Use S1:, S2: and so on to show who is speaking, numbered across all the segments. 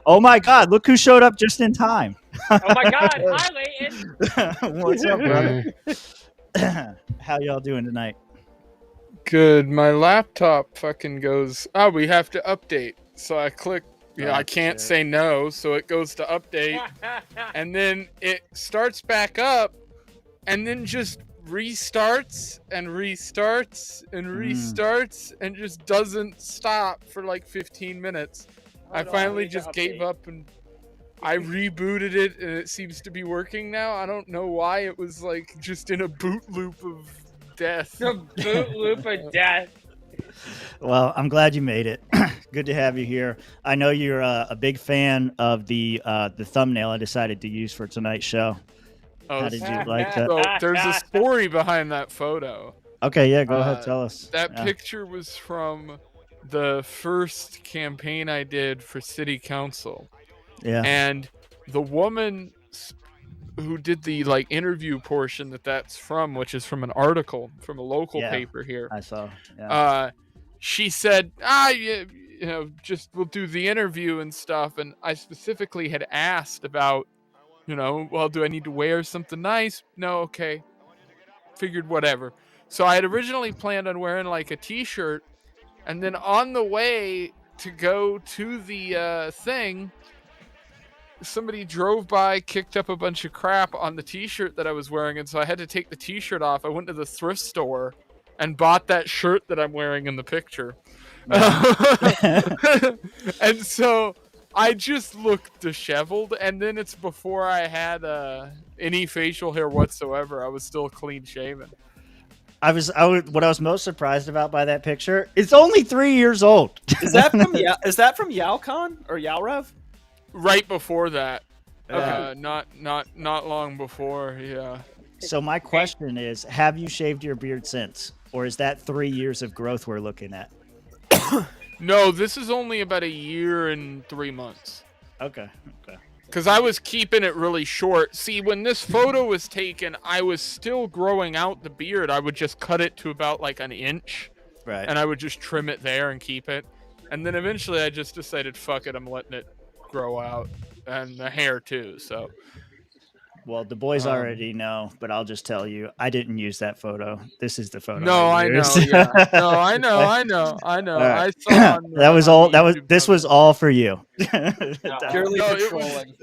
S1: Oh my God! Look who showed up just in time.
S2: Oh my God! Hi, Leighton.
S1: What's up, brother? How y'all doing tonight?
S3: Good. My laptop fucking goes, we have to update. So I click, I can't
S1: shit.
S3: say no, so it goes to update. And then it starts back up and then just restarts and restarts and restarts and just doesn't stop for like 15 minutes. I finally just gave up and I rebooted it and it seems to be working now. I don't know why. It was like just in a boot loop of death.
S2: The boot loop of death.
S1: Well, I'm glad you made it. Good to have you here. I know you're a big fan of the thumbnail I decided to use for tonight's show. How did you like that?
S3: So there's a story behind that photo.
S1: Okay, yeah, go ahead, tell us.
S3: That picture was from the first campaign I did for city council.
S1: Yeah.
S3: And the woman who did the like interview portion that's from, which is from an article from a local paper here.
S1: I saw. Yeah.
S3: She said, just we'll do the interview and stuff. And I specifically had asked about, well, do I need to wear something nice? No, okay. Figured whatever. So I had originally planned on wearing like a t-shirt, and then on the way to go to the thing, somebody drove by, kicked up a bunch of crap on the t-shirt that I was wearing, and so I had to take the t-shirt off. I went to the thrift store and bought that shirt that I'm wearing in the picture. And so I just looked disheveled, and then it's before I had any facial hair whatsoever. I was still clean shaven.
S1: What I was most surprised about by that picture, it's only 3 years old.
S4: Is that from YowCon or YowRev?
S3: Right before that.
S4: Okay.
S3: Not long before, yeah.
S1: So my question is, have you shaved your beard since? Or is that 3 years of growth we're looking at?
S3: No, this is only about 1 year and 3 months.
S1: Okay.
S3: Because I was keeping it really short. See, when this photo was taken, I was still growing out the beard. I would just cut it to about like an inch.
S1: Right.
S3: And I would just trim it there and keep it. And then eventually I just decided, fuck it, I'm letting it grow out. And the hair too, so.
S1: Well, the boys already know, but I'll just tell you, I didn't use that phow. This is the photo.
S3: No, I know. Yeah. No, I know.
S1: Right.
S3: I saw.
S1: This was all for you.
S4: Purely trolling.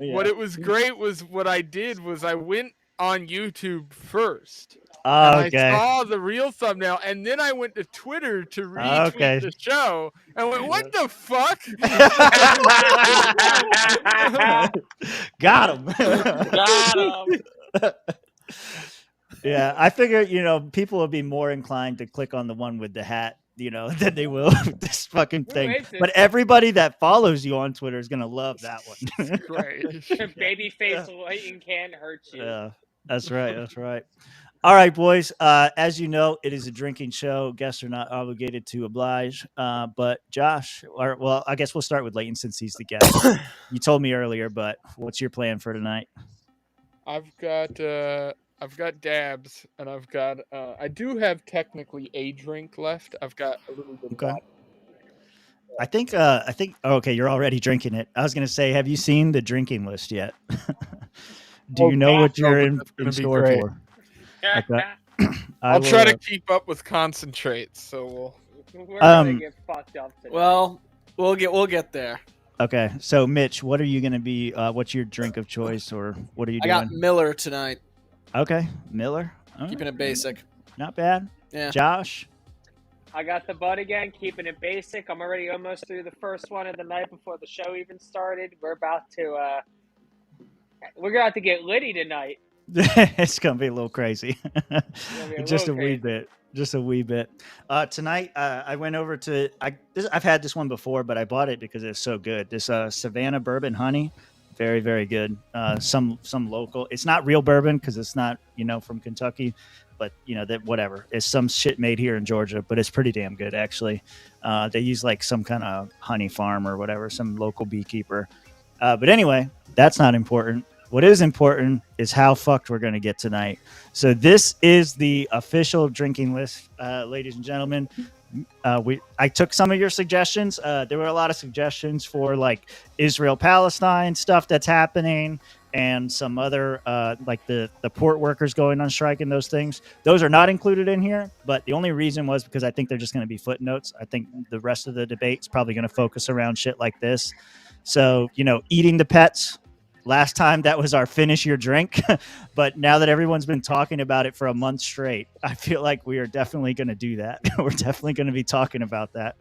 S3: What it was great was what I did was I went on YouTube first.
S1: Okay.
S3: I saw the real thumbnail, and then I went to Twitter to retweet the show, and went, "What the fuck?"
S1: Got him. Yeah, I figure people will be more inclined to click on the one with the hat, than they will with this fucking thing. But everybody that follows you on Twitter is gonna love that one.
S3: Great.
S2: Babyface Leighton can't hurt you.
S1: Yeah, that's right. All right, boys. As you know, it is a drinking show. Guests are not obligated to oblige. But Josh, I guess we'll start with Leighton since he's the guest. You told me earlier, but what's your plan for tonight?
S3: I've got dabs, and I've got. I do have technically a drink left. I've got a little bit.
S1: Okay. I think. Okay, you're already drinking it. I was gonna say, have you seen the drinking list yet? Do you know what you're in store for? Okay.
S3: I'll try to keep up with concentrates, so
S2: we're gonna get fucked up today.
S4: Well, we'll get there.
S1: Okay, so Mitch, what are you gonna be? What's your drink of choice, or what are you doing?
S4: I got Miller tonight.
S1: Okay, Miller.
S4: Keeping it basic.
S1: Not bad.
S4: Yeah.
S1: Josh.
S2: I got the bud again, keeping it basic. I'm already almost through the first one of the night before the show even started. We're gonna have to get litty tonight.
S1: It's gonna be a little crazy. Just a wee bit. Tonight, I went over to. I've had this one before, but I bought it because it's so good. This Savannah Bourbon Honey, very very good. Some local. It's not real bourbon because it's not from Kentucky, but that whatever. It's some shit made here in Georgia, but it's pretty damn good actually. They use like some kind of honey farm or whatever, some local beekeeper. But anyway, that's not important. What is important is how fucked we're going to get tonight. So this is the official drinking list, ladies and gentlemen. I took some of your suggestions. There were a lot of suggestions for like Israel Palestine stuff that's happening, and some other like the port workers going on strike and those things. Those are not included in here, but the only reason was because I think they're just going to be footnotes. I think the rest of the debate's probably going to focus around shit like this. So, eating the pets. Last time that was our finish your drink, but now that everyone's been talking about it for a month straight, I feel like we are definitely going to do that. We're definitely going to be talking about that.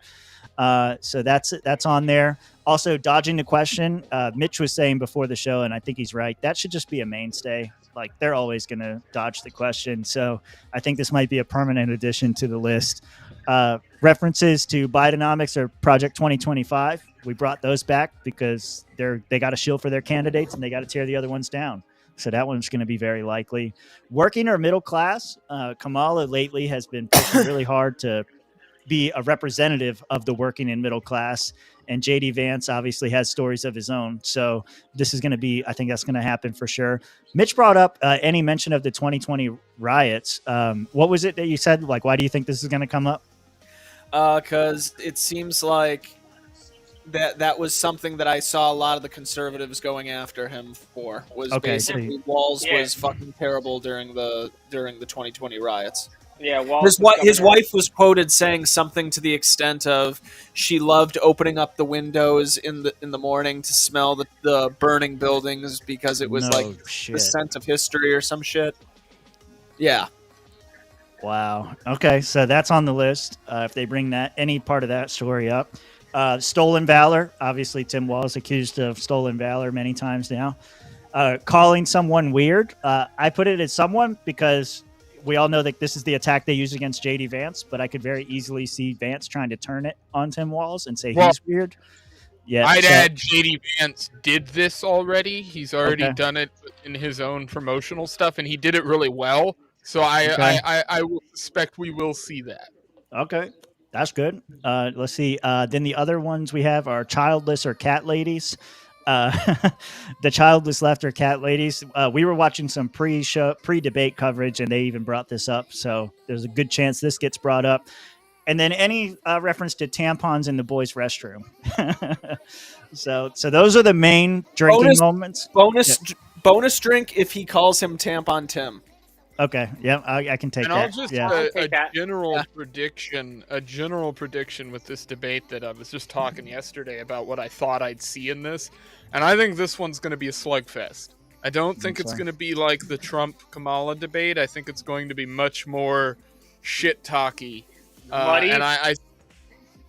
S1: So that's on there. Also, dodging the question, Mitch was saying before the show, and I think he's right. That should just be a mainstay. Like, they're always going to dodge the question. So I think this might be a permanent addition to the list. References to Bidenomics or Project 2025. We brought those back because they got a shield for their candidates and they got to tear the other ones down. So that one's going to be very likely. Working or middle class, Kamala lately has been pushing really hard to be a representative of the working and middle class. And JD Vance obviously has stories of his own. So this is going to be, I think that's going to happen for sure. Mitch brought up any mention of the 2020 riots. What was it that you said? Like, why do you think this is going to come up?
S4: Because it seems like that was something that I saw a lot of the conservatives going after him for. Was basically Walz was fucking terrible during the 2020 riots.
S2: Yeah, Walz
S4: his wife was quoted saying something to the extent of she loved opening up the windows in the morning to smell the burning buildings because it was the scent of history or some shit. Yeah.
S1: Wow. Okay, so that's on the list. If they bring any part of that story up. Stolen valor. Obviously, Tim Walz accused of stolen valor many times now. Calling someone weird. I put it as someone because we all know that this is the attack they use against JD Vance, but I could very easily see Vance trying to turn it on Tim Walz and say he's weird. Yeah,
S3: I'd add JD Vance did this already. He's already done it in his own promotional stuff, and he did it really well. So I will suspect we will see that.
S1: Okay. That's good. Let's see. Then the other ones we have are childless or cat ladies. The childless left or cat ladies. We were watching some pre-debate coverage, and they even brought this up. So there's a good chance this gets brought up. And then any reference to tampons in the boys' restroom. So those are the main drinking moments.
S4: Bonus drink if he calls him Tampon Tim.
S1: Okay. Yeah, I can take
S3: and
S1: that.
S3: I'll just
S1: a
S3: general prediction. A general prediction with this debate that I was just talking yesterday about what I thought I'd see in this, and I think this one's going to be a slugfest. I don't think it's going to be like the Trump-Kamala debate. I think it's going to be much more shit-talky.
S2: Muddy?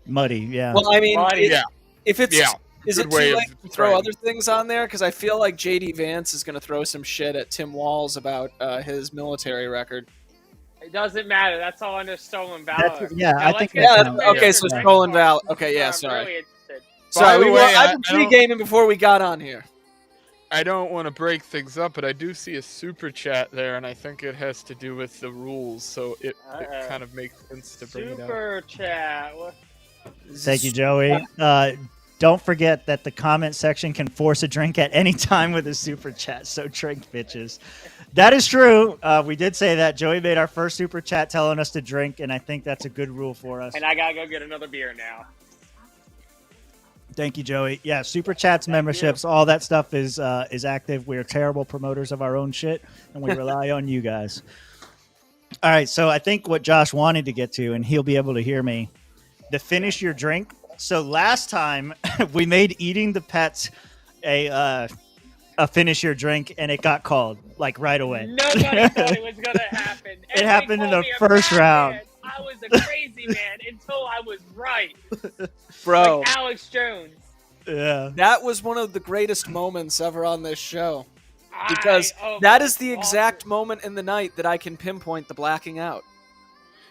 S1: Muddy, yeah.
S4: Well, I mean, if it's...
S3: Yeah.
S4: Is it too late to throw other things on there? Because I feel like JD Vance is going to throw some shit at Tim Walz about his military record.
S2: It doesn't matter. That's all under stolen valor.
S1: I think.
S4: Okay, so stolen valor. Okay, yeah, sorry.
S2: Really interested.
S4: Sorry, I've been pre-gaming before we got on here.
S3: I don't want to break things up, but I do see a super chat there, and I think it has to do with the rules, so it kind of makes sense to bring it up.
S2: Super chat.
S1: Thank you, Joey. Don't forget that the comment section can force a drink at any time with a super chat. So drink, bitches. That is true. We did say that. Joey made our first super chat telling us to drink, and I think that's a good rule for us.
S2: And I gotta go get another beer now.
S1: Thank you, Joey. Yeah, super chats, memberships, all that stuff is active. We're terrible promoters of our own shit, and we rely on you guys. All right, so I think what Josh wanted to get to, and he'll be able to hear me, the finish your drink. So last time we made eating the pets a finish your drink, and it got called like right away.
S2: Nobody thought it was gonna happen.
S1: It happened in the first round.
S2: Man. I was a crazy man until I was right,
S4: bro.
S2: Like Alex Jones.
S1: Yeah,
S4: that was one of the greatest moments ever on this show because that is the exact moment in the night that I can pinpoint the blacking out.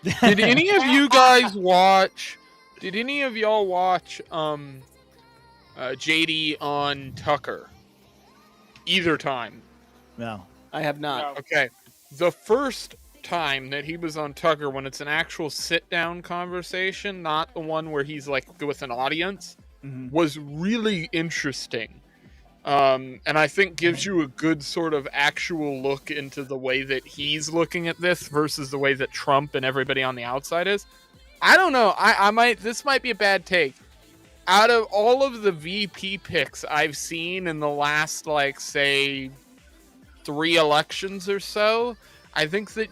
S3: Did any of you guys watch? Did any of y'all watch JD on Tucker? Either time?
S1: No.
S4: I have not.
S2: No.
S3: Okay. The first time that he was on Tucker, when it's an actual sit-down conversation, not the one where he's like with an audience, was really interesting. And I think gives you a good sort of actual look into the way that he's looking at this versus the way that Trump and everybody on the outside is. I don't know. This might be a bad take. Out of all of the VP picks I've seen in the last, like, say, 3 elections or so, I think that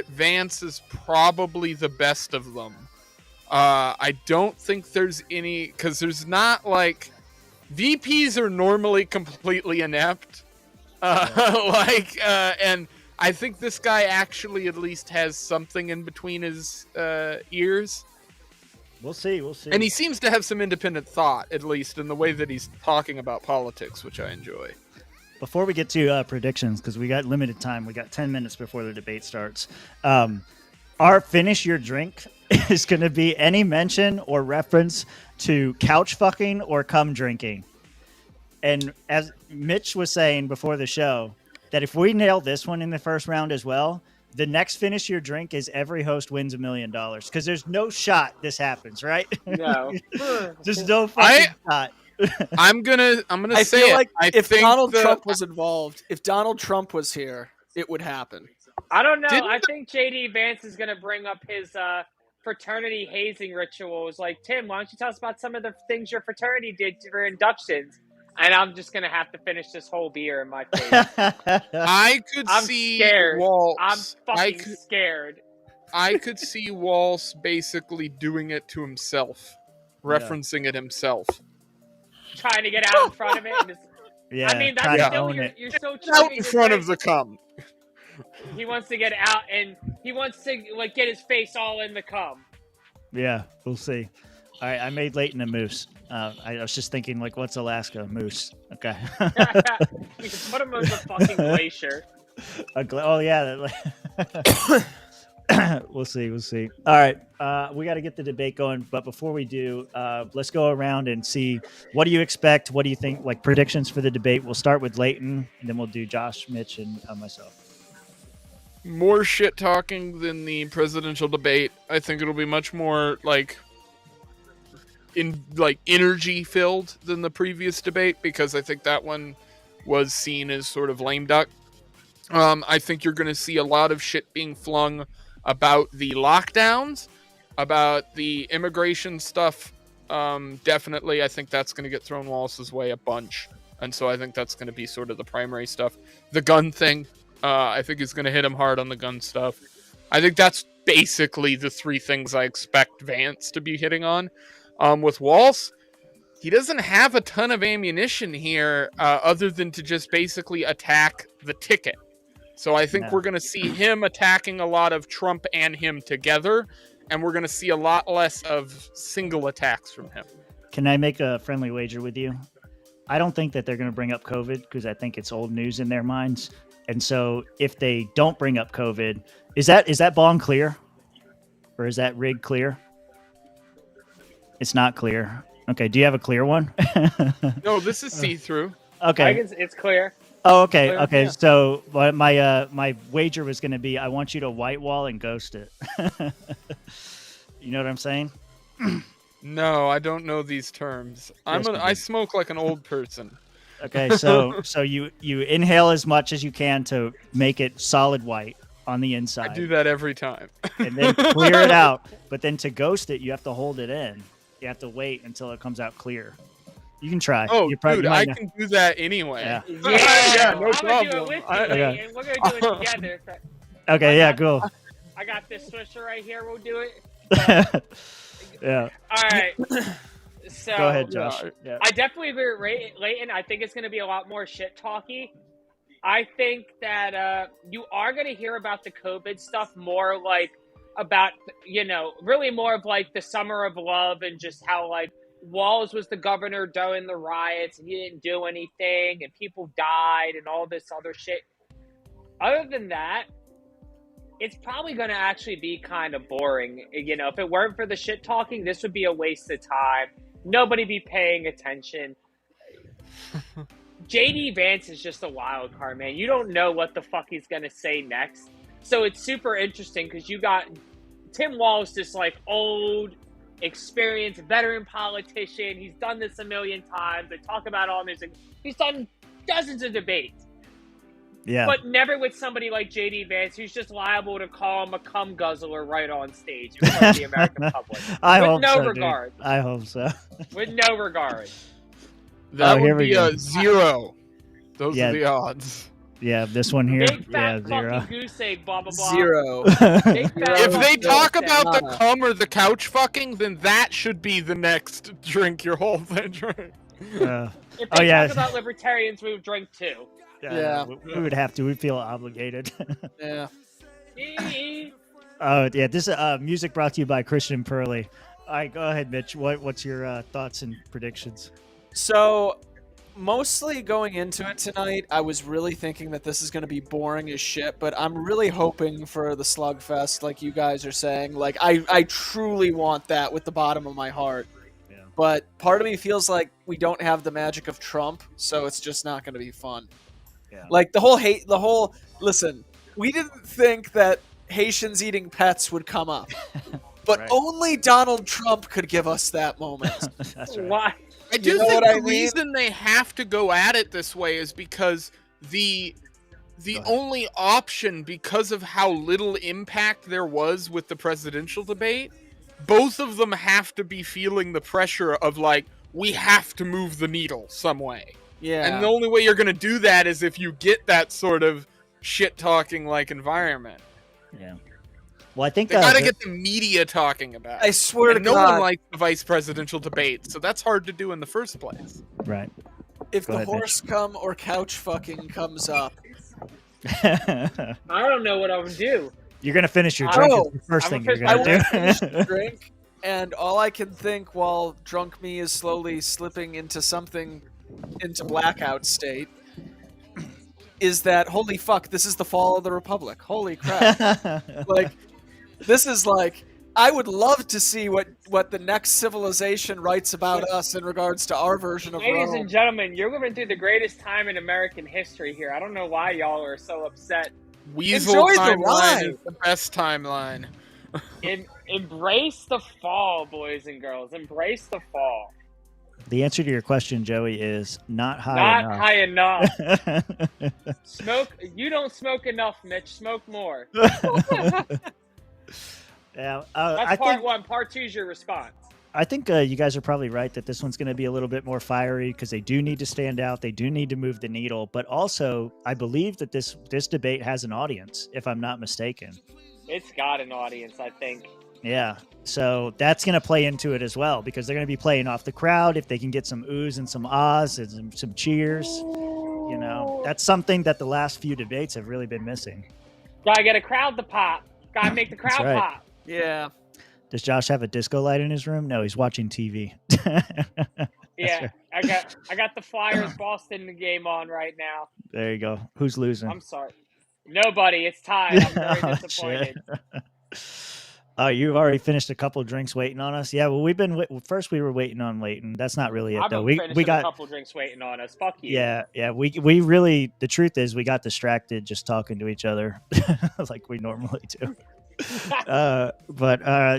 S3: Vance is probably the best of them. I don't think there's any, because there's not, like, VPs are normally completely inept. And I think this guy actually at least has something in between his ears.
S1: We'll see.
S3: And he seems to have some independent thought, at least in the way that he's talking about politics, which I enjoy.
S1: Before we get to predictions, because we got limited time, we got 10 minutes before the debate starts. Our finish your drink is going to be any mention or reference to couch fucking or cum drinking. And as Mitch was saying before the show, that if we nail this one in the first round as well, the next finish your drink is every host wins $1 million, because there's no shot this happens, right?
S2: No.
S1: There's no fucking shot.
S3: I'm gonna
S4: I
S3: say
S4: feel like
S3: I
S4: if
S3: think
S4: Donald Trump was involved, if Donald Trump was here, it would happen.
S2: I don't know. I think JD Vance is going to bring up his fraternity hazing rituals. Like, Tim, why don't you tell us about some of the things your fraternity did for inductions? And I'm just going to have to finish this whole beer in my face.
S3: I could
S2: I'm
S3: see
S2: scared.
S3: Walz.
S2: I'm fucking scared.
S3: I could see Walz basically doing it to himself, referencing it himself.
S2: Trying to get out in front of it. And
S1: Yeah,
S2: I mean, that's still, you're so
S3: out in front of the cum.
S2: He wants to get out, and he wants to like get his face all in the cum.
S1: Yeah, we'll see. All right, I made Leighton a moose. I was just thinking, like, what's Alaska? Moose. Okay.
S2: You can put him on the fucking glacier.
S1: Oh, yeah. We'll see. All right. We got to get the debate going. But before we do, let's go around and see, what do you expect? What do you think? Like, predictions for the debate. We'll start with Leighton, and then we'll do Josh, Mitch, and myself.
S3: More shit talking than the presidential debate. I think it'll be much more energy filled than the previous debate, because I think that one was seen as sort of lame duck. I think you're going to see a lot of shit being flung about the lockdowns, about the immigration stuff. Definitely, I think that's going to get thrown Walz's way a bunch. And so I think that's going to be sort of the primary stuff. The gun thing, I think is going to hit him hard on the gun stuff. I think that's basically the 3 things I expect Vance to be hitting on. With Walz, he doesn't have a ton of ammunition here, other than to just basically attack the ticket. So I think we're going to see him attacking a lot of Trump and him together, and we're going to see a lot less of single attacks from him.
S1: Can I make a friendly wager with you? I don't think that they're going to bring up COVID, because I think it's old news in their minds. And so if they don't bring up COVID, is that bong clear? Or is that rig clear? It's not clear. Okay. Do you have a clear one?
S3: No, this is see-through.
S1: Okay.
S2: It's clear.
S1: Oh, okay.
S2: Clear,
S1: okay.
S2: yeah.
S1: So my wager was going to be, I want you to white wall and ghost it. You know what I'm saying?
S3: No, I don't know these terms. I smoke like an old person.
S1: Okay. So you inhale as much as you can to make it solid white on the inside.
S3: I do that every time.
S1: And then clear it out. But then to ghost it, you have to hold it in. You have to wait until it comes out clear. You can try.
S3: Oh, dude, I can do that anyway.
S2: Yeah,
S3: no
S2: I'm
S3: problem.
S2: gonna do it with you, and we're gonna do it together.
S1: Okay, yeah, cool.
S2: I got this swisher right here. We'll do it.
S1: Yeah.
S2: All right. So
S1: go ahead, Josh.
S2: Yeah. I definitely agree with Leighton. I think it's going to be a lot more shit talky. I think that you are going to hear about the COVID stuff more, like about, really more of like the summer of love, and just how like Walz was the governor during the riots and he didn't do anything and people died and all this other shit. Other than that, it's probably going to actually be kind of boring. If it weren't for the shit talking, this would be a waste of time. Nobody be paying attention. JD Vance is just a wild card, man. You don't know what the fuck he's going to say next. So it's super interesting because you got Tim Walz, this like old, experienced, veteran politician. He's done this a million times. They talk about all music. He's done dozens of debates.
S1: Yeah.
S2: But never with somebody like JD Vance, who's just liable to call him a cum guzzler right on stage in front of the American public.
S1: I
S2: with
S1: hope
S2: no
S1: so,
S2: regard.
S1: Dude. I hope so.
S2: With no regard.
S3: That
S1: here
S3: would
S1: we
S3: be
S1: go.
S3: a 0. Those
S1: Yeah.
S3: are the odds.
S1: Yeah, this one here.
S2: Big
S1: Yeah,
S2: fat
S1: 0.
S2: fucking goose egg, blah, blah, blah.
S4: 0.
S2: Big fat
S3: If they
S2: fucking
S3: talk
S2: goose egg.
S3: about the cum or the couch fucking, then that should be the next drink your whole thing drink.
S2: If they
S1: yeah.
S2: talk about libertarians, we would drink too.
S4: Yeah.
S1: We would have to. We feel obligated.
S4: Yeah.
S1: Oh, yeah. This music brought to you by Christian Purley. All right, go ahead, Mitch. What's your thoughts and predictions?
S4: So, mostly going into it tonight, I was really thinking that this is going to be boring as shit, but I'm really hoping for the slugfest, like you guys are saying. Like, I truly want that with the bottom of my heart.
S1: Yeah.
S4: But part of me feels like we don't have the magic of Trump, so it's just not going to be fun.
S1: Yeah.
S4: Like, listen, we didn't think that Haitians eating pets would come up. But
S1: Right.
S4: only Donald Trump could give us that moment.
S1: That's right.
S2: Why?
S3: I do
S4: You know
S3: think
S4: what
S3: the
S4: I mean?
S3: reason they have to go at it this way is because the only option, because of how little impact there was with the presidential debate, both of them have to be feeling the pressure of, like, we have to move the needle some way.
S4: Yeah.
S3: And the only way you're going to do that is if you get that sort of shit-talking like environment.
S1: Yeah. Well, I think
S3: They got to get the media talking about it.
S4: I swear to
S3: And no
S4: God,
S3: one likes the vice presidential debate, so that's hard to do in the first place.
S1: right.
S4: if
S1: Go
S4: the
S1: ahead,
S4: horse cum or couch fucking comes up,
S2: I don't know what I would do.
S1: You're gonna finish your
S2: I
S1: drink.
S4: know.
S1: Is the first
S2: I'm
S1: thing you're
S2: a
S4: I
S1: gonna
S4: will finish the
S1: do.
S4: drink, and all I can think while drunk me is slowly slipping into blackout state is that, holy fuck, this is the fall of the Republic. Holy crap. Like, this is like, I would love to see what the next civilization writes about us in regards to our version of
S2: Ladies
S4: Rome.
S2: and gentlemen, you're living through the greatest time in American history here. I don't know why y'all are so upset.
S3: Weasel
S4: Enjoy the
S3: timeline
S4: ride.
S3: is the best timeline.
S2: Embrace the fall, boys and girls. Embrace the fall.
S1: The answer to your question, Joey, is not high
S2: Not
S1: enough.
S2: high enough. Smoke. You don't smoke enough, Mitch. Smoke more.
S1: Yeah,
S2: That's
S1: I
S2: part
S1: think
S2: one. Part two is your response.
S1: you guys are probably right that this one's going to be a little bit more fiery because they do need to stand out. They do need to move the needle. But also, I believe that this debate has an audience, if I'm not mistaken.
S2: It's got an audience, I think.
S1: Yeah. So that's going to play into it as well because they're going to be playing off the crowd. If they can get some oohs and some ahs and some cheers, you know, that's something that the last few debates have really been missing.
S2: Gotta get a crowd to pop. Gotta make the crowd
S1: right.
S2: pop.
S4: Yeah.
S1: Does Josh have a disco light in his room? No, he's watching TV.
S2: Yeah, I got the Flyers Boston game on right now.
S1: There you go. Who's losing?
S2: I'm sorry. Nobody. It's tied. I'm very
S1: Oh,
S2: disappointed.
S1: You've already finished a couple drinks waiting on us. Yeah, well, we were waiting on Leighton. That's not really it
S2: I've
S1: though.
S2: been
S1: We
S2: finishing
S1: got
S2: a couple drinks waiting on us. Fuck you.
S1: yeah. We really, the truth is we got distracted just talking to each other like we normally do.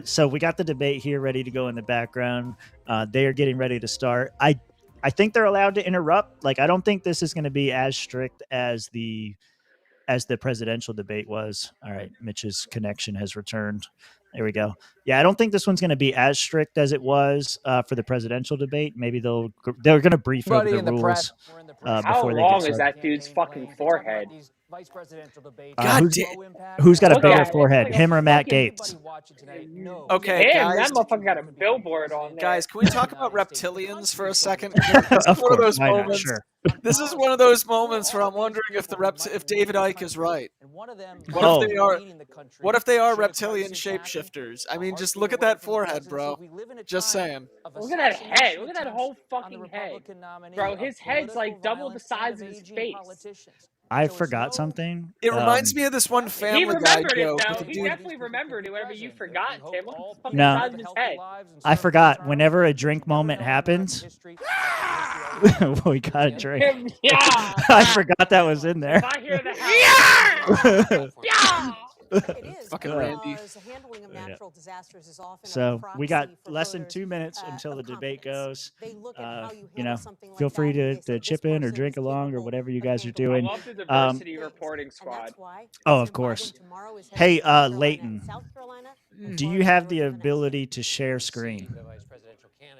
S1: So we got the debate here ready to go in the background. They are getting ready to start. I think they're allowed to interrupt. Like, I don't think this is going to be as strict as the presidential debate was. All right, Mitch's connection has returned. There we go. Yeah, I don't think this one's going to be as strict as it was for the presidential debate. Maybe they're going to brief over the rules
S2: How
S1: before they
S2: long
S1: get
S2: is
S1: started.
S2: that dude's fucking forehead?
S4: God
S1: Who's got a
S2: Look
S1: bigger
S2: at it.
S1: forehead,
S2: Look
S1: him or
S2: at
S1: Matt
S2: fucking-
S1: Gates?
S4: Okay,
S2: Damn,
S4: guys.
S2: that motherfucker got a billboard on there.
S4: Guys, can we talk about reptilians for a second? This is one of those
S1: why not?
S4: moments.
S1: Sure.
S4: This is one of those moments where I'm wondering if if David Icke is right.
S1: Oh.
S4: What if they are reptilian shapeshifters? I mean, just look at that forehead, bro. Just saying.
S2: Look at that head. Look at that whole fucking head. Bro, his head's like double the size of his face.
S1: I forgot something.
S4: It reminds me of this one
S2: He
S4: Family Guy
S2: remembered it,
S4: joke
S2: though.
S4: with the
S2: He
S4: dude.
S2: definitely remembered it. Whatever you forgot, Tim. Look at the fucking
S1: No.
S2: size of his head.
S1: I forgot. Whenever a drink moment happens, we got a drink.
S2: Tim, yeah.
S1: I forgot that was in there.
S2: If I hear the house, yeah.
S5: It is.
S4: Fucking Randy.
S5: Handling of natural disasters is often
S1: So we got less than 2 minutes until the debate goes.
S5: They look at how you
S1: You know,
S5: something
S1: feel
S5: like
S1: free
S5: that, and they say,
S1: to
S5: "This
S1: chip in or
S5: person
S1: drink
S5: is
S1: along or
S5: capable
S1: whatever you
S5: of
S1: guys are
S5: handling
S2: I
S1: doing.
S2: love the diversity reporting
S5: And
S2: squad.
S5: that's why
S1: Oh, of
S5: President
S1: course.
S5: Biden tomorrow is heading
S1: Hey,
S5: to North Carolina and
S1: Leighton,
S5: South Carolina, and
S1: do you
S5: Florida
S1: have
S5: early
S1: the
S5: in the next
S1: ability to share screen?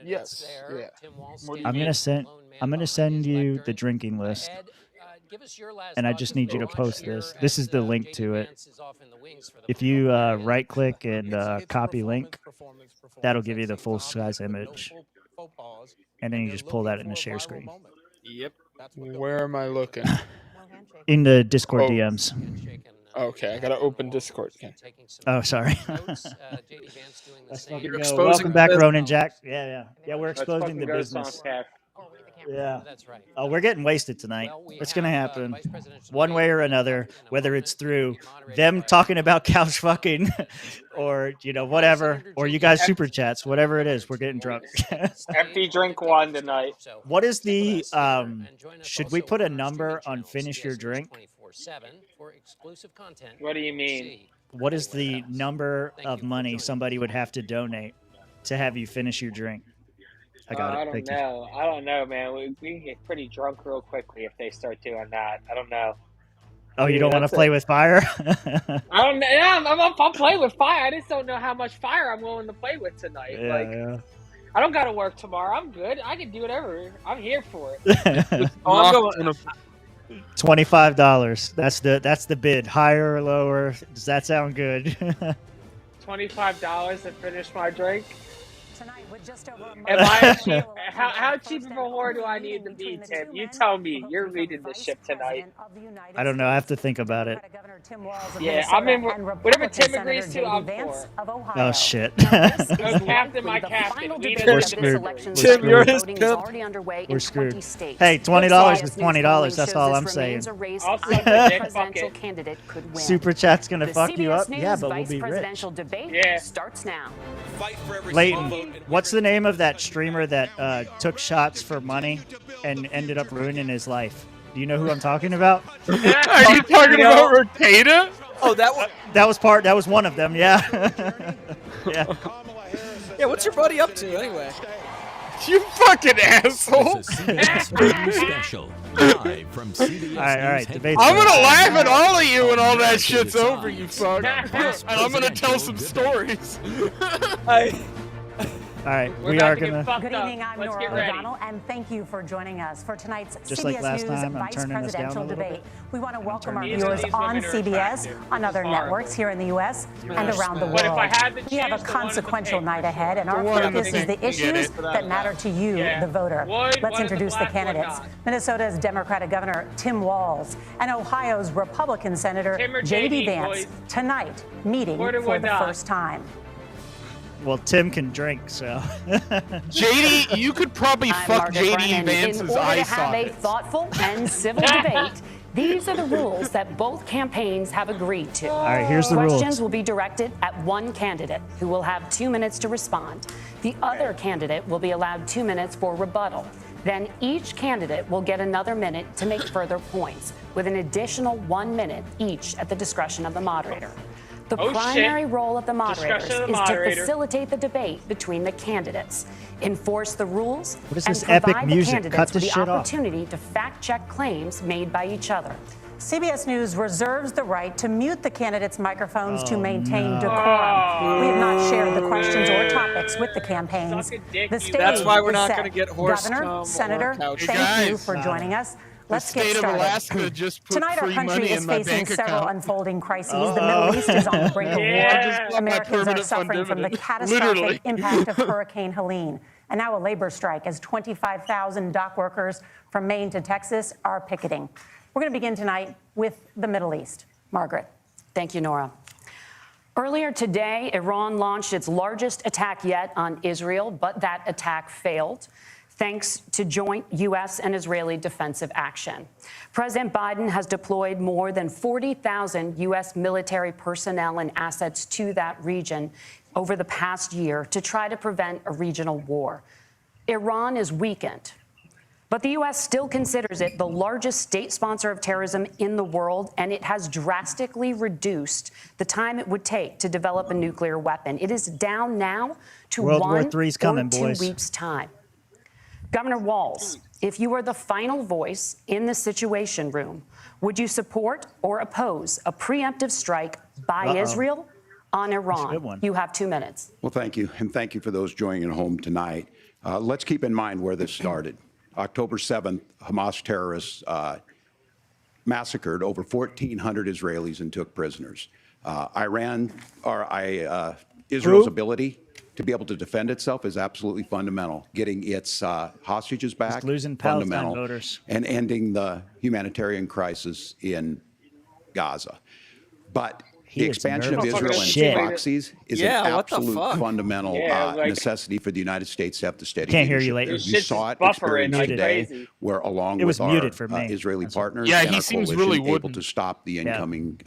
S3: Yes. Yeah.
S2: What do you
S1: I'm
S2: mean?
S1: gonna send you the drinking list, and I just need you to post this. This is the link to it. If you right click and copy link, that'll give you the full size image, and then you just pull that in the share screen.
S4: Yep.
S3: Where am I looking?
S1: In the Discord
S3: Oh.
S1: DMs.
S3: Okay, I gotta open Discord again.
S1: Oh, sorry.
S4: You're
S1: Welcome
S4: exposing
S1: back,
S4: the
S1: Ronan Jack. Yeah. We're
S2: Let's
S1: exposing
S2: fucking
S1: the
S2: go
S1: business.
S2: SwampCast.
S1: Yeah. Oh, we're getting wasted tonight. It's going to happen one way or another, whether it's through them talking about couch fucking or, whatever, or you guys super chats, whatever it is, we're getting drunk.
S2: Empty drink one tonight.
S1: What is the, should we put a number on finish your drink?
S2: What do you mean?
S1: What is the number of money somebody would have to donate to have you finish your drink? I got it.
S2: I don't know. I don't know, man. We can get pretty drunk real quickly if they start doing that. I don't know.
S1: Oh, you don't want to play with fire?
S2: I don't know. Yeah, I'm playing with fire. I just don't know how much fire I'm willing to play with tonight.
S1: Yeah.
S2: I don't got to work tomorrow. I'm good. I can do whatever. I'm here for it.
S1: $25. That's the bid. Higher or lower? Does that sound good?
S2: $25 to finish my drink.
S5: Tonight, with just over a
S2: Am I
S5: month,
S2: how cheap of a whore do I need to be, Tim? You tell me. You're reading this ship tonight.
S1: I don't know. I have to think about it.
S2: Yeah, I'm in. Whatever Tim agrees to, I'm for.
S1: Oh, shit.
S2: Oh, Captain, my captain.
S1: We're screwed.
S4: Tim, you're his pimp.
S1: We're screwed. Hey, $20 is $20. That's all I'm saying.
S2: I'll suck the dick bucket.
S1: Super chat's gonna fuck you up. Yeah, but we'll be rich.
S2: Yeah.
S5: starts now.
S1: Leighton, what's the name of that streamer that took shots for money and ended up ruining his life? Do you know who I'm talking about?
S3: Are you talking about Rotata?
S4: Oh, that one.
S1: That was one of them. Yeah. Yeah.
S4: Yeah, what's your buddy up to anyway?
S3: You fucking asshole!
S6: This is CBS special, live from CBS.
S1: All right. Debate's
S3: I'm gonna
S1: over.
S3: laugh at all of you when all that shit's over, you fuck. And I'm gonna tell some stories.
S1: All right,
S2: We're
S1: we
S2: about
S1: are
S2: to get
S1: gonna.
S2: fucked
S5: Good
S2: up.
S5: evening, I'm
S2: Let's
S5: Nora
S2: get ready.
S5: O'Donnell, and thank you for joining us for tonight's
S1: Just
S5: CBS
S1: like last
S5: News
S1: time, I'm
S5: Vice
S1: turning this down a
S5: Presidential
S1: little
S5: Debate.
S1: bit.
S5: We want to welcome our
S2: Neither of
S5: viewers
S2: these
S5: on
S2: women are
S5: CBS,
S2: attractive.
S5: on other
S2: It's horrible.
S5: networks here in the U.S. and around the world.
S2: But if I had to
S5: We have a
S2: choose, the one in the
S5: consequential
S2: pink,
S5: night
S2: for
S5: ahead, and
S2: sure.
S5: our
S3: The one in the
S5: focus is the
S3: pink, you get
S5: issues
S3: it.
S5: that matter to you,
S2: Yeah.
S5: the voter.
S2: Wood,
S5: Let's
S2: one in the
S5: introduce the
S2: black, one
S5: candidates.
S2: not.
S5: Minnesota's Democratic Governor Tim Walz and Ohio's Republican Senator
S2: Tim or
S5: JD
S2: JD,
S5: Vance
S2: boys.
S5: tonight meeting
S2: Wood or
S5: for
S2: wood
S5: the
S2: not.
S5: first time.
S1: Well, Tim can drink, so.
S3: JD, you could probably
S7: I'm
S3: fuck
S7: Margaret
S3: JD
S7: Brennan.
S3: Vance's
S7: In order
S3: eye
S7: to have a
S3: socket.
S7: thoughtful and civil debate, these are the rules that both campaigns have agreed to.
S1: All right, here's the
S7: Questions
S1: rules.
S7: will be directed at one candidate who will have 2 minutes to respond. The other candidate will be allowed 2 minutes for rebuttal. Then each candidate will get another minute to make further points, with an additional 1 minute each at the discretion of the moderator. The
S2: Oh,
S7: primary
S2: shit.
S7: role of the moderators
S2: Discretion of the
S7: is to
S2: moderator.
S7: facilitate the debate between the candidates, enforce the rules,
S1: What is
S7: and
S1: this epic
S7: provide
S1: music?
S7: the candidates
S1: Cut
S7: with
S1: this
S7: the
S1: shit off.
S7: opportunity to fact-check claims made by each other.
S5: CBS News reserves the right to mute the candidates' microphones to
S1: Oh,
S5: maintain
S1: no.
S5: decorum. We have not shared the questions or topics with the campaigns.
S2: Suck a dick,
S5: The
S2: you
S5: stage
S4: That's why we're
S5: is
S4: not
S5: set.
S4: gonna get horse
S5: Governor,
S4: cum or
S5: Senator,
S4: couch.
S5: thank
S3: Hey,
S5: you
S3: guys.
S5: for joining us. Let's
S3: The
S5: get
S3: state of
S5: started.
S3: Alaska just put
S5: Tonight, our
S3: free
S5: country
S3: money
S5: is
S3: in my
S5: facing
S3: bank
S5: several
S3: account.
S5: unfolding crises. The Middle East is on the brink of war.
S2: Yeah.
S3: My
S5: Americans are
S3: permanent
S5: suffering from the
S3: dividend.
S5: catastrophic
S3: Literally.
S5: impact of Hurricane Helene. And now a labor strike as 25,000 dock workers from Maine to Texas are picketing. We're going to begin tonight with the Middle East. Margaret.
S7: Thank you, Nora. Earlier today, Iran launched its largest attack yet on Israel, but that attack failed, thanks to joint U.S. and Israeli defensive action. President Biden has deployed more than 40,000 U.S. military personnel and assets to that region over the past year to try to prevent a regional war. Iran is weakened, But the U.S. still considers it the largest state sponsor of terrorism in the world, and it has drastically reduced the time it would take to develop a nuclear weapon. It is down now to
S1: World War
S7: 1
S1: III's coming,
S7: or 2
S1: boys.
S7: weeks' time. Governor Walz, if you were the final voice in the Situation Room, would you support or oppose a preemptive strike by Israel on Iran? You have 2 minutes.
S8: Well, thank you, and thank you for those joining at home tonight. Let's keep in mind where this started. October 7th, Hamas terrorists massacred over 1,400 Israelis and took prisoners. Israel's ability to be able to defend itself is absolutely fundamental. Getting its hostages back,
S1: losing
S8: fundamental,
S1: Palestine voters.
S8: and ending the humanitarian crisis in Gaza. But the expansion of Israel and its proxies is an absolute fundamental necessity for the United States to have the steady
S1: Can't hear you,
S8: leadership.
S1: Leighton.
S8: You saw it experienced today, where along with our Israeli partners and our coalition, able to stop the incoming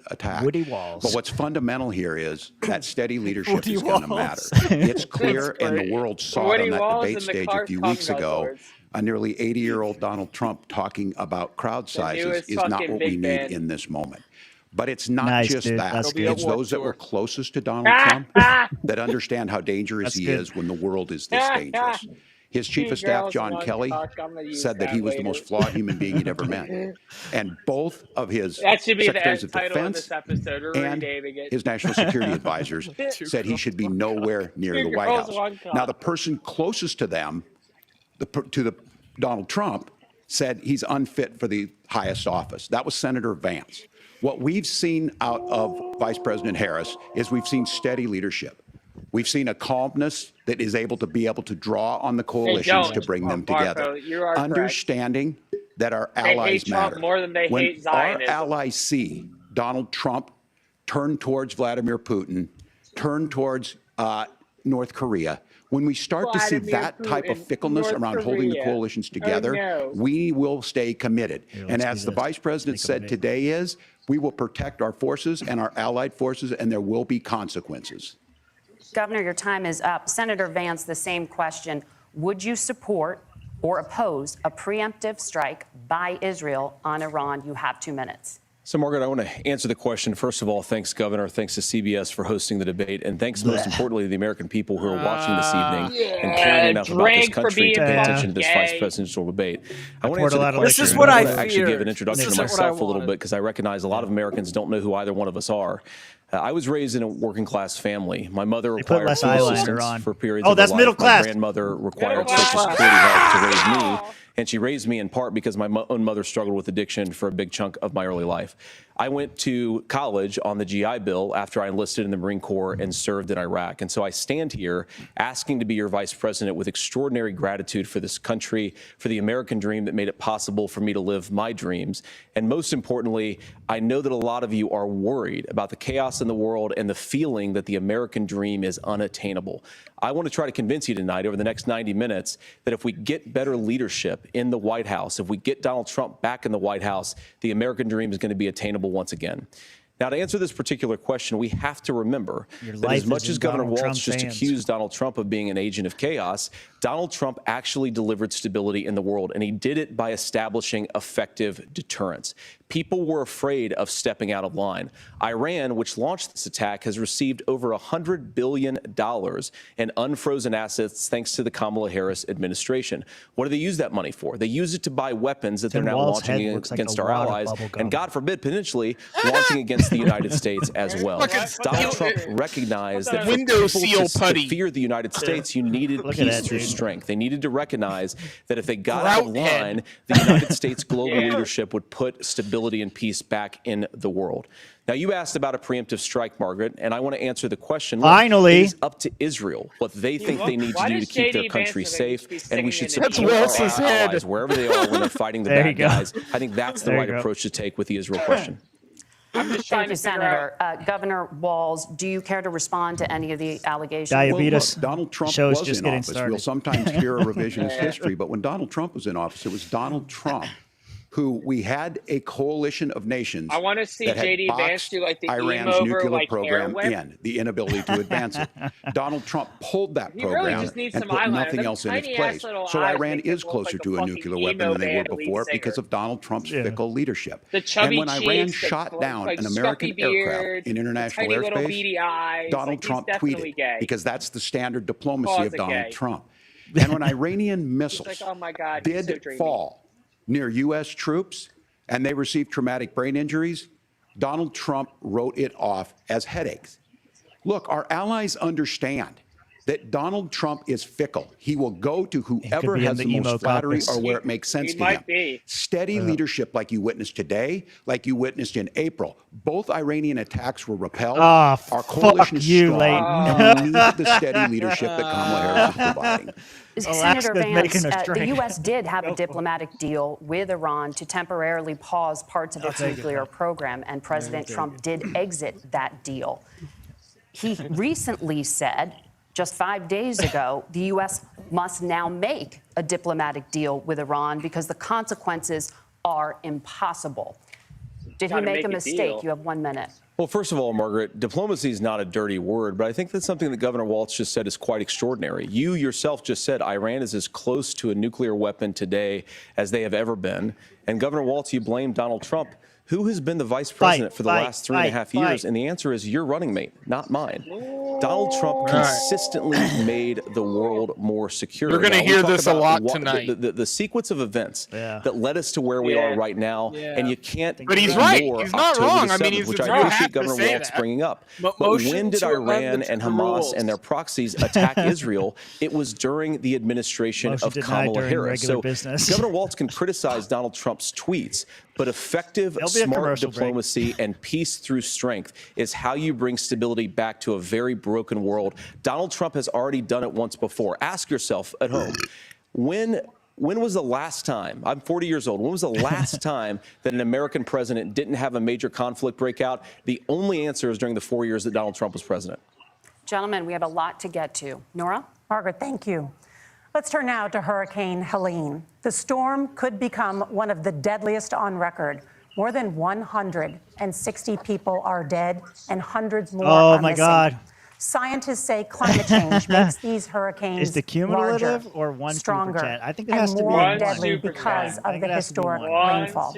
S8: attack.
S1: Woody Walz.
S8: But what's fundamental here is that steady leadership is going to matter. It's clear, and the world saw it on that debate stage a few weeks ago. A nearly 80-year-old Donald Trump talking about crowd sizes is not what we need in this moment. But it's not just that. It's those that were closest to Donald Trump that understand how dangerous he is when the world is this dangerous. His chief of staff, John Kelly, said that he was the most flawed human being he'd ever met. And both of his secretaries of defense and his national security advisors said he should be nowhere near the White House. Now, the person closest to them, Donald Trump, said he's unfit for the highest office. That was Senator Vance. What we've seen out of Vice President Harris is we've seen steady leadership. We've seen a calmness that is able to draw on the coalitions to bring them together. Understanding that our allies matter.
S2: More than they
S8: when
S2: hate Zionism.
S8: our allies see Donald Trump turn towards Vladimir Putin, turn towards North Korea, when we start to see that type of fickleness around holding the coalitions together, we will stay committed. And as the Vice President said today we will protect our forces and our allied forces, and there will be consequences.
S7: Governor, your time is up. Senator Vance, the same question. Would you support or oppose a preemptive strike by Israel on Iran? You have 2 minutes.
S9: So, Margaret, I want to answer the question. First of all, thanks, Governor. Thanks to CBS for hosting the debate. And thanks, most importantly, to the American people who are watching this evening and caring enough about this country to pay attention to this vice presidential debate. I want to answer the question.
S4: This is what I
S9: actually give an introduction to myself a little bit, because I recognize a lot of Americans don't know who either one of us are. I was raised in a working-class family. My mother required food assistance for periods of her life.
S1: Middle class.
S9: My grandmother required Social Security help to raise me. And she raised me in part because my own mother struggled with addiction for a big chunk of my early life. I went to college on the GI Bill after I enlisted in the Marine Corps and served in Iraq. And so I stand here asking to be your vice president with extraordinary gratitude for this country, for the American dream that made it possible for me to live my dreams. And most importantly, I know that a lot of you are worried about the chaos in the world and the feeling that the American dream is unattainable. I want to try to convince you tonight over the next 90 minutes that if we get better leadership in the White House, if we get Donald Trump back in the White House, the American dream is going to be attainable once again. Now, to answer this particular question, we have to remember that as much as Governor Walz just accused Donald Trump of being an agent of chaos, Donald Trump actually delivered stability in the world, and he did it by establishing effective deterrence. People were afraid of stepping out of line. Iran, which launched this attack, has received over $100 billion in unfrozen assets thanks to the Kamala Harris administration. What do they use that money for? They use it to buy weapons that they're now launching against our allies, and God forbid, potentially, launching against the United States as well. Donald Trump recognized that for people to fear the United States, you needed peace through strength. They needed to recognize that if they got out of line, the United States global leadership would put stability and peace back in the world. Now, you asked about a preemptive strike, Margaret, and I want to answer the question.
S1: Finally,
S9: it is up to Israel what they think they need to do to keep their country safe, and we should support our allies wherever they are when they're fighting the bad guys. I think that's the right approach to take with the Israel question.
S7: Thank you, Senator. Governor Walz, do you care to respond to any of the allegations?
S1: Diabetes.
S8: Well, look, Donald Trump
S1: was
S8: was in office. We'll sometimes hear a revisionist history, but when Donald Trump was in office, it was Donald Trump who we had a coalition of nations.
S2: I want to see
S8: that had
S2: JD Vance
S8: boxed
S2: do like the
S8: Iran's
S2: over,
S8: nuclear
S2: like,
S8: program
S2: hair whip.
S8: in, the inability to advance it. Donald Trump pulled that
S2: He really
S8: program
S2: just needs
S8: and
S2: some
S8: put
S2: eyeliner.
S8: nothing
S2: Them
S8: else in its
S2: tiny-ass
S8: place.
S2: little
S8: So
S2: eyes
S8: Iran
S2: make him
S8: is
S2: look
S8: closer
S2: like a
S8: to a
S2: fucking
S8: nuclear
S2: emo
S8: weapon than they were
S2: band lead
S8: before
S2: singer.
S8: because of Donald Trump's fickle leadership.
S2: The chubby
S8: And when Iran
S2: cheeks, the
S8: shot down
S2: like
S8: an
S2: scruffy
S8: American
S2: beard,
S8: aircraft in international
S2: tiny little
S8: airspace,
S2: beady eyes.
S8: Donald
S2: like,
S8: Trump
S2: he's definitely
S8: tweeted,
S2: gay.
S8: because that's the standard diplomacy of
S2: Closet
S8: Donald
S2: gay.
S8: Trump. And when Iranian missiles
S2: He's like, oh my God, he's so
S8: did
S2: dreamy.
S8: fall near U.S. troops and they received traumatic brain injuries, Donald Trump wrote it off as headaches. Look, our allies understand that Donald Trump is fickle. He will go to whoever has the most flattery or where it makes sense to him. Steady leadership like you witnessed today, like you witnessed in April. Both Iranian attacks were repelled.
S1: Our
S8: coalition is strong,
S1: Leighton.
S8: and we need the steady leadership that Kamala Harris is providing.
S7: Senator Vance, the
S1: drink.
S7: U.S. did have a diplomatic deal with Iran to temporarily pause parts of its nuclear program, and President Trump did exit that deal. He recently said, just 5 days ago, the U.S. must now make a diplomatic deal with Iran because the consequences are impossible. Did he make a mistake? You have 1 minute.
S9: Well, first of all, Margaret, diplomacy is not a dirty word, but I think that's something that Governor Walz just said is quite extraordinary. You yourself just said Iran is as close to a nuclear weapon today as they have ever been. And Governor Walz, you blame Donald Trump. Who has been the vice president for the last 3.5 years? And the answer is your running mate, not mine. Donald Trump consistently made the world more secure.
S3: You're going to hear this a lot tonight.
S9: The sequence of events that led us to where we are right now, and you can't
S3: But he's
S9: ignore
S3: right. He's not
S9: October
S3: wrong.
S9: the
S3: I mean,
S9: 7th,
S3: he's
S9: which I
S3: you
S9: appreciate
S3: have to
S9: Governor
S3: say
S9: Walz
S3: that.
S9: bringing up. But when did Iran and Hamas and their proxies attack Israel? It was during the administration of Kamala Harris. So Governor Walz can criticize Donald Trump's tweets, but effective, smart diplomacy and peace through strength is how you bring stability back to a very broken world. Donald Trump has already done it once before. Ask yourself at home, when was the last time, I'm 40 years old, when was the last time that an American president didn't have a major conflict break out? The only answer is during the 4 years that Donald Trump was president.
S7: Gentlemen, we have a lot to get to. Nora?
S5: Margaret, thank you. Let's turn now to Hurricane Helene. The storm could become one of the deadliest on record. More than 160 people are dead and hundreds more are missing.
S1: God.
S5: Scientists say climate change makes these hurricanes
S1: Is the cumulative
S5: larger,
S1: or one
S5: stronger,
S1: super chat? I think it has
S5: and
S1: to be
S5: more
S1: one.
S5: deadly because of the historic rainfall.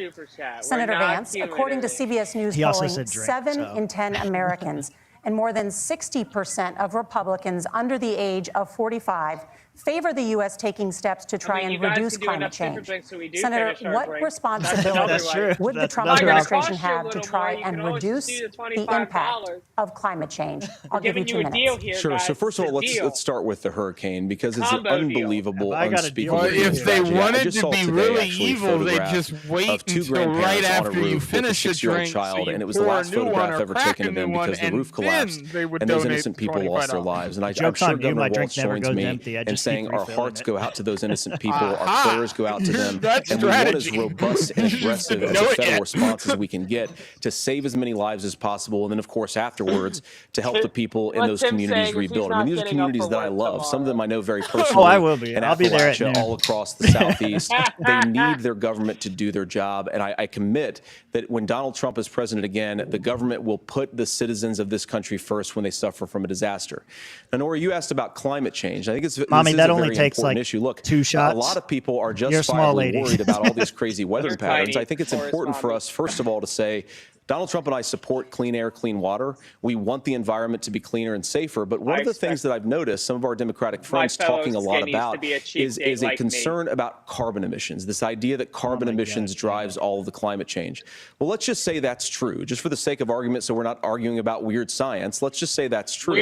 S5: Senator Vance, according to CBS News polling, 7 in 10 Americans and more than 60% of Republicans under the age of 45 favor the U.S. taking steps to try and reduce climate change. Senator, what responsibility would the Trump administration have to try and reduce the impact of climate change? I'll give you 2 minutes.
S9: Sure. So first of all, let's start with the hurricane because it's an unbelievable, unspeakable.
S3: If they wanted to be really evil, they'd just wait until right after you finish a drink,
S9: child, and it was the last photograph ever taken of them because the roof collapsed and those innocent people lost their lives. And I'm sure Governor Walz joins me in saying our hearts go out to those innocent people, our prayers go out to them, and we want as robust and aggressive as a federal response as we can get to save as many lives as possible, and then of course afterwards to help the people in those communities rebuild. I mean, these are communities that I love. Some of them I know very personally.
S1: Oh, I will be.
S9: And
S1: I'll be there at noon.
S9: all across the Southeast. They need their government to do their job, and I commit that when Donald Trump is president again, the government will put the citizens of this country first when they suffer from a disaster. Now, Nora, you asked about climate change. I think this is a very important issue. Look,
S1: 2 shots.
S9: A lot of people are justifiably worried about all these crazy weather patterns. I think it's important for us, first of all, to say Donald Trump and I support clean air, clean water. We want the environment to be cleaner and safer. But one of the things that I've noticed some of our Democratic friends talking a lot about is a concern about carbon emissions, this idea that carbon emissions drives all of the climate change. Well, let's just say that's true, just for the sake of argument, so we're not arguing about weird science. Let's just say that's true.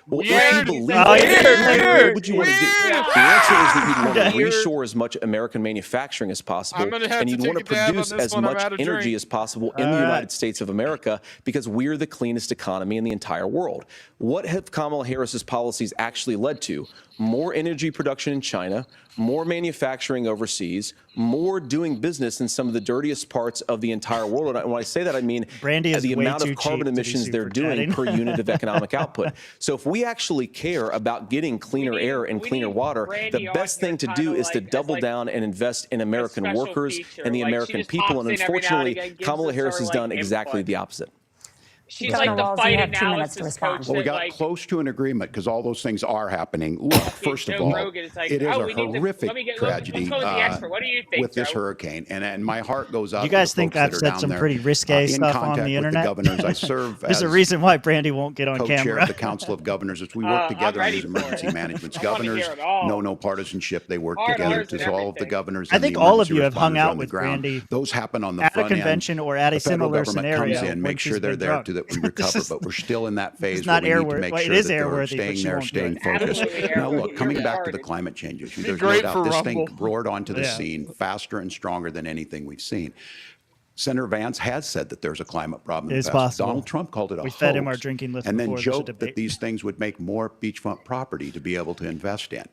S9: Well, if you believe that, what would you want to do? The answer is that you'd want to reshore as much American manufacturing as possible, and you'd want to produce as much energy as possible in the United States of America because we're the cleanest economy in the entire world. What have Kamala Harris's policies actually led to? More energy production in China, more manufacturing overseas, more doing business in some of the dirtiest parts of the entire world. And when I say that, I mean
S1: Brandy is
S9: the
S1: way
S9: amount
S1: too
S9: of carbon
S1: cheap to be
S9: emissions they're
S1: super
S9: doing
S1: chatting.
S9: per unit of economic output. So if we actually care about getting cleaner air and cleaner water, the best thing to do is to double down and invest in American workers and the American people. And unfortunately, Kamala Harris has done exactly the opposite.
S2: She's like the fight analysis coach.
S8: Well, we got close to an agreement because all those things are happening. Look, first of all, it is a horrific tragedy with this hurricane, and my heart goes out.
S1: You guys
S8: to the
S1: think
S8: folks
S1: I've
S8: that are
S1: said
S8: down
S1: some
S8: there,
S1: pretty risque stuff on the internet?
S8: With the governors. I serve
S1: There's
S8: as
S1: a reason why Brandy won't get on
S8: co-chair
S1: camera.
S8: of the Council of Governors as we work together on these emergency managements. Governors, no partisanship. They work together to all of the governors.
S1: I think all of you have hung out with Brandy.
S8: Those happen on the
S1: at
S8: front
S1: a convention
S8: end.
S1: or at a similar
S8: Comes
S1: scenario.
S8: in, make sure they're there so that we recover, but we're still in that phase
S1: not
S8: where we need to make
S1: well,
S8: sure
S1: it is
S8: that they're
S1: airworthy,
S8: staying there, staying focused. Now, look, coming back to the climate change issue, there's no doubt this thing roared onto the scene faster and stronger than anything we've seen. Senator Vance has said that there's a climate problem.
S1: It's possible.
S8: Donald Trump called it a
S1: We
S8: hoax,
S1: fed him our drinking list
S8: and then
S1: before
S8: joked that these things would make more beachfront property to be able to invest in.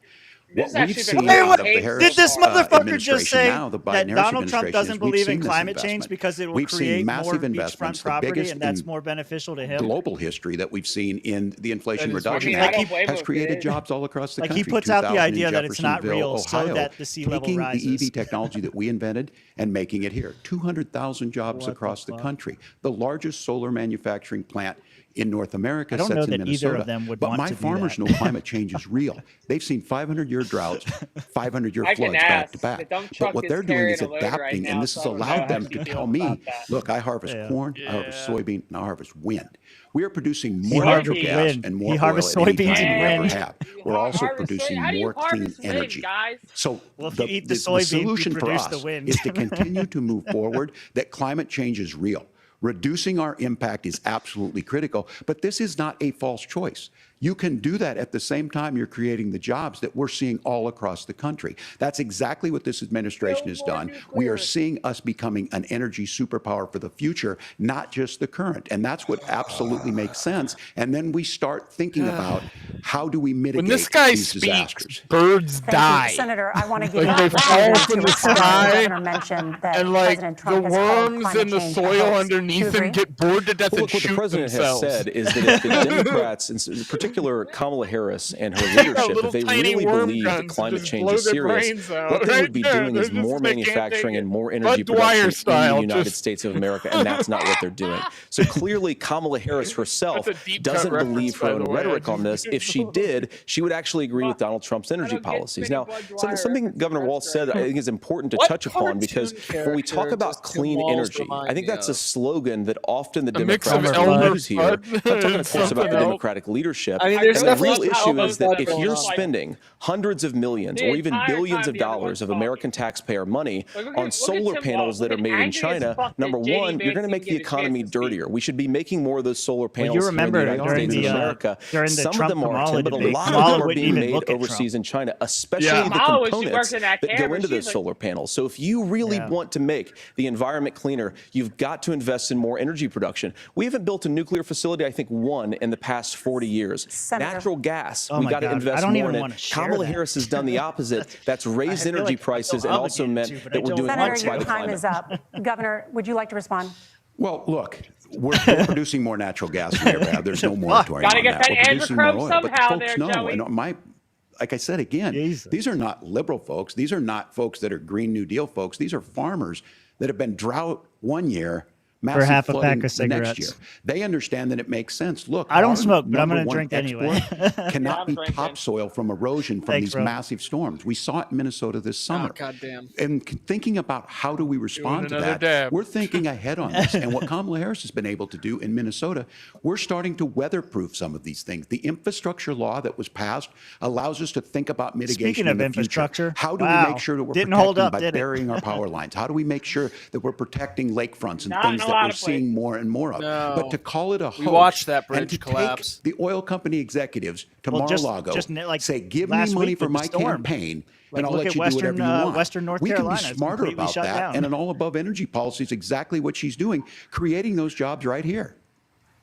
S2: This
S8: What we've
S2: has
S8: seen
S2: actually
S8: out
S2: been
S8: of the Harris
S1: Did this motherfucker
S8: administration
S1: just say
S8: now, the
S1: that
S8: Biden-Harris
S1: Donald Trump
S8: administration,
S1: doesn't
S8: is we've
S1: believe in
S8: seen this
S1: climate change
S8: investment.
S1: because it will
S8: We've seen
S1: create
S8: massive
S1: more beachfront
S8: investments, the
S1: property,
S8: biggest
S1: and that's
S8: in
S1: more beneficial to him?
S8: global history that we've seen in the Inflation
S3: That is
S8: Reduction
S3: funny.
S8: Act
S2: I don't blame
S8: has
S2: him,
S8: created
S2: dude.
S8: jobs all across the
S1: Like,
S8: country.
S1: he puts out the
S8: 2,000 in
S1: idea that it's not
S8: Jeffersonville,
S1: real so
S8: Ohio,
S1: that the sea level
S8: taking
S1: rises.
S8: the EV technology that we invented and making it here. 200,000 jobs across the country. The largest solar manufacturing plant in North America
S1: I don't know
S8: sits in
S1: that
S8: Minnesota.
S1: either of them would
S8: but
S1: want
S8: my
S1: to do
S8: farmers
S1: that.
S8: know climate change is real. They've seen 500-year droughts, 500-year
S2: I can
S8: floods back to
S2: ask.
S8: back.
S2: The dump
S8: But
S2: truck
S8: what
S2: is
S8: they're doing is
S2: carrying a load right
S8: adapting,
S2: now,
S8: and this has
S2: so I don't know
S8: allowed
S2: how
S8: them
S2: you
S8: to
S2: feel
S8: tell me,
S2: about that.
S8: look, I harvest corn, I harvest soybean, and I harvest wind. We are producing
S1: He
S8: more natural
S1: harvests
S8: gas
S1: wind.
S8: and more
S1: He
S8: oil
S1: harvests
S8: at any
S1: soybeans
S8: time
S1: and
S8: we ever
S1: wind.
S8: have. We're also
S2: Harvest
S8: producing
S2: soy- how do you
S8: more clean
S2: harvest wind,
S8: energy.
S2: guys?
S8: So
S1: Well, if you eat the soybean, you
S8: solution for
S1: produce
S8: us
S1: the wind.
S8: is to continue to move forward, that climate change is real. Reducing our impact is absolutely critical, but this is not a false choice. You can do that at the same time you're creating the jobs that we're seeing all across the country. That's exactly what this administration has done. We are seeing us becoming an energy superpower for the future, not just the current. And that's what absolutely makes sense. And then we start thinking about how do we mitigate
S3: When this guy
S8: these
S3: speaks,
S8: disasters.
S3: birds die.
S5: Senator, I want to give
S3: Like
S5: you
S3: they fall from the sky,
S5: The governor mentioned that
S3: and like
S5: President
S3: the
S5: Trump has called
S3: worms
S5: climate
S3: in the
S5: change a
S3: soil
S5: hoax.
S3: underneath
S5: Do you
S3: him
S5: agree?
S3: get bored to death
S9: Well,
S3: and
S9: look, what
S3: shoot
S9: the president
S3: themselves.
S9: has said is that if the Democrats, in particular Kamala Harris and her leadership,
S3: little
S9: if they
S3: tiny
S9: really
S3: worm
S9: believe that
S3: guns
S9: climate
S3: just
S9: change
S3: blow
S9: is
S3: their
S9: serious,
S3: brains out.
S9: what they
S3: Right
S9: would be
S3: there.
S9: doing is
S3: They're
S9: more
S3: just- they can't take
S9: manufacturing
S3: it.
S9: and more
S3: Bud
S9: energy
S3: Dwyer
S9: production in the
S3: style,
S9: United
S3: just-
S9: States of America, and that's not what they're doing. So clearly, Kamala Harris herself
S3: That's a deep cut
S9: doesn't
S3: reference,
S9: believe her
S3: by
S9: own
S3: the way.
S9: rhetoric on this. If she did, she would actually agree with Donald Trump's energy policies. Now, something Governor Walz said I think is important to touch upon, because when we talk about clean energy, I think that's a slogan that often the
S3: mix of
S9: Democrats
S3: Elmer
S9: use here.
S3: Fudd
S9: I'm talking, of course, about
S3: something
S9: the
S3: else.
S9: Democratic leadership.
S4: I mean, there's
S9: And the real
S4: definitely
S9: issue is that if
S4: going
S9: you're
S4: on.
S9: spending hundreds of millions
S2: The
S9: or even
S2: entire
S9: billions
S2: time
S9: of
S2: the other
S9: dollars
S2: one's
S9: of
S2: talking.
S9: American taxpayer money
S2: Look at
S9: on
S2: Tim
S9: solar
S2: Walz.
S9: panels that are
S2: Look
S9: made in
S2: angry as
S9: China,
S2: fuck that
S9: number
S2: JD
S9: one, you're going to
S2: Vance
S9: make the
S2: didn't get a
S9: economy
S2: chance to speak.
S9: dirtier. We should be making more of those solar panels
S1: you
S9: here in the
S1: remember
S9: United
S1: during
S9: States of
S1: the,
S9: America.
S1: during the
S9: Some
S1: Trump
S9: of them are,
S1: Kamala
S9: Tim, but a
S1: debate,
S9: lot
S1: Kamala
S9: of them are
S1: wouldn't
S9: being
S1: even
S9: made
S1: look at
S9: overseas
S1: Trump.
S9: in China, especially
S3: Yeah.
S9: the
S2: Kamala, when she
S9: components
S2: works in that
S9: that go
S2: camera,
S9: into those
S2: she's like-
S9: solar panels. So if you really want to make the environment cleaner, you've got to invest in more energy production. We haven't built a nuclear facility, I think, one in the past 40 years.
S5: Senator.
S9: Natural gas,
S1: Oh
S9: we
S1: my
S9: got to
S1: God. I
S9: invest
S1: don't
S9: more
S1: even
S9: in
S1: wanna
S9: it.
S1: share
S9: Kamala
S1: that.
S9: Harris has done the opposite. That's raised
S1: feel
S9: energy
S1: like I feel
S9: prices and also meant
S1: obligated to, but
S9: that
S1: I
S9: we're
S1: don't
S9: doing
S1: want
S5: Senator,
S9: worse
S1: to.
S9: by
S5: your
S9: the
S5: time
S9: climate.
S5: is up. Governor, would you like to respond?
S8: Well, look, we're producing more natural gas than we ever have. There's no moratorium
S2: Gotta
S8: on
S2: get
S8: that.
S2: that
S8: We're producing more
S2: androchrome
S8: oil. But
S2: somehow
S8: folks
S2: there,
S8: know,
S2: Joey.
S8: and like I said again,
S1: Jesus.
S8: these are not liberal folks. These are not folks that are Green New Deal folks. These are farmers that have been drought one year, massive
S1: half a
S8: flooding
S1: pack of
S8: the
S1: cigarettes.
S8: next year. They understand that it makes sense. Look,
S1: I don't
S8: our
S1: smoke, but I'm
S8: number
S1: gonna
S8: one
S1: drink anyway.
S8: export cannot be
S2: I'm drinking.
S8: topsoil from erosion from
S1: Thanks,
S8: these
S1: bro.
S8: massive storms. We saw it in Minnesota this summer.
S4: goddamn.
S8: And thinking about how do we respond to
S3: another
S8: that,
S3: dab.
S8: we're thinking ahead on this. And what Kamala Harris has been able to do in Minnesota, we're starting to weatherproof some of these things. The infrastructure law that was passed allows us to think about mitigation
S1: Speaking
S8: in
S1: of
S8: the
S1: infrastructure,
S8: future. How do
S1: wow.
S8: we make sure that we're
S1: Didn't hold
S8: protecting
S1: up,
S8: by
S1: did it?
S8: burying our power lines? How do we make sure that we're protecting lakefronts and
S2: Not in
S8: things
S2: a
S8: that
S2: lot
S8: we're
S2: of
S8: seeing more and more of?
S4: No.
S8: But to call it a hoax
S4: We watched that
S8: and
S4: bridge
S8: to
S4: collapse.
S8: take the oil company executives to
S1: Well, just-
S8: Mar-a-Lago,
S1: just like
S8: say, give me
S1: last
S8: money
S1: week
S8: for
S1: with the
S8: my
S1: storm.
S8: campaign,
S1: Like,
S8: and I'll
S1: look
S8: let
S1: at
S8: you do whatever you want.
S1: Western North
S8: We
S1: Carolina.
S8: can
S1: It's
S8: be smarter
S1: completely
S8: about
S1: shut
S8: that.
S1: down.
S8: And an all-above energy policy is exactly what she's doing, creating those jobs right here.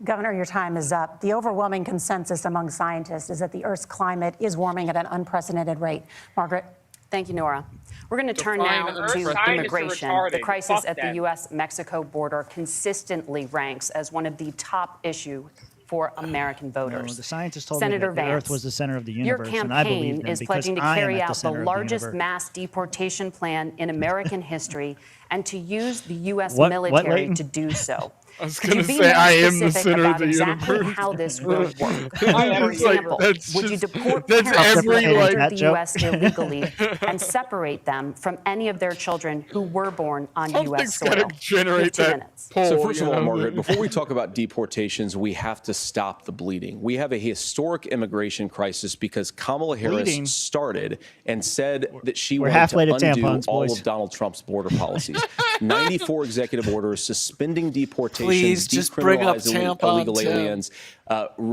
S5: Governor, your time is up. The overwhelming consensus among scientists is that the Earth's climate is warming at an unprecedented rate. Margaret?
S7: Thank you, Nora. We're going to turn now to immigration. The crisis at the U.S.-Mexico border consistently ranks as one of the top issues for American voters.
S1: No, the scientists told
S7: Senator
S1: me that the
S7: Vance,
S1: Earth was the center of the
S7: your
S1: universe, and I believe
S7: campaign
S1: them
S7: is
S1: because
S7: pledging to
S1: I am
S7: carry
S1: at the
S7: out the
S1: center of the
S7: largest
S1: universe.
S7: mass deportation plan in American history and to use the U.S.
S1: What,
S7: military
S1: Leighton?
S7: to do so.
S3: I was
S7: Could
S3: going
S7: you
S3: to
S7: be
S3: say
S7: more
S3: I am the
S7: specific
S3: center of
S7: about
S3: the
S7: exactly
S3: universe.
S7: how this will work? For
S3: It's like,
S7: example,
S3: that's
S7: would you
S3: just-
S7: deport
S3: that's
S7: parents
S3: every,
S7: who
S3: like-
S7: entered the U.S. illegally and separate them from any of their children who were born on U.S.
S3: Something's
S7: soil?
S3: got to generate
S7: You have 2
S3: that
S7: minutes.
S3: poll.
S9: So first of all,
S3: you know?
S9: Margaret, before we talk about deportations, we have to stop the bleeding. We have a historic immigration crisis because Kamala Harris
S1: Bleeding?
S9: started and said that she
S1: We're
S9: wanted
S1: halfway
S9: to
S1: to
S9: undo
S1: tampons,
S9: all
S1: boys.
S9: of Donald Trump's border policies. 94 executive orders suspending deportations,
S4: Please, just bring up
S9: decriminalizing
S4: tampon,
S9: illegal
S4: Tim.
S9: aliens,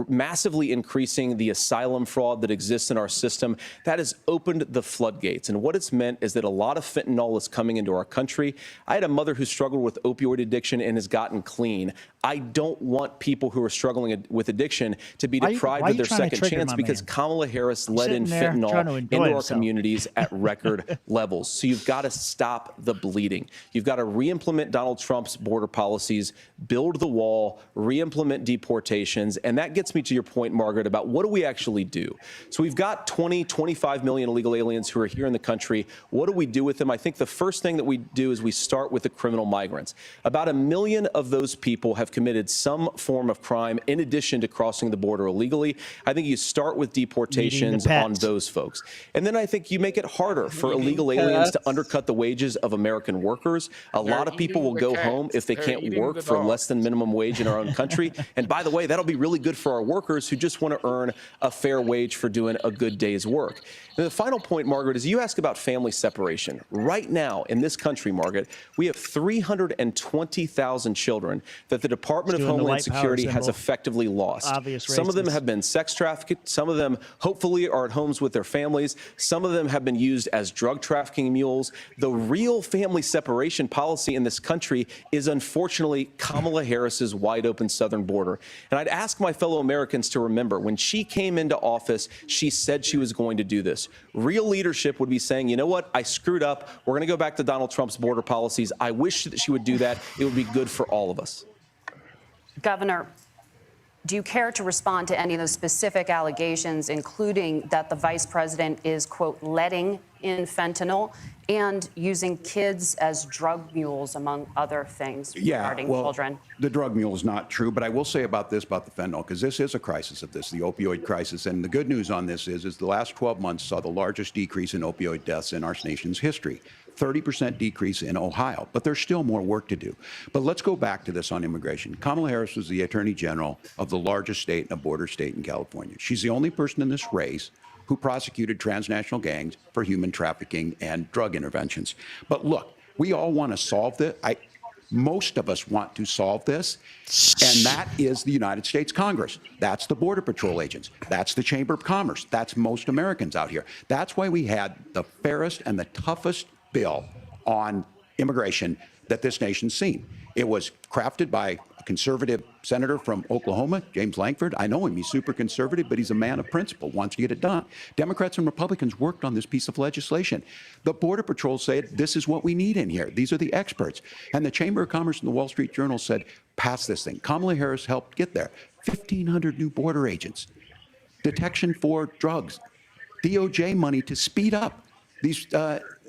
S9: massively increasing the asylum fraud that exists in our system. That has opened the floodgates. And what it's meant is that a lot of fentanyl is coming into our country. I had a mother who struggled with opioid addiction and has gotten clean. I don't want people who are struggling with addiction to be deprived of their second chance because Kamala Harris let in fentanyl into our communities at record levels. So you've got to stop the bleeding. You've got to re-implement Donald Trump's border policies, build the wall, re-implement deportations. And that gets me to your point, Margaret, about what do we actually do? So we've got 25 million illegal aliens who are here in the country. What do we do with them? I think the first thing that we do is we start with the criminal migrants. About 1 million of those people have committed some form of crime in addition to crossing the border illegally. I think you start with deportations on those folks. And then I think you make it harder for illegal aliens to undercut the wages of American workers. A lot of people will go home if they can't work for less than minimum wage in our own country. And by the way, that'll be really good for our workers who just want to earn a fair wage for doing a good day's work. And the final point, Margaret, is you ask about family separation. Right now in this country, Margaret, we have 320,000 children that the Department of Homeland Security has effectively lost. Some of them have been sex trafficked. Some of them hopefully are at homes with their families. Some of them have been used as drug trafficking mules. The real family separation policy in this country is unfortunately Kamala Harris's wide open southern border. And I'd ask my fellow Americans to remember when she came into office, she said she was going to do this. Real leadership would be saying, you know what, I screwed up. We're going to go back to Donald Trump's border policies. I wish that she would do that. It would be good for all of us.
S7: Governor, do you care to respond to any of those specific allegations, including that the vice president is, quote, letting in fentanyl and using kids as drug mules, among other things, regarding children?
S8: The drug mule is not true, but I will say about this, about the fentanyl, because this is a crisis of this, the opioid crisis. And the good news on this is the last 12 months saw the largest decrease in opioid deaths in our nation's history. 30% decrease in Ohio, but there's still more work to do. But let's go back to this on immigration. Kamala Harris was the Attorney General of the largest state and a border state in California. She's the only person in this race who prosecuted transnational gangs for human trafficking and drug interventions. But look, we all want to solve this. Most of us want to solve this, and that is the United States Congress. That's the Border Patrol agents. That's the Chamber of Commerce. That's most Americans out here. That's why we had the fairest and the toughest bill on immigration that this nation's seen. It was crafted by a conservative senator from Oklahoma, James Lankford. I know him. He's super conservative, but he's a man of principle, wants to get it done. Democrats and Republicans worked on this piece of legislation. The Border Patrol said, this is what we need in here. These are the experts. And the Chamber of Commerce and the Wall Street Journal said, pass this thing. Kamala Harris helped get there. 1,500 new border agents, detection for drugs, DOJ money to speed up these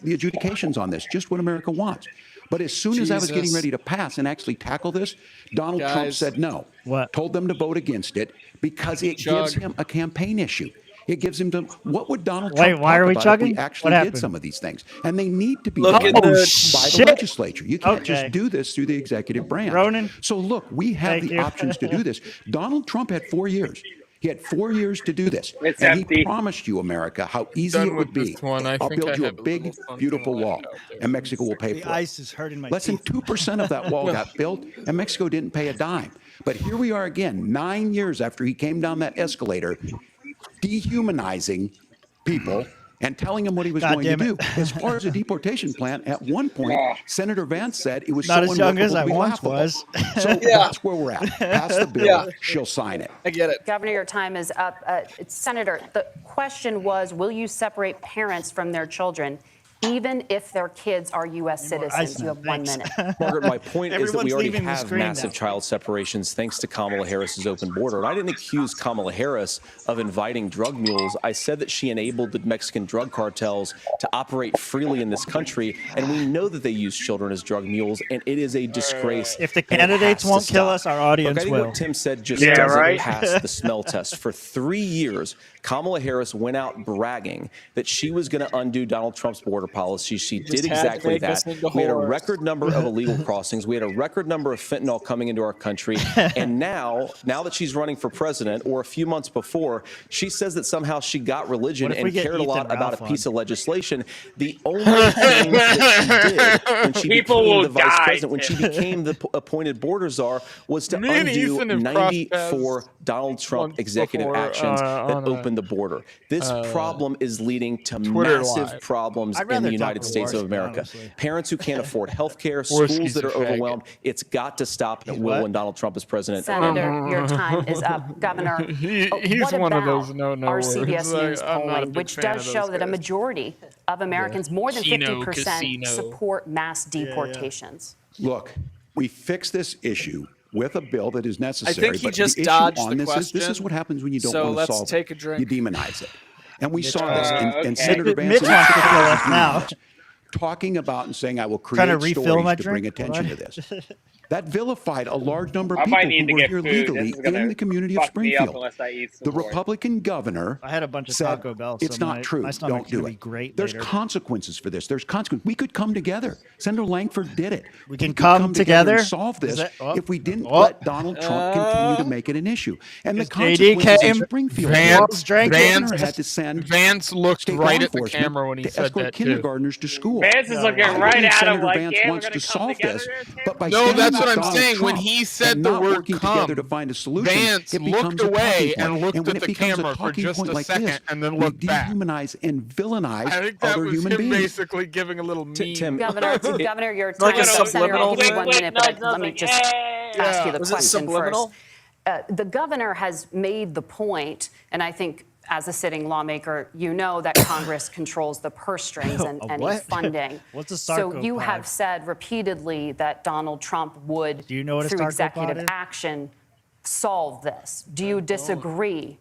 S8: the adjudications on this, just what America wants. But as soon as I was getting ready to pass and actually tackle this, Donald Trump said no. Told them to vote against it because it gives him a campaign issue. It gives him to, what would Donald Trump talk about if we actually did some of these things? And they need to be approved by the legislature. You can't just do this through the executive branch. So look, we have the options to do this. Donald Trump had 4 years. He had 4 years to do this. And he promised you, America, how easy it would be. I'll build you a big, beautiful wall, and Mexico will pay for it.
S1: The ice is hurting my
S8: Less than 2% of that wall got built, and Mexico didn't pay a dime. But here we are again, 9 years after he came down that escalator, dehumanizing people and telling him what he was going to do. As far as a deportation plan, at one point, Senator Vance said it was
S1: not
S8: so
S1: as young as I
S8: unworkable
S1: once
S8: to be laughable.
S1: was.
S8: So that's where we're at. Pass the bill. She'll sign it.
S4: I get it.
S7: Governor, your time is up. Senator, the question was, will you separate parents from their children, even if their kids are U.S. citizens? You have 1 minute.
S9: Margaret, my point is that we already
S1: leaving the
S9: have
S1: screen
S9: massive
S1: now.
S9: child separations thanks to Kamala Harris's open border. And I didn't accuse Kamala Harris of inviting drug mules. I said that she enabled the Mexican drug cartels to operate freely in this country. And we know that they use children as drug mules, and it is a disgrace.
S1: If the candidates won't kill us, our audience
S9: Look, I think
S1: will.
S9: what Tim said just doesn't pass the smell test. For 3 years, Kamala Harris went out bragging that she was going to undo Donald Trump's border policy. She did exactly that. We had a record number of illegal crossings. We had a record number of fentanyl coming into our country. And now that she's running for president, or a few months before, she says that somehow she got religion and cared a lot about a piece of legislation. The only thing that she did when she became the vice president, when she became the appointed border czar, was to undo 94 Donald Trump executive actions that opened the border. This problem is leading to massive problems in the United States of America.
S1: Honestly.
S9: Parents who can't afford health care, schools that are overwhelmed. It's got to stop. It will when Donald Trump is president.
S7: Senator, your time is up. Governor,
S3: he's
S7: what
S3: one
S7: about
S3: of those no
S7: our
S3: words.
S7: CBS News
S3: I'm not a
S7: polling,
S3: big
S7: which
S3: fan
S7: does
S3: of
S7: show
S3: those
S7: that a
S3: guys.
S7: majority of Americans, more than 50%,
S3: Casino.
S7: support mass deportations?
S8: Look, we fix this issue with a bill that is necessary.
S4: I think he
S8: but
S4: just
S8: the issue
S4: dodged
S8: on
S4: the
S8: this
S4: question.
S8: This is what happens when you don't
S4: So
S8: want to
S4: let's
S8: solve
S4: take
S8: it.
S4: a drink.
S8: You demonize it. And we saw this. And Senator Vance
S1: Mitch wants to kill us now.
S8: talking about and saying, I will
S1: Trying to
S8: create
S1: refill my
S8: stories to bring
S1: drink?
S8: attention to this. That vilified a large number of
S2: I might
S8: people
S2: need
S8: who
S2: to
S8: were
S2: get
S8: here
S2: food.
S8: legally
S2: This is gonna
S8: in the community of
S2: fuck me up
S8: Springfield.
S2: unless I eat some
S8: The
S2: more.
S8: Republican governor
S1: I had a bunch of
S8: said,
S1: Taco Bell. So
S8: it's not true.
S1: My stomach's
S8: Don't do
S1: gonna be
S8: it.
S1: great
S8: There's
S1: later.
S8: consequences for this. There's consequences. We could come together. Senator Langford did it.
S1: We can
S8: could
S1: come together?
S8: and solve
S1: Is
S8: this
S1: that- oh.
S8: if we didn't
S1: Oh.
S8: let Donald Trump continue to make it an issue. And the
S1: JD
S8: consequences in
S1: came,
S8: Springfield.
S1: Vance drank it.
S8: the governor had to send
S3: Vance looked
S8: state
S3: right
S8: law
S3: at the
S8: enforcement
S3: camera when he
S8: to
S3: said
S8: escort
S3: that too.
S8: kindergartners to school.
S2: Vance is looking
S8: I
S2: right
S8: believe
S2: at him
S8: Senator
S2: like,
S8: Vance
S2: yeah, we're
S8: wants
S2: gonna
S8: to
S2: come
S8: solve
S2: together
S8: this,
S2: there, Tim.
S8: but by
S3: No,
S8: standing
S3: that's
S8: with
S3: what I'm
S8: Donald
S3: saying. When
S8: Trump
S3: he said
S8: and
S3: the
S8: not
S3: word
S8: working
S3: come,
S8: together to find a solution,
S3: Vance
S8: it becomes
S3: looked
S8: a
S3: away
S8: talking
S3: and
S8: point.
S3: looked
S8: And when
S3: at
S8: it
S3: the
S8: becomes
S3: camera
S8: a
S3: for
S8: talking
S3: just
S8: point
S3: a
S8: like
S3: second
S8: this,
S3: and then
S8: we
S3: looked back.
S8: dehumanize and villainize
S3: I think that
S8: other
S3: was
S8: human
S3: him
S8: beings.
S3: basically giving a little meme.
S9: Tim,
S7: Governor, your
S4: like
S7: time
S4: a
S7: is up. Senator,
S4: subliminal
S7: I'll give you
S4: thing?
S7: 1 minute, but let me just ask you the
S4: Was it
S7: question
S4: subliminal?
S7: first. The governor has made the point, and I think as a sitting lawmaker, you know that Congress controls the purse strings and any
S1: what?
S7: funding.
S1: What's a
S7: So you
S1: sarcopod?
S7: have said repeatedly that Donald Trump would,
S1: Do you know what a
S7: through
S1: sarcopod
S7: executive
S1: is?
S7: action, solve this. Do you disagree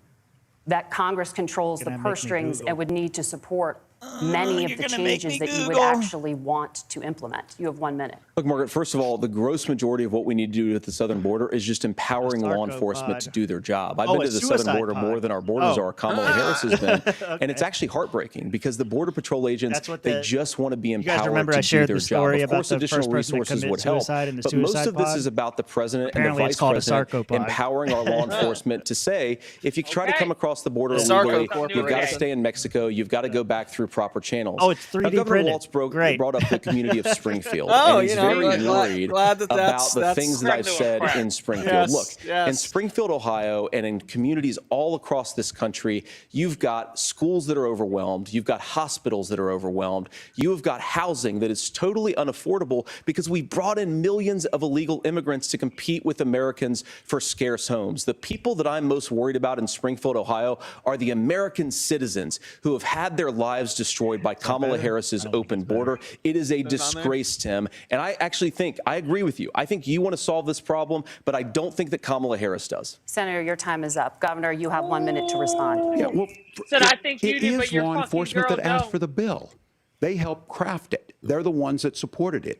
S7: that Congress controls the
S1: Gonna make me
S7: purse strings
S1: Google.
S7: and would need to support many of
S1: you're
S7: the
S1: gonna make
S7: changes
S1: me
S7: that you would
S1: Google.
S7: actually want to implement? You have 1 minute.
S9: Look, Margaret, first of all, the gross majority of what we need to do at the southern border is just empowering law enforcement to do their job. I've been to
S1: it's
S9: the southern
S1: suicide
S9: border
S1: pod.
S9: more than our borders
S1: Oh.
S9: are. Kamala Harris has been. And it's
S1: Okay.
S9: actually heartbreaking because the Border Patrol agents,
S1: That's what
S9: they
S1: the-
S9: just want to be
S1: You guys
S9: empowered
S1: remember
S9: to
S1: I
S9: do
S1: shared
S9: their
S1: the
S9: job.
S1: story
S9: Of
S1: about
S9: course,
S1: the
S9: additional
S1: first person to
S9: resources
S1: commit
S9: would help.
S1: suicide in the
S9: But most
S1: suicide
S9: of this
S1: pod?
S9: is about the president
S1: Apparently
S9: and
S1: it's
S9: the
S1: called a
S9: vice president
S1: sarcopod.
S9: empowering our law enforcement to say, if you try to
S2: Okay.
S9: come across the border
S4: The
S9: illegally,
S4: sarcopod.
S9: you've got to stay in Mexico. You've got to go back through proper channels.
S1: Oh, it's 3D
S9: Governor
S1: printed.
S9: Walz
S1: Great.
S9: brought up the community of Springfield.
S4: Oh,
S9: and he's
S4: you know,
S9: very
S4: glad-
S9: worried
S4: glad that
S9: about
S4: that's-
S9: the things that I've said
S2: Crap.
S9: in Springfield.
S4: Yes,
S9: Look,
S4: yes.
S9: in Springfield, Ohio, and in communities all across this country, you've got schools that are overwhelmed. You've got hospitals that are overwhelmed. You have got housing that is totally unaffordable because we brought in millions of illegal immigrants to compete with Americans for scarce homes. The people that I'm most worried about in Springfield, Ohio, are the American citizens who have had their lives destroyed by Kamala Harris's open border. It is a disgrace, Tim. And I actually think, I agree with you. I think you want to solve this problem, but I don't think that Kamala Harris does.
S7: Senator, your time is up. Governor, you have 1 minute to respond.
S8: Yeah, well,
S2: Said, I think you
S8: it
S2: do, but
S8: is
S2: your
S8: law
S2: fucking
S8: enforcement
S2: girl
S8: that asked
S2: don't.
S8: for the bill. They helped craft it. They're the ones that supported it.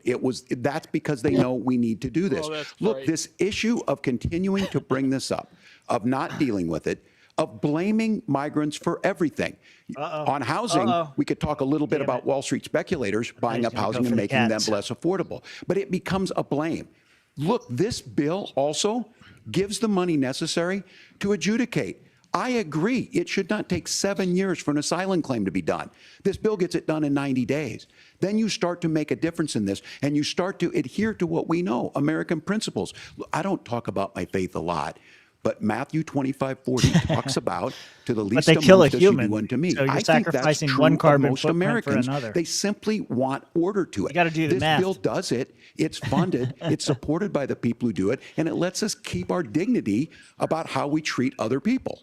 S8: That's because they know we need to do this.
S3: Oh, that's
S8: Look,
S3: right.
S8: this issue of continuing to bring this up, of not dealing with it, of blaming migrants for everything. On housing, we could talk a little bit about Wall Street speculators buying up
S1: gonna go
S8: housing
S1: for
S8: and
S1: the
S8: making them
S1: cats.
S8: less affordable. But it becomes a blame. Look, this bill also gives the money necessary to adjudicate. I agree. It should not take 7 years for an asylum claim to be done. This bill gets it done in 90 days. Then you start to make a difference in this, and you start to adhere to what we know, American principles. Look, I don't talk about my faith a lot, But Matthew 25:40 talks about to the least
S1: they kill a
S8: amongst us you
S1: human.
S8: do unto me.
S1: So you're
S8: I think that's
S1: sacrificing
S8: true
S1: one
S8: of
S1: carbon
S8: most
S1: footprint
S8: Americans.
S1: for another.
S8: They simply want order to it.
S1: You got to do the
S8: this
S1: math.
S8: bill does it. It's funded. It's supported by the people who do it, and it lets us keep our dignity about how we treat other people.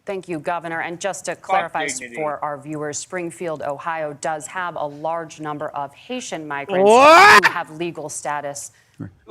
S7: Thank you, Governor. And just to clarify for our viewers, Springfield, Ohio does have a large number of Haitian migrants who have legal status.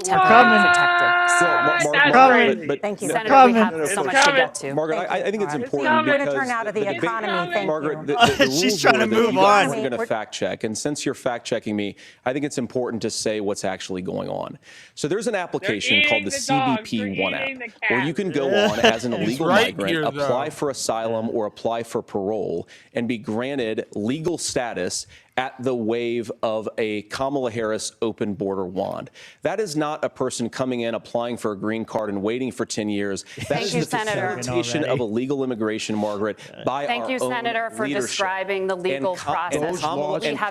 S7: Temporarily protected.
S2: Thank
S7: you. Senator, we have so much to get to.
S9: Margaret, I think it's important
S5: We're going
S9: because
S5: to turn out of the economy. Thank
S9: Margaret,
S5: you.
S9: the
S1: She's
S9: rules
S1: trying to
S9: were that
S1: move
S9: you guys
S1: on.
S9: weren't going to fact check, and since you're fact checking me, I think it's important to say what's actually going on. So there's an application called the CBP One app, where you can go on as an illegal migrant, apply for asylum or apply for parole, and be granted legal status at the wave of a Kamala Harris open border wand. That is not a person coming in, applying for a green card and waiting for 10 years. That is the facilitation of illegal immigration, Margaret, by our own
S7: Thank you, Senator, for
S9: leadership.
S7: describing the legal process. We have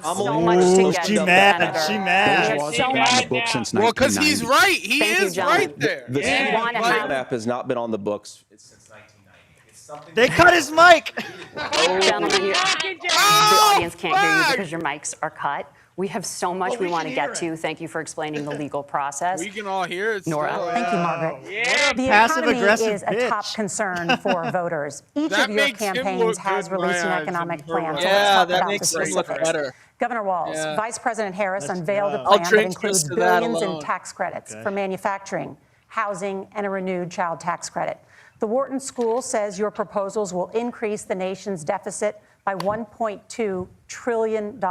S7: so
S9: Kamala
S7: much to get to,
S1: She mad.
S7: Senator.
S1: She mad.
S7: We have so
S8: on
S7: much.
S8: the book since
S3: Well, because
S8: 1990.
S3: he's right. He
S7: Thank you,
S3: is
S7: gentlemen.
S3: right there.
S9: The
S7: want to
S9: CBP
S7: have-
S9: One app has not been on the books since 1990. It's something
S1: They cut his mic.
S7: Gentlemen, the audience can't hear you because your mics are cut. We have so much we want to get to. Thank you for explaining the legal process.
S3: We can all hear it.
S7: Nora.
S5: Thank you, Margaret. The economy is a top concern for voters. Each
S3: That
S5: of your
S3: makes him
S5: campaigns
S3: look
S5: has
S3: good in my
S5: released an
S3: eyes
S5: economic
S3: and
S5: plan.
S3: her
S5: So let's
S4: Yeah,
S5: talk
S4: that
S5: about
S4: makes
S5: the
S4: him look
S5: specifics.
S4: better.
S5: Governor Walz,
S4: Yeah.
S5: Vice President Harris unveiled a
S4: I'll
S5: plan that
S4: drink
S5: includes
S4: just to that
S5: billions in
S4: alone.
S5: tax credits for manufacturing, housing, and a renewed child tax credit. The Wharton School says your proposals will increase the nation's deficit by $1.2 trillion.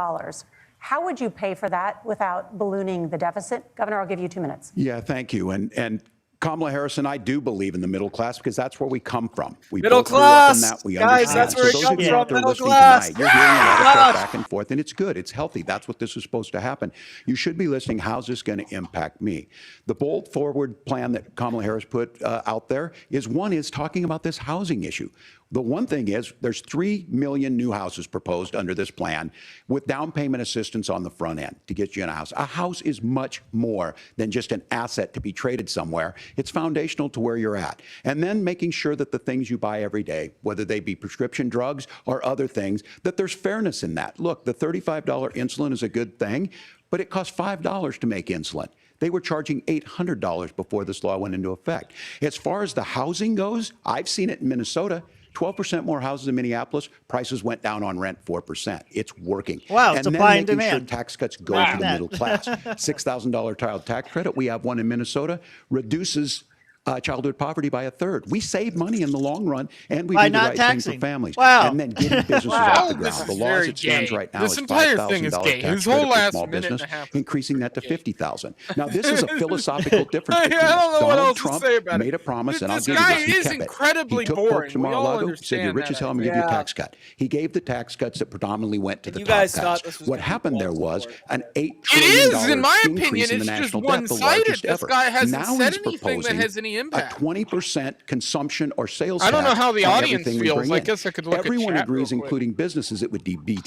S5: How would you pay for that without ballooning the deficit? Governor, I'll give you 2 minutes.
S8: Yeah, thank you. And Kamala Harris and I do believe in the middle class because that's where we come from. We
S4: Middle
S8: both grew up in
S4: class,
S8: that. We
S4: guys,
S8: understand.
S4: that's where it
S8: those
S4: comes
S8: of you
S4: from,
S8: out there
S4: middle
S8: listening
S4: class.
S8: tonight, you're hearing a lot of stuff
S4: Gosh.
S8: back and forth, and it's good. It's healthy. That's what this is supposed to happen. You should be listening. How's this going to impact me? The bold forward plan that Kamala Harris put out there is talking about this housing issue. The one thing is there's 3 million new houses proposed under this plan with down payment assistance on the front end to get you in a house. A house is much more than just an asset to be traded somewhere. It's foundational to where you're at. And then making sure that the things you buy every day, whether they be prescription drugs or other things, that there's fairness in that. Look, the $35 insulin is a good thing, but it costs $5 to make insulin. They were charging $800 before this law went into effect. As far as the housing goes, I've seen it in Minnesota. 12% more houses in Minneapolis. Prices went down on rent 4%. It's working.
S1: Wow,
S8: and
S1: supply
S8: then
S1: and
S8: making
S1: demand.
S8: sure tax cuts go to the middle class. $6,000 child tax credit. We have one in Minnesota. Reduces childhood poverty by 1/3. We save money in the long run, and we
S1: By
S8: do the
S1: not
S8: right
S1: taxing.
S8: thing for families.
S1: Wow.
S8: And then getting businesses off the
S3: This
S8: ground.
S3: is
S8: The law as
S3: very
S8: it stands
S3: gay.
S8: right now
S3: This
S8: is
S3: entire
S8: $5,000
S3: thing is gay.
S8: tax
S3: His whole
S8: credit for
S3: last
S8: small
S3: minute and
S8: business,
S3: a half.
S8: increasing that to $50,000. Now, this is a philosophical difference
S3: I
S8: between
S3: don't
S8: us.
S3: know what
S8: Donald
S3: else to
S8: Trump
S3: say about it.
S8: made a promise, and I'll
S3: This
S8: give you
S3: guy
S8: this. He
S3: is
S8: kept it.
S3: incredibly
S8: He took
S3: boring.
S8: folks from
S3: We all
S8: Mar-a-Lago, said, you're
S3: understand
S8: rich as
S3: that,
S8: hell, I'm
S3: I
S8: going to give you a
S4: think.
S8: tax cut. He gave the tax cuts that predominantly went to the
S4: you
S8: top
S4: guys
S8: guys.
S4: thought this was
S8: What
S4: gonna be
S8: happened there was
S4: Baltimore.
S8: an $8
S3: It
S8: trillion
S3: is, in my
S8: increase
S3: opinion,
S8: in the
S3: it's just
S8: national debt, the
S3: one-sided.
S8: largest
S3: This
S8: ever.
S3: guy hasn't
S8: Now
S3: said
S8: he's
S3: anything that
S8: proposing
S3: has any impact.
S8: a 20% consumption or sales
S3: I don't know
S8: tax
S3: how the
S8: on
S3: audience
S8: everything we
S3: feels.
S8: bring
S3: I
S8: in.
S3: guess I could look at
S8: Everyone
S3: chat
S8: agrees,
S3: real quick.
S8: including businesses, it would be
S3: But I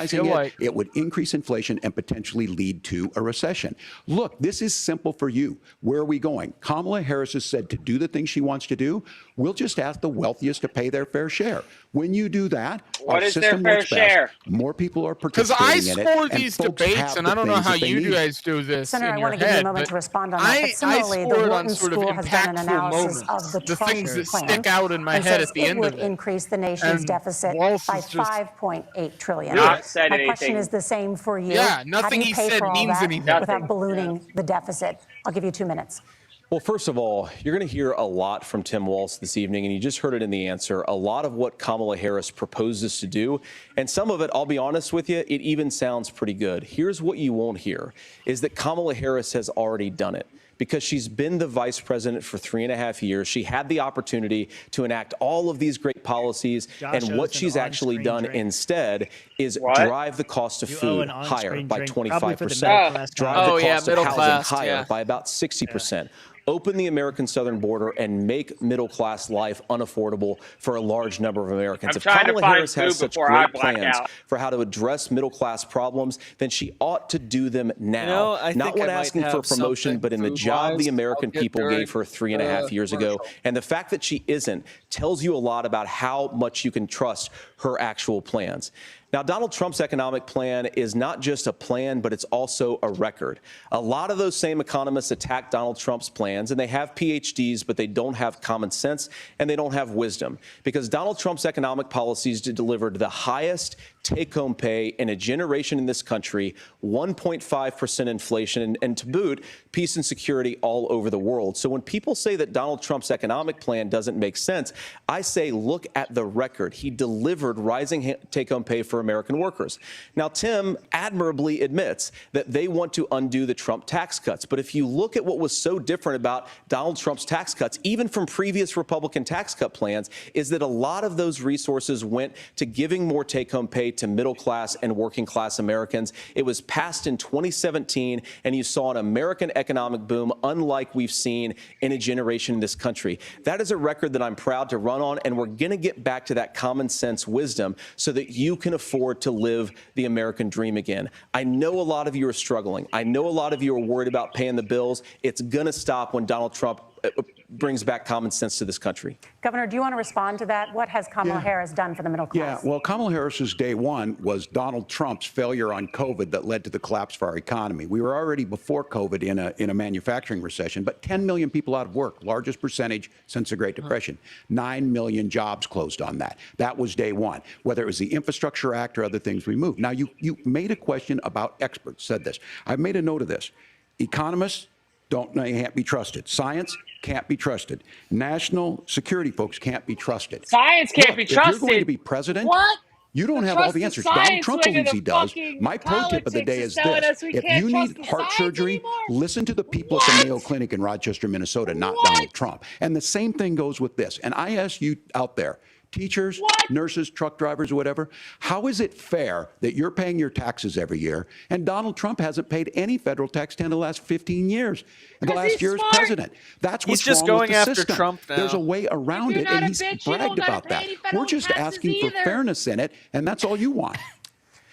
S8: destabilizing
S3: feel
S8: it.
S3: like-
S8: It would increase inflation and potentially lead to a recession. Look, this is simple for you. Where are we going? Kamala Harris has said to do the things she wants to do. We'll just ask the wealthiest to pay their fair share. When you do that,
S2: What
S8: our
S2: is their
S8: system
S2: fair
S8: works
S2: share?
S8: best. More people are
S3: Because
S8: participating
S3: I
S8: in it.
S3: score
S8: and
S3: these
S8: folks
S3: debates,
S8: have
S3: and
S8: the
S3: I don't know
S8: things
S3: how
S8: that they
S3: you
S8: need.
S3: guys do this
S5: Senator,
S3: in
S5: I
S3: your
S5: want to give you a
S3: head,
S5: moment
S3: but
S5: to respond on that. But
S3: I
S5: similarly, the
S3: scored on
S5: Wharton
S3: sort of
S5: School has done an
S3: impactful
S5: analysis
S3: moments,
S5: of the
S3: the
S5: Trump
S3: things that
S5: plan
S3: stick out in my
S5: and
S3: head
S5: says
S3: at the
S5: it
S3: end
S5: would
S3: of it.
S5: increase the nation's
S3: And
S5: deficit
S3: Walz
S5: by
S3: is just-
S5: $5.8 trillion.
S2: Not said
S5: My
S2: anything.
S5: question is the same for you.
S3: Yeah,
S5: How do
S3: nothing
S5: you
S3: he
S5: pay
S3: said
S5: for all
S3: means
S5: that
S3: anything.
S5: without ballooning the deficit? I'll give you 2 minutes.
S9: Well, first of all, you're going to hear a lot from Tim Walz this evening, and you just heard it in the answer, a lot of what Kamala Harris proposes to do. And some of it, I'll be honest with you, it even sounds pretty good. Here's what you won't hear, is that Kamala Harris has already done it. Because she's been the vice president for 3.5 years. She had the opportunity to enact all of these great policies. And what she's actually done instead is drive the cost of food higher by 25%. Drive the cost of housing higher by about 60%. open the American southern border, and make middle-class life unaffordable for a large number of Americans. If Kamala Harris has such great plans for how to address middle-class problems, then she ought to do them now. Not when asking for promotion, but in the job the American people gave her 3.5 years ago. And the fact that she isn't tells you a lot about how much you can trust her actual plans. Now, Donald Trump's economic plan is not just a plan, but it's also a record. A lot of those same economists attack Donald Trump's plans, and they have PhDs, but they don't have common sense and they don't have wisdom, because Donald Trump's economic policies delivered the highest take-home pay in a generation in this country, 1.5% inflation, and to boot, peace and security all over the world. So when people say that Donald Trump's economic plan doesn't make sense, I say look at the record. He delivered rising take-home pay for American workers. Now, Tim admirably admits that they want to undo the Trump tax cuts. But if you look at what was so different about Donald Trump's tax cuts, even from previous Republican tax cut plans, is that a lot of those resources went to giving more take-home pay to middle class and working class Americans. It was passed in 2017, and you saw an American economic boom unlike we've seen in a generation in this country. That is a record that I'm proud to run on, and we're going to get back to that common sense wisdom so that you can afford to live the American dream again. I know a lot of you are struggling. I know a lot of you are worried about paying the bills. It's going to stop when Donald Trump brings back common sense to this country.
S5: Governor, do you want to respond to that? What has Kamala Harris done for the middle class?
S8: Yeah, well, Kamala Harris's day one was Donald Trump's failure on COVID that led to the collapse of our economy. We were already before COVID in a manufacturing recession, but 10 million people out of work, largest percentage since the Great Depression. 9 million jobs closed on that. That was day one. Whether it was the Infrastructure Act or other things we moved. Now, you made a question about experts, said this. I've made a note of this. Economists can't be trusted. Science can't be trusted. National security folks can't be trusted.
S2: Science can't be trusted.
S8: If you're going to be president,
S2: what?
S8: You don't have all the answers. Donald Trump believes he does. My pro tip of the day is this. If you need heart surgery, listen to the people at the Mayo Clinic in Rochester, Minnesota, not Donald Trump. And the same thing goes with this. And I ask you out there, teachers, nurses, truck drivers, whatever, how is it fair that you're paying your taxes every year and Donald Trump hasn't paid any federal tax in the last 15 years? In the last year as president. That's what's
S4: just
S8: wrong
S4: going
S8: with the
S4: after
S8: system.
S4: Trump now.
S8: There's a way around it, and he's bragged about that. We're just asking for fairness in it, and that's all you want.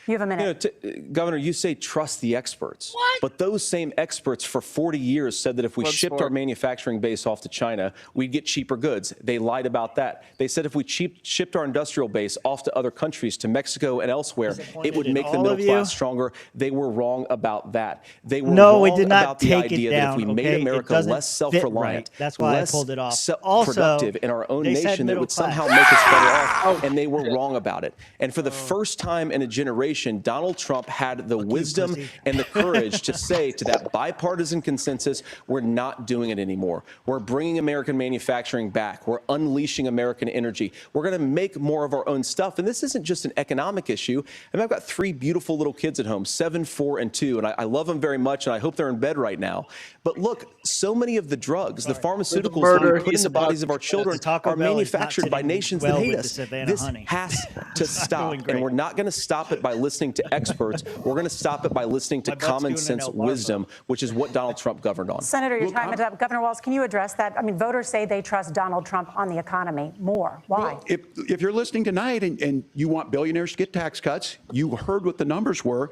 S5: You have a minute.
S9: Governor, you say trust the experts.
S2: What?
S9: But those same experts for 40 years said that if we shipped our manufacturing base off to China, we'd get cheaper goods. They lied about that. They said if we shipped our industrial base off to other countries, to Mexico and elsewhere, it would make the middle class stronger. They were wrong about that. They were wrong about the idea that if we made America less self-reliant,
S1: that's why I pulled it off.
S9: Productive in our own nation, that would somehow make us better off, and they were wrong about it. And for the first time in a generation, Donald Trump had the wisdom and the courage to say to that bipartisan consensus, we're not doing it anymore. We're bringing American manufacturing back. We're unleashing American energy. We're going to make more of our own stuff. And this isn't just an economic issue. I mean, I've got 3 beautiful little kids at home, 7, 4, and 2, and I love them very much, and I hope they're in bed right now. But look, so many of the drugs, the pharmaceuticals that we put in the bodies of our children are manufactured by nations that hate us. This has to stop, and we're not going to stop it by listening to experts. We're going to stop it by listening to common sense wisdom, which is what Donald Trump governed on.
S5: Senator, your time is up. Governor Walz, can you address that? I mean, voters say they trust Donald Trump on the economy more. Why?
S8: Well, if you're listening tonight and you want billionaires to get tax cuts, you heard what the numbers were.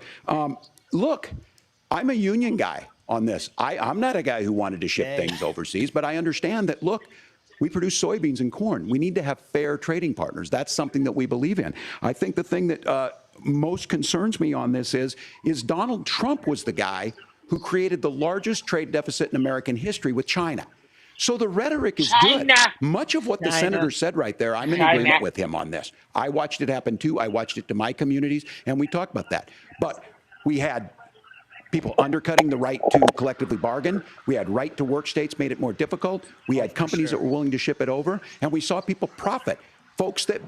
S8: Look, I'm a union guy on this. I'm not a guy who wanted to ship things overseas, but I understand that, look, we produce soybeans and corn. We need to have fair trading partners. That's something that we believe in. I think the thing that most concerns me on this is Donald Trump was the guy who created the largest trade deficit in American history with China. So the rhetoric is good. Much of what the senator said right there, I'm in agreement with him on this. I watched it happen too. I watched it to my communities, and we talked about that. But we had people undercutting the right to collectively bargain. We had right to work states made it more difficult. We had companies that were willing to ship it over, and we saw people profit. Folks that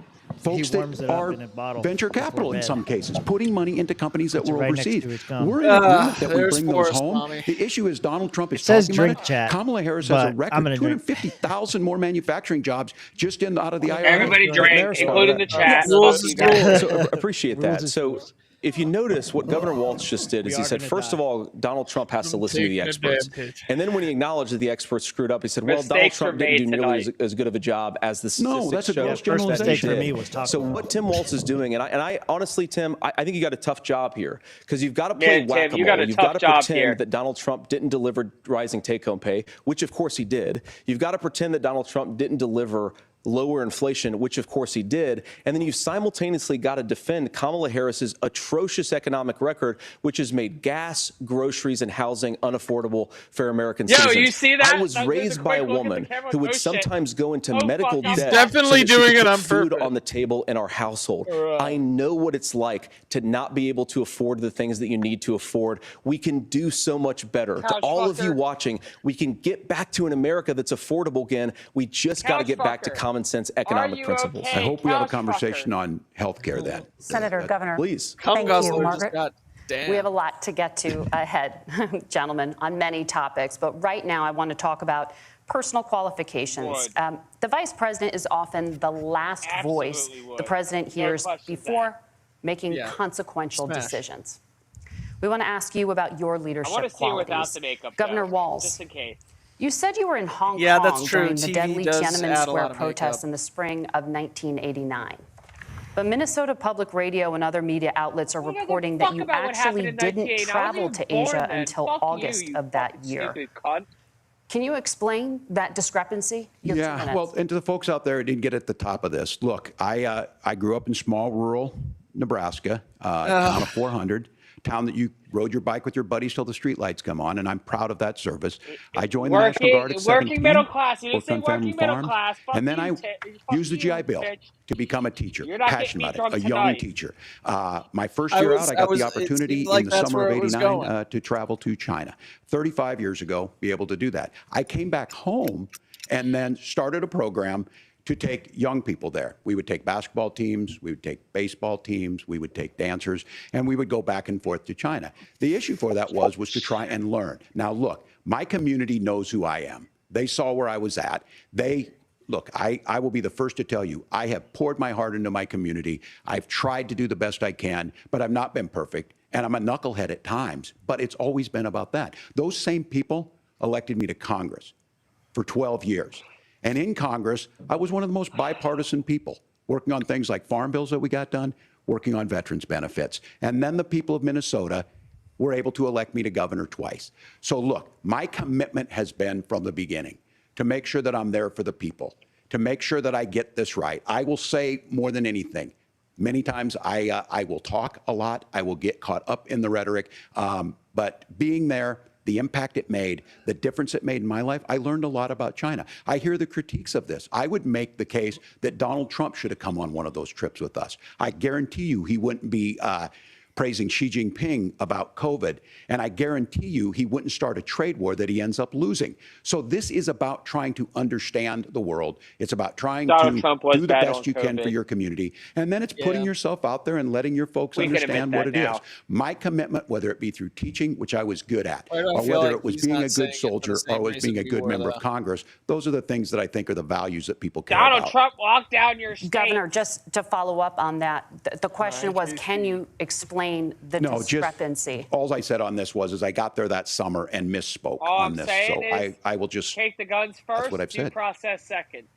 S8: are venture capital in some cases, putting money into companies that were overseas. We're in agreement that we bring those home. The issue is Donald Trump is talking about it. Kamala Harris has a record 250,000 more manufacturing jobs just out of the IRA.
S2: Everybody drank, including the chat.
S9: So appreciate that. So if you notice what Governor Walz just did is he said, first of all, Donald Trump has to listen to the experts. And then when he acknowledged that the experts screwed up, he said, well, Donald Trump didn't do nearly as good of a job as the statistics
S8: No, that's a gross
S9: show.
S8: generalization.
S1: For me was talking
S9: So what Tim Walz is doing, and I honestly, Tim, I think you got a tough job here because you've got to play whack-a-mole. You've got to pretend that Donald Trump didn't deliver rising take-home pay, which of course he did. You've got to pretend that Donald Trump didn't deliver lower inflation, which of course he did. And then you've simultaneously got to defend Kamala Harris's atrocious economic record, which has made gas, groceries, and housing unaffordable for American citizens.
S2: You see that?
S9: I was raised by a woman who would sometimes go into medical debt.
S3: He's definitely doing it on
S9: food
S3: purpose.
S9: on the table in our household. I know what it's like to not be able to afford the things that you need to afford. We can do so much better. To all of you watching, we can get back to an America that's affordable again. We just got to get back to common sense economic principles.
S8: I hope we have a conversation on health care then.
S5: Senator, Governor.
S9: Please.
S5: Thank you, Margaret.
S7: We have a lot to get to ahead, gentlemen, on many topics. But right now, I want to talk about personal qualifications. The vice president is often the last voice the president hears before making consequential decisions. We want to ask you about your leadership qualities.
S2: I want to see without the makeup,
S7: Governor Walz.
S2: just in case.
S7: You said you were in Hong
S4: Yeah,
S7: Kong
S4: that's true.
S7: during the
S4: TV
S7: deadly
S4: does
S7: Tiananmen
S4: add a
S7: Square
S4: lot of
S7: protests
S4: makeup.
S7: in the spring of 1989. But Minnesota Public Radio and other media outlets are reporting that you actually didn't travel to Asia until August of that year. Can you explain that discrepancy?
S8: Yeah, well, and to the folks out there who didn't get at the top of this, look, I grew up in small rural Nebraska, town of 400. Town that you rode your bike with your buddies till the street lights come on, and I'm proud of that service. I joined the National Guard at 17.
S2: Working middle class. You didn't
S8: worked
S2: say
S8: on family
S2: working middle
S8: farms,
S2: class.
S8: and then I used the GI Bill to become a teacher, passionate about it, a young teacher. My first year out, I got the opportunity in the summer of '89 to travel to China. 35 years ago, be able to do that. I came back home and then started a program to take young people there. We would take basketball teams, we would take baseball teams, we would take dancers, and we would go back and forth to China. The issue for that was to try and learn. Now look, my community knows who I am. They saw where I was at. Look, I will be the first to tell you, I have poured my heart into my community. I've tried to do the best I can, but I've not been perfect, and I'm a knucklehead at times, but it's always been about that. Those same people elected me to Congress for 12 years. And in Congress, I was one of the most bipartisan people, working on things like farm bills that we got done, working on veterans benefits. And then the people of Minnesota were able to elect me to governor twice. So look, my commitment has been from the beginning to make sure that I'm there for the people, to make sure that I get this right. I will say more than anything. Many times I will talk a lot. I will get caught up in the rhetoric. But being there, the impact it made, the difference it made in my life, I learned a lot about China. I hear the critiques of this. I would make the case that Donald Trump should have come on one of those trips with us. I guarantee you he wouldn't be praising Xi Jinping about COVID. And I guarantee you he wouldn't start a trade war that he ends up losing. So this is about trying to understand the world. It's about trying to do the best you can for your community. And then it's putting yourself out there and letting your folks understand what it is. My commitment, whether it be through teaching, which I was good at, or whether it was being a good soldier or was being a good member of Congress, those are the things that I think are the values that people care about.
S2: Donald Trump locked down your state.
S7: Governor, just to follow up on that, the question was, can you explain the discrepancy?
S8: Just, all I said on this was I got there that summer and misspoke on this. So I will just
S2: take the guns first,
S8: that's what I've said.
S2: Process second.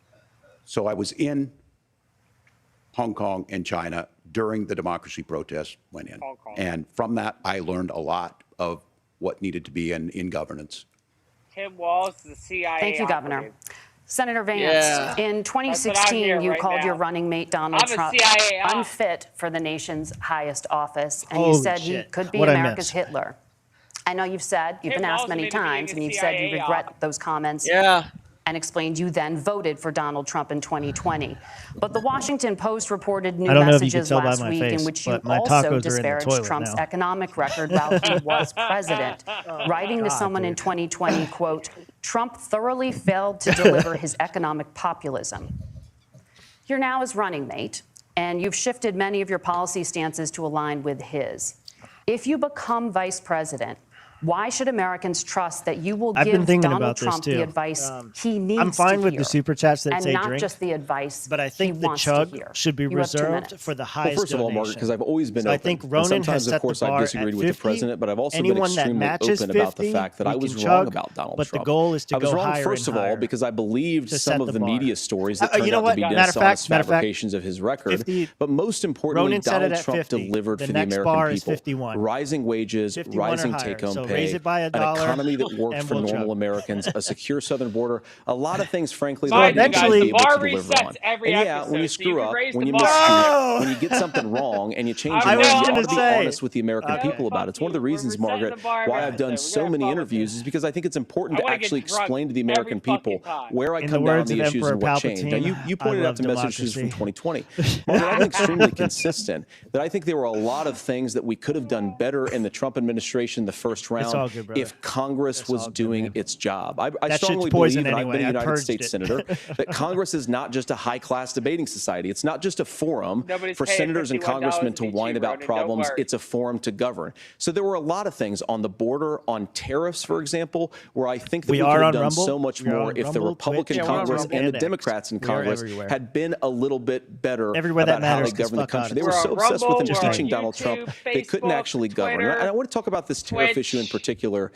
S8: So I was in Hong Kong and China during the democracy protests went in. And from that, I learned a lot of what needed to be in governance.
S2: Tim Walz, the CIA.
S7: Thank you, Governor. Senator Vance, in 2016, you called your running mate Donald Trump unfit for the nation's highest office, and you said he could be America's Hitler. I know you've been asked many times, and you've said you regret those comments. And explained you then voted for Donald Trump in 2020. But the Washington Post reported new messages last week in which you also disparaged Trump's economic record while he was president, writing to someone in 2020, quote, Trump thoroughly failed to deliver his economic populism. You're now his running mate, and you've shifted many of your policy stances to align with his. If you become vice president, Why should Americans trust that you will
S1: I've been
S7: give
S1: thinking
S7: Donald
S1: about this
S7: Trump
S1: too.
S7: the advice he needs
S1: I'm fine
S7: to
S1: with
S7: hear,
S1: the super chats that
S7: and
S1: say
S7: not
S1: drink,
S7: just the advice
S1: but I think
S7: he
S1: the
S7: wants to
S1: chug
S7: hear.
S1: should be
S7: You have 2
S1: reserved
S7: minutes.
S1: for the
S9: Well,
S1: highest
S9: first of all, Margaret,
S1: donation.
S9: because I've always been
S1: So I
S9: open.
S1: think
S9: And
S1: Ronan
S9: sometimes,
S1: has
S9: of
S1: set
S9: course,
S1: the bar
S9: I've
S1: at
S9: disagreed
S1: 50.
S9: with the president, but I've also been
S1: Anyone that
S9: extremely
S1: matches
S9: open about the
S1: 50,
S9: fact that I
S1: we
S9: was
S1: can
S9: wrong
S1: chug,
S9: about Donald
S1: but
S9: Trump.
S1: the goal is to
S9: I was
S1: go
S9: wrong,
S1: higher
S9: first
S1: and
S9: of all,
S1: higher
S9: because I believed
S1: to
S9: some
S1: set
S9: of
S1: the
S9: the
S1: bar.
S9: media stories that
S1: You
S9: turned
S1: know
S9: out
S1: what?
S9: to be
S1: Matter of
S9: dishonest
S1: fact,
S9: fabrications of his record.
S1: 50
S9: But most importantly,
S1: Ronan said it
S9: Donald
S1: at
S9: Trump
S1: 50.
S9: delivered
S1: The
S9: for the
S1: next
S9: American
S1: bar is
S9: people.
S1: 51.
S9: Rising wages,
S1: 51 or
S9: rising
S1: higher.
S9: take-home
S1: So
S9: pay,
S1: raise it by
S9: an
S1: $1
S9: economy that worked
S1: and
S9: for
S1: we'll
S9: normal
S1: chug.
S9: Americans, a secure southern border, a lot of things, frankly, that
S2: Mind
S9: I
S2: you,
S9: think
S2: guys,
S9: we
S2: the
S9: be able
S2: bar
S9: to deliver
S2: resets
S9: on.
S2: every
S9: And yeah, when you
S2: episode, so you
S9: screw
S2: can
S9: up,
S2: raise
S9: when
S2: the
S9: you
S2: bar.
S9: misspeak, when you get something wrong and you change
S2: I
S9: your
S2: was
S9: mind, you
S2: gonna
S9: ought to be
S1: say.
S9: honest with the American
S1: Okay.
S9: people about it. It's one of the
S2: We're
S9: reasons,
S2: resetting
S9: Margaret,
S2: the bar
S9: why
S2: every
S9: I've done
S2: episode. We're
S9: so
S2: gonna
S9: many
S2: have fun with
S9: interviews
S2: this.
S9: is because I think it's important
S2: I
S9: to
S2: wanna get
S9: actually
S2: drunk
S9: explain to the
S2: every
S9: American people
S2: fucking time.
S9: where I
S1: In
S9: come
S1: the
S9: down on
S1: words
S9: the
S1: of
S9: issues and
S1: Emperor
S9: what changed. Now,
S1: Palpatine,
S9: you
S1: I
S9: pointed out
S1: love
S9: to messages from
S1: democracy.
S9: 2020. Margaret, I've been extremely consistent that I think there were a lot of things that we could have done better in the Trump administration the first round
S1: all good, brother.
S9: if Congress
S1: It's
S9: was
S1: all good,
S9: doing
S1: man.
S9: its job. I
S1: That
S9: strongly
S1: shit's poison
S9: believe, and I've
S1: anyway.
S9: been a
S1: I
S9: United
S1: purged
S9: States
S1: it.
S9: senator, that Congress is not just a high-class debating society. It's not just a forum
S2: Nobody's
S9: for
S2: paying
S9: senators and
S2: $51
S9: congressmen to
S2: to meet
S9: whine
S2: you,
S9: about
S2: Ronan, don't
S9: problems.
S2: worry.
S9: It's a forum to govern. So there were a lot of things on the border, on tariffs, for example, where I think that we could
S1: are
S9: have
S1: on
S9: done
S1: Rumble.
S9: so much
S1: We are
S9: more
S1: on
S9: if the
S1: Rumble,
S9: Republican
S1: Twitch, we're on
S9: Congress
S1: Rumble
S9: and the
S1: and X.
S9: Democrats in
S1: We are
S9: Congress
S1: everywhere.
S9: had been a little bit better
S1: Everywhere that
S9: about how
S1: matters,
S9: they
S1: 'cause
S9: govern the
S1: fuck
S9: country. They
S1: audits.
S9: were
S2: We're
S9: so
S2: on
S9: obsessed with
S2: Rumble, we're on
S9: impeaching Donald Trump,
S2: YouTube,
S9: they couldn't
S2: Facebook,
S9: actually govern.
S2: Twitter,
S9: And I want to talk about this tariff issue in
S2: Twitch.
S9: particular,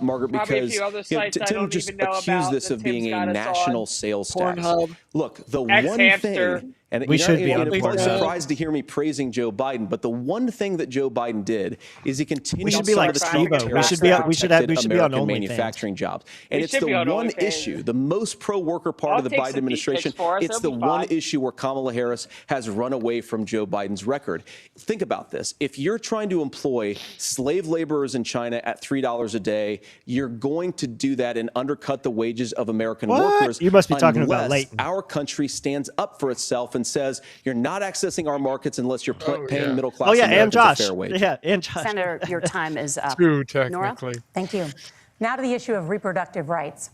S9: Margaret,
S2: Probably a
S9: because
S2: few other sites I
S9: Tim
S2: don't
S9: just
S2: even know
S9: accused
S2: about
S9: this
S2: that
S9: of being
S2: Tim's
S9: a
S2: got us
S9: national
S2: on.
S9: sales tax.
S4: Pornhub.
S9: Look, the
S2: Ex-hamster.
S9: one thing, and
S1: We
S9: you're
S1: should be on
S9: probably
S1: Pornhub.
S9: surprised to hear me praising Joe Biden, but the one thing that Joe Biden did is he continued
S1: We should be
S9: some
S1: like
S9: of the
S1: Steve-O.
S9: Trump
S1: We
S9: tariffs
S1: should be
S9: that
S1: on- we should
S9: protected
S1: be on
S9: American
S1: OnlyFans.
S9: manufacturing jobs. And
S2: We
S9: it's
S2: should
S9: the
S2: be on
S9: one
S2: OnlyFans.
S9: issue, the most pro-worker part
S2: I'll
S9: of the
S2: take
S9: Biden
S2: some dick
S9: administration.
S2: pics for us.
S9: It's
S2: It'll
S9: the
S2: be
S9: one
S2: fine.
S9: issue where Kamala Harris has run away from Joe Biden's record. Think about this. If you're trying to employ slave laborers in China at $3 a day, you're going to do that and undercut the wages of American
S1: What?
S9: workers.
S1: You must be talking about
S9: unless
S1: Leighton.
S9: our country stands up for itself and says, you're not accessing our markets unless you're paying middle-class
S1: Oh yeah,
S9: Americans
S1: and Josh.
S9: a fair wage.
S1: Yeah, and Josh.
S7: Senator, your time is up.
S3: True,
S7: Nora?
S3: technically.
S5: Thank you. Now to the issue of reproductive rights.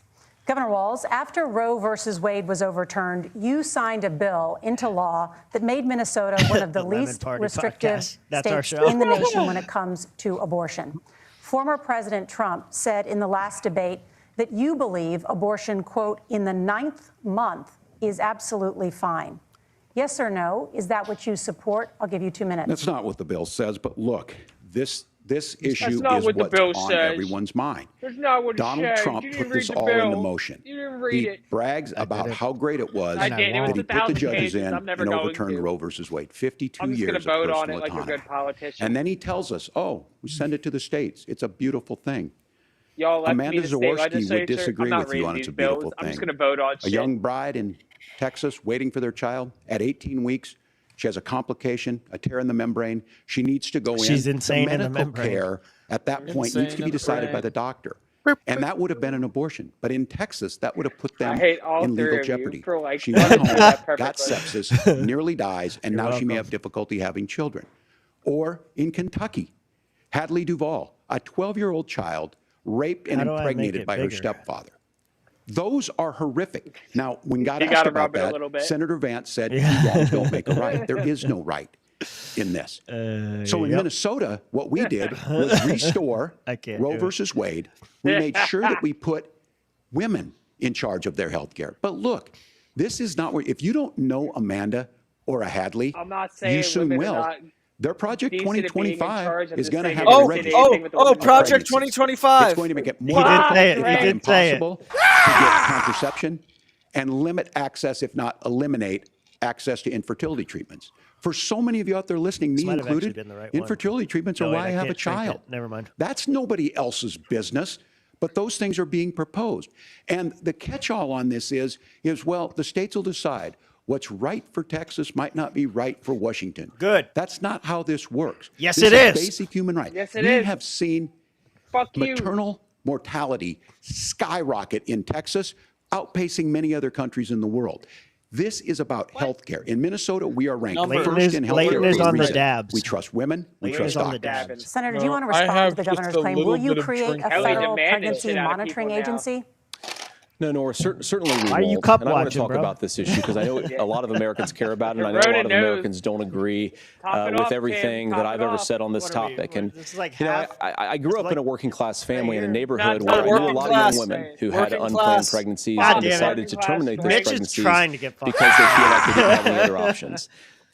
S5: Governor Walz, after Roe versus Wade was overturned, you signed a bill into law that made Minnesota one of the
S1: Lemon
S5: least
S1: Party
S5: restrictive
S1: podcast. That's our
S5: states
S1: show.
S5: in the nation when it comes to abortion. Former President Trump said in the last debate that you believe abortion, quote, in the 9th month is absolutely fine. Yes or no? Is that what you support? I'll give you 2 minutes.
S8: That's not what the bill says, but look, this issue
S2: not
S8: is
S2: what the
S8: what's
S2: bill
S8: on
S2: says.
S8: everyone's mind.
S2: That's not what it
S8: Donald
S2: says.
S8: Trump
S2: You didn't
S8: put this
S2: read the
S8: all
S2: bill.
S8: into motion.
S2: You didn't read
S8: He
S2: it.
S8: brags about how great it was
S2: I did. It was
S8: that he put the
S2: 1,000
S8: judges
S2: pages.
S8: in
S2: I'm never
S8: and
S2: going
S8: overturned
S2: to.
S8: Roe versus Wade. 52
S2: I'm just
S8: years
S2: gonna
S8: of
S2: vote on
S8: personal
S2: it like a
S8: autonomy.
S2: good politician.
S8: And then he tells us, oh, we send it to the states. It's a beautiful thing.
S2: Y'all left
S8: Amanda
S2: me to state
S8: Zaworski
S2: legislature.
S8: would disagree
S2: I'm not
S8: with you
S2: reading
S8: on
S2: these
S8: it's a
S2: bills.
S8: beautiful
S2: I'm just
S8: thing.
S2: going to vote on
S8: A
S2: shit.
S8: young bride in Texas waiting for their child at 18 weeks. She has a complication, a tear in the membrane. She needs to go in.
S1: She's insane in the
S8: medical
S1: membrane.
S8: care at that point needs to be decided by the doctor. And that would have been an abortion. But in Texas, that would have put them
S2: I hate all
S8: in
S2: three
S8: legal
S2: of you
S8: jeopardy.
S2: for, like,
S8: She
S2: wanting
S8: went
S2: to do
S8: home,
S2: that
S8: got
S2: perfectly.
S8: sepsis, nearly dies, and now she may
S1: welcome.
S8: have difficulty having children. Or in Kentucky, Hadley Duvall, a 12-year-old child raped and
S1: How do I make
S8: impregnated
S1: it
S8: by her
S1: bigger?
S8: stepfather. Those are horrific. Now, when God
S2: You
S8: asked
S2: gotta
S8: about
S2: rub it a little
S8: that,
S2: bit.
S8: Senator Vance said, wrongs don't make a right. There is no right in this. So in Minnesota, what we did was restore
S1: I can't
S8: Roe
S1: do it.
S8: versus Wade. We made sure that we put women in charge of their health care. But look, this is not where, if you don't know Amanda or a Hadley,
S2: I'm not saying
S8: you soon
S2: women are
S8: will.
S2: not
S8: Their Project
S2: decent at being in charge.
S8: 2025
S2: I'm
S8: is
S2: just
S8: going to
S2: saying
S8: have
S2: they
S8: a
S2: don't say
S8: register.
S2: anything with the women's
S4: Project
S8: pregnancies.
S4: 2025.
S8: It's going to make it
S1: He
S8: more
S1: did
S8: difficult,
S1: say it.
S8: if
S1: He
S8: not
S1: did say it.
S8: impossible, to get contraception and limit access, if not eliminate access to infertility treatments. For so many of you out there listening, me
S1: might have actually
S8: included,
S1: been the right one.
S8: infertility treatments
S1: No,
S8: are
S1: wait,
S8: why I
S1: I
S8: have a
S1: can't drink it.
S8: child.
S1: Never mind.
S8: That's nobody else's business, but those things are being proposed. And the catch-all on this is, well, the states will decide. What's right for Texas might not be right for Washington.
S1: Good.
S8: That's not how this works.
S1: Yes,
S8: This
S1: it is.
S8: Basic human right.
S2: Yes, it
S8: we
S2: is.
S8: have seen
S2: Fuck you.
S8: maternal mortality skyrocket in Texas, outpacing many other countries in the world. This is about health care. In Minnesota, we are ranked
S4: Numbers.
S8: first in health care.
S1: Leighton is
S8: for a
S1: on the
S8: reason.
S1: dabs.
S8: We trust women. We
S1: Leighton
S8: trust
S1: is on the
S8: doctors.
S1: dabs.
S5: Senator, do you want to
S3: I
S5: respond
S3: have
S5: to the
S3: just
S5: governor's
S3: a
S5: claim?
S3: little
S5: Will you
S3: bit of
S5: create a
S3: drink.
S2: Ellie
S5: federal
S2: demanded
S5: pregnancy
S2: shit out of
S5: monitoring
S2: people now.
S5: agency?
S9: No, Nora, certainly we
S1: Why are you
S9: won't.
S1: cup
S9: And I want to
S1: watching,
S9: talk
S1: bro?
S9: about this issue because I know a lot of Americans care about it, and I know a lot of Americans don't agree with everything that I've ever said on this topic. And I grew up in a working class family in a neighborhood where I knew a lot of young women who had unplanned pregnancies and decided to terminate those pregnancies because they feel like they didn't have any other options.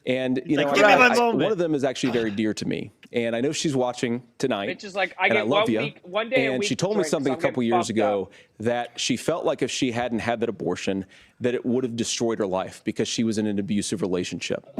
S9: And one of them is actually very dear to me, and I know she's watching tonight.
S2: It's just like
S9: and I love you.
S2: One day
S9: and she told me something a couple years ago that she felt like if she hadn't had that abortion, that it would have destroyed her life because she was in an abusive relationship.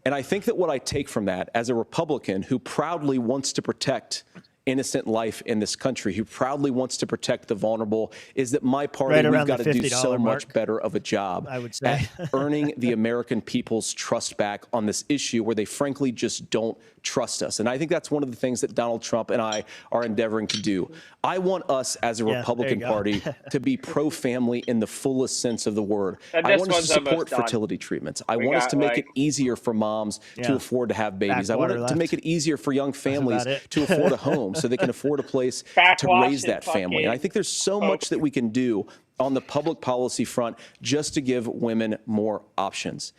S9: And I think that what I take from that as a Republican who proudly wants to protect innocent life in this country, who proudly wants to protect the vulnerable, is that my party, we've got to do so much better of a job at earning the American people's trust back on this issue where they frankly just don't trust us. And I think that's one of the things that Donald Trump and I are endeavoring to do. I want us as a Republican Party to be pro-family in the fullest sense of the word. I want us to support fertility treatments. I want us to make it easier for moms to afford to have babies. I want it to make it easier for young families to afford a home so they can afford a place to raise that family. And I think there's so much that we can do on the public policy front just to give women more options.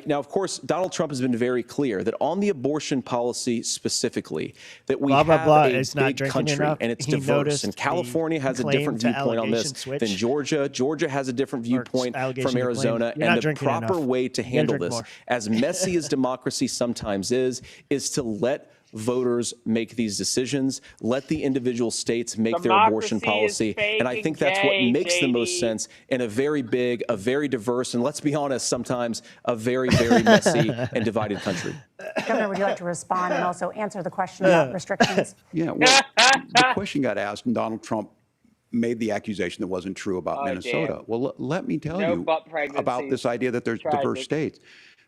S9: Now, of course, Donald Trump has been very clear that on the abortion policy specifically, that we have a big country and it's diverse. And California has a different viewpoint on this than Georgia. Georgia has a different viewpoint from Arizona. And the proper way to handle this, as messy as democracy sometimes is to let voters make these decisions, let the individual states make their abortion policy. And I think that's what makes the most sense in a very big, a very diverse, and let's be honest, sometimes a very, very messy and divided country.
S5: Governor, would you like to respond and also answer the question about restrictions?
S8: Yeah, well, the question got asked, and Donald Trump made the accusation that wasn't true about Minnesota. Damn. Well, let me tell you about this idea that there's diverse states.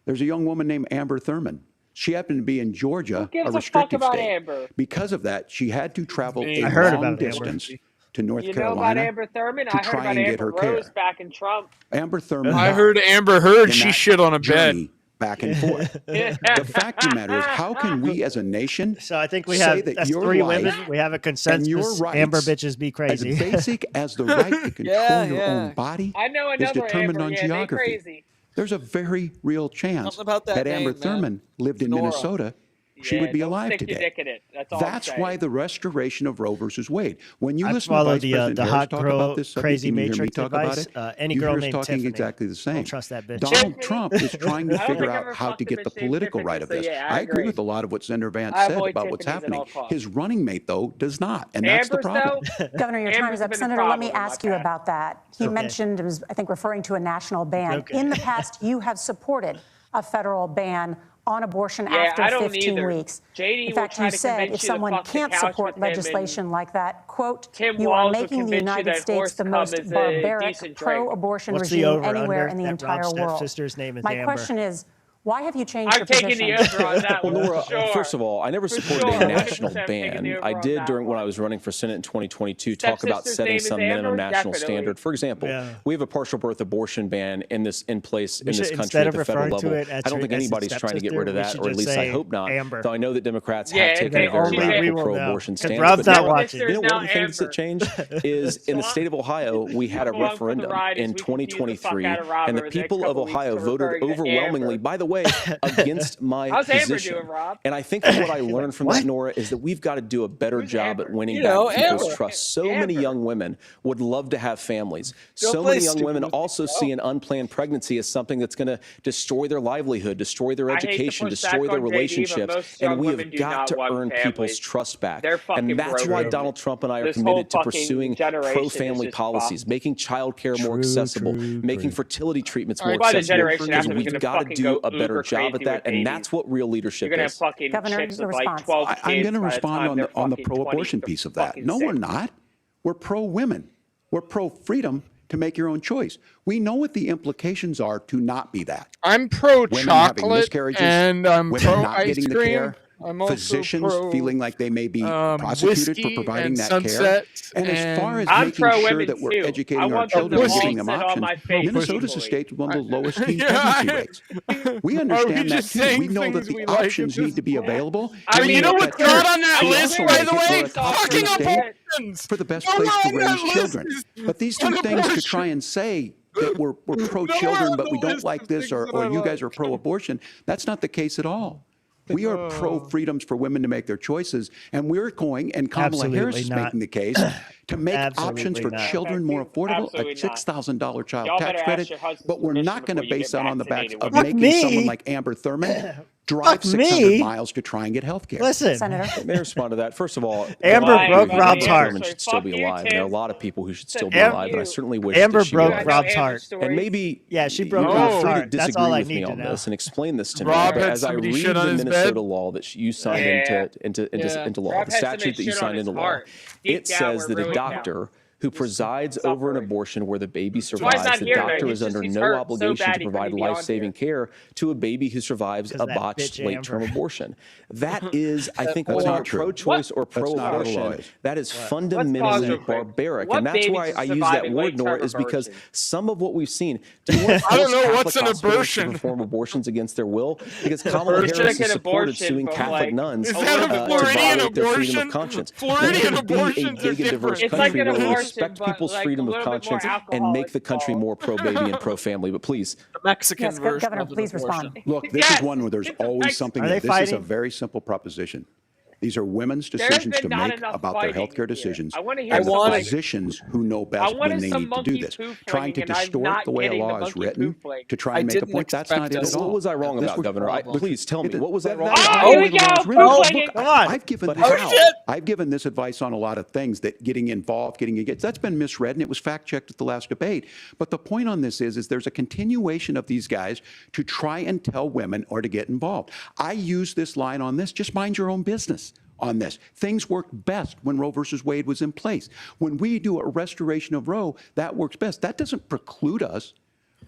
S8: There's a young woman named Amber Thurman. She happened to be in Georgia, a restricted state.
S2: Amber?
S8: Because of that, she had to travel a long distance to North Carolina
S2: Amber Thurman?
S8: to try and get her care.
S2: Back in Trump.
S8: Amber Thurman.
S3: I heard Amber Heard she shit on a bed.
S8: Back and forth. The fact of the matter is, how can we as a nation
S1: so I think we have that's three women. We have a consensus. Amber bitches be crazy.
S8: As basic as the right to control your own body is determined on geography. There's a very real chance that Amber Thurman lived in Minnesota, she would be alive today. That's why the restoration of Roe versus Wade. When you listen to Vice President Harris talk about this subject, and you hear me talk about it, you hear us talking exactly the same.
S1: Don't trust that bitch.
S8: Donald Trump is trying to figure out how to get the political right of this. I agree with a lot of what Senator Vance said about what's happening. His running mate, though, does not, and that's the problem.
S5: Governor, your time is up. Senator, let me ask you about that. He mentioned, was, I think, referring to a national ban. In the past, you have supported a federal ban on abortion after 15 weeks.
S2: JD
S5: in fact, you said if someone can't support legislation like that, quote, you are making the United States the most barbaric pro-abortion regime anywhere in the entire world. My question is, why have you changed your position?
S2: I'm taking the over on that one.
S9: Well, Nora, first of all, I never supported a national ban. I did when I was running for Senate in 2022 talk about setting some minimum national standard. For example, we have a partial birth abortion ban in place in this country at the federal level. I don't think anybody's trying to get rid of that, or at least I hope not. Though I know that Democrats have taken a very radical pro-abortion stance.
S1: Rob's not watching.
S9: You know, one of the things that changed is in the state of Ohio, we had a referendum in 2023, and the people of Ohio voted overwhelmingly, by the way, against my position. And I think that what I learned from that, Nora, is that we've got to do a better job at winning back people's trust. So many young women would love to have families. So many young women also see an unplanned pregnancy as something that's going to destroy their livelihood, destroy their education, destroy their relationships. And we have got to earn people's trust back. And that's why Donald Trump and I are committed to pursuing pro-family policies, making childcare more accessible, making fertility treatments more accessible. Because we've got to do a better job at that, and that's what real leadership is.
S5: Governor, the response.
S8: I'm going to respond on the pro-abortion piece of that. No, we're not. We're pro-women. We're pro-freedom to make your own choice. We know what the implications are to not be that.
S3: I'm pro-chocolate, and I'm pro-ice cream.
S8: physicians feeling like they may be prosecuted for providing that care. And as far as
S2: I'm
S8: making sure that we're educating our children and giving them options, Minnesota's a state with one of the lowest teen pregnancy rates. We understand that too. We know that the options need to be available.
S3: I mean, you know what's not on that list, by the way? Fucking abortions!
S8: For the best place to raise children. But these two things to try and say that we're pro-children, but we don't like this, or you guys are pro-abortion, that's not the case at all. We are pro-freedoms for women to make their choices, and we're going, and Kamala Harris is making the case, to make options for children more affordable, a $6,000 child tax credit, but we're not going to base that on the backs of making someone like Amber Thurman drive 600 miles to try and get health care.
S1: Listen,
S2: Senator.
S9: May I respond to that? First of all,
S1: Amber broke Rob's heart.
S9: Thurman should still be alive. There are a lot of people who should still be alive, but I certainly wish Amber broke
S1: Rob's heart.
S9: And maybe
S1: she broke Rob's heart.
S9: Disagree
S1: That's all I
S9: with me
S1: need
S9: on
S1: to know.
S9: this and explain this to me.
S3: Rob
S9: But
S3: had
S9: as I
S3: somebody
S9: read
S3: shit on
S9: the
S3: his
S9: Minnesota
S3: bed.
S9: law that you signed into law,
S2: Rob
S9: the
S2: had
S9: statute
S2: somebody
S9: that you
S2: shit on
S9: signed
S2: his
S9: into law,
S2: heart.
S9: it
S2: Deep down,
S9: says
S2: we're
S9: that a
S2: really
S9: doctor who presides over an abortion where the baby
S2: why he's
S9: survives,
S2: not
S9: the
S2: here,
S9: doctor
S2: though.
S9: is under
S2: He's
S9: no
S2: hurt so
S9: obligation
S2: bad
S9: to
S2: he
S9: provide
S2: couldn't be on
S9: life-saving care to a baby who survives a botched late-term abortion. That is, I think, whether you're pro-choice or pro-abortion, that is fundamentally barbaric. And that's why I use that word, Nora, is because some of what we've seen, do you want
S3: I don't know
S9: Catholic
S3: what's an
S9: hospitals
S3: abortion.
S9: to perform abortions against their will? Because Kamala Harris has supported suing Catholic nuns
S3: Is that a
S9: to
S3: Floridian
S9: violate their freedom of
S3: abortion?
S9: conscience.
S3: Floridian
S9: Let us be a
S3: abortions are
S9: big and diverse
S3: different.
S2: It's like
S9: country
S2: an
S9: where we
S2: abortion,
S9: respect
S2: but
S9: people's
S2: like
S9: freedom
S2: a
S9: of
S2: little bit more
S9: conscience and
S2: alcohol
S9: make the country more pro-baby and pro-family. But please.
S4: The Mexican version
S5: Governor,
S4: of an
S5: please
S4: abortion.
S5: respond.
S8: Look, this is one where there's always something.
S1: Are they
S8: This is a
S1: fighting?
S8: very simple proposition. These are women's
S2: There's
S8: decisions
S2: been
S8: to
S2: not
S8: make
S2: enough
S8: about their
S2: fighting
S8: healthcare
S2: here.
S8: decisions.
S2: I want to hear
S8: And
S2: some
S8: the
S2: like,
S8: physicians who know
S2: I
S8: best
S2: wanted
S8: when they
S2: some
S8: need to do
S2: monkey
S8: this.
S2: poo
S8: Trying to
S2: flinging, and I'm
S8: distort
S2: not
S8: the way a
S2: getting the
S8: law is
S2: monkey
S8: written
S2: poo fling.
S8: to try
S4: I
S8: and make a
S4: didn't
S8: point, that's not
S4: expect
S8: it
S4: us-
S8: at all.
S9: What was I wrong
S8: This
S9: about,
S8: was
S9: Governor?
S8: problem.
S9: Please tell me. What was I wrong
S8: That's
S9: about?
S2: Oh, here we go. Poo flinging.
S1: Come on.
S8: I've given
S9: But
S8: this,
S9: how?
S8: I've given this advice on a lot of things, that getting involved, getting engaged, that's been misread, and it was fact-checked at the last debate. But the point on this is there's a continuation of these guys to try and tell women or to get involved. I use this line on this, just mind your own business on this. Things worked best when Roe versus Wade was in place. When we do a restoration of Roe, that works best. That doesn't preclude us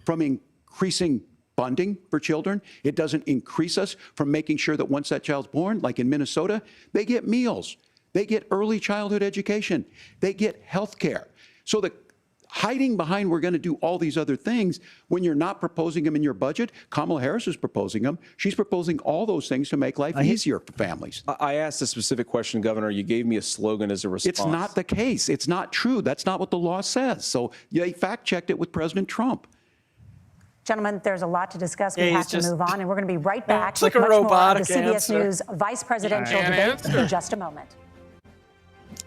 S8: from increasing funding for children. It doesn't increase us from making sure that once that child's born, like in Minnesota, they get meals, they get early childhood education, they get health care. So the hiding behind we're going to do all these other things when you're not proposing them in your budget. Kamala Harris is proposing them. She's proposing all those things to make life easier for families.
S9: I asked a specific question, Governor. You gave me a slogan as a response.
S8: It's not the case. It's not true. That's not what the law says. So they fact-checked it with President Trump.
S5: Gentlemen, there's a lot to discuss. We
S4: Yeah,
S5: have to move on, and we're going to be right back
S4: It's
S5: with
S4: like a
S5: much more of
S4: robotic
S5: the CBS
S4: answer.
S5: News vice presidential
S3: Can't
S5: debate in just a moment.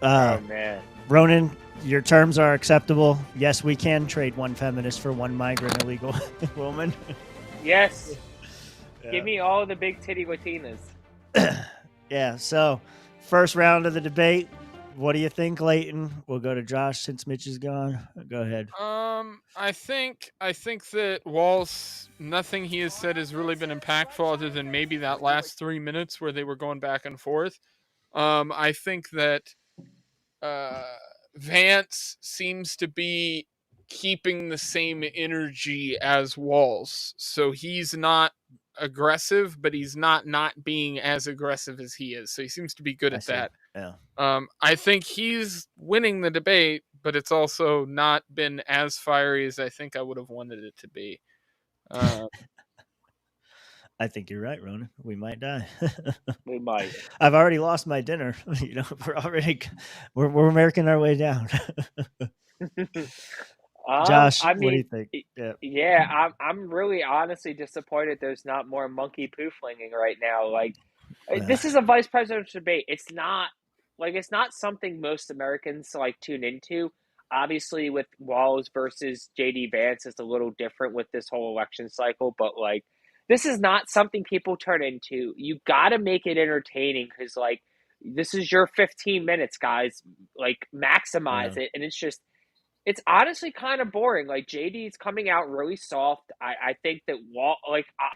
S2: Oh, man.
S1: Ronan, your terms are acceptable. Yes, we can trade one feminist for one migrant illegal woman.
S2: Yes.
S1: Yeah.
S2: Give me all the big titty Latinas.
S1: Yeah, so first round of the debate. What do you think, Leighton? We'll go to Josh since Mitch is gone. Go ahead.
S3: I think that Walz, nothing he has said has really been impactful other than maybe that last 3 minutes where they were going back and forth. I think that Vance seems to be keeping the same energy as Walz. So he's not aggressive, but he's not being as aggressive as he is. So he seems to be good at that.
S1: Yeah.
S3: I think he's winning the debate, but it's also not been as fiery as I think I would have wanted it to be.
S1: I think you're right, Ronan. We might die.
S2: We might.
S1: I've already lost my dinner. You know, we're making our way down. Josh,
S2: I mean,
S1: what do you think?
S2: Yeah, I'm really honestly disappointed there's not more monkey poo flinging right now. Like, this is a vice presidential debate. It's not something most Americans like tune into. Obviously, with Walz versus JD Vance, it's a little different with this whole election cycle, but like, this is not something people turn into. You got to make it entertaining because, like, this is your 15 minutes, guys. Like, maximize it. And it's honestly kind of boring. Like, JD's coming out really soft. I think that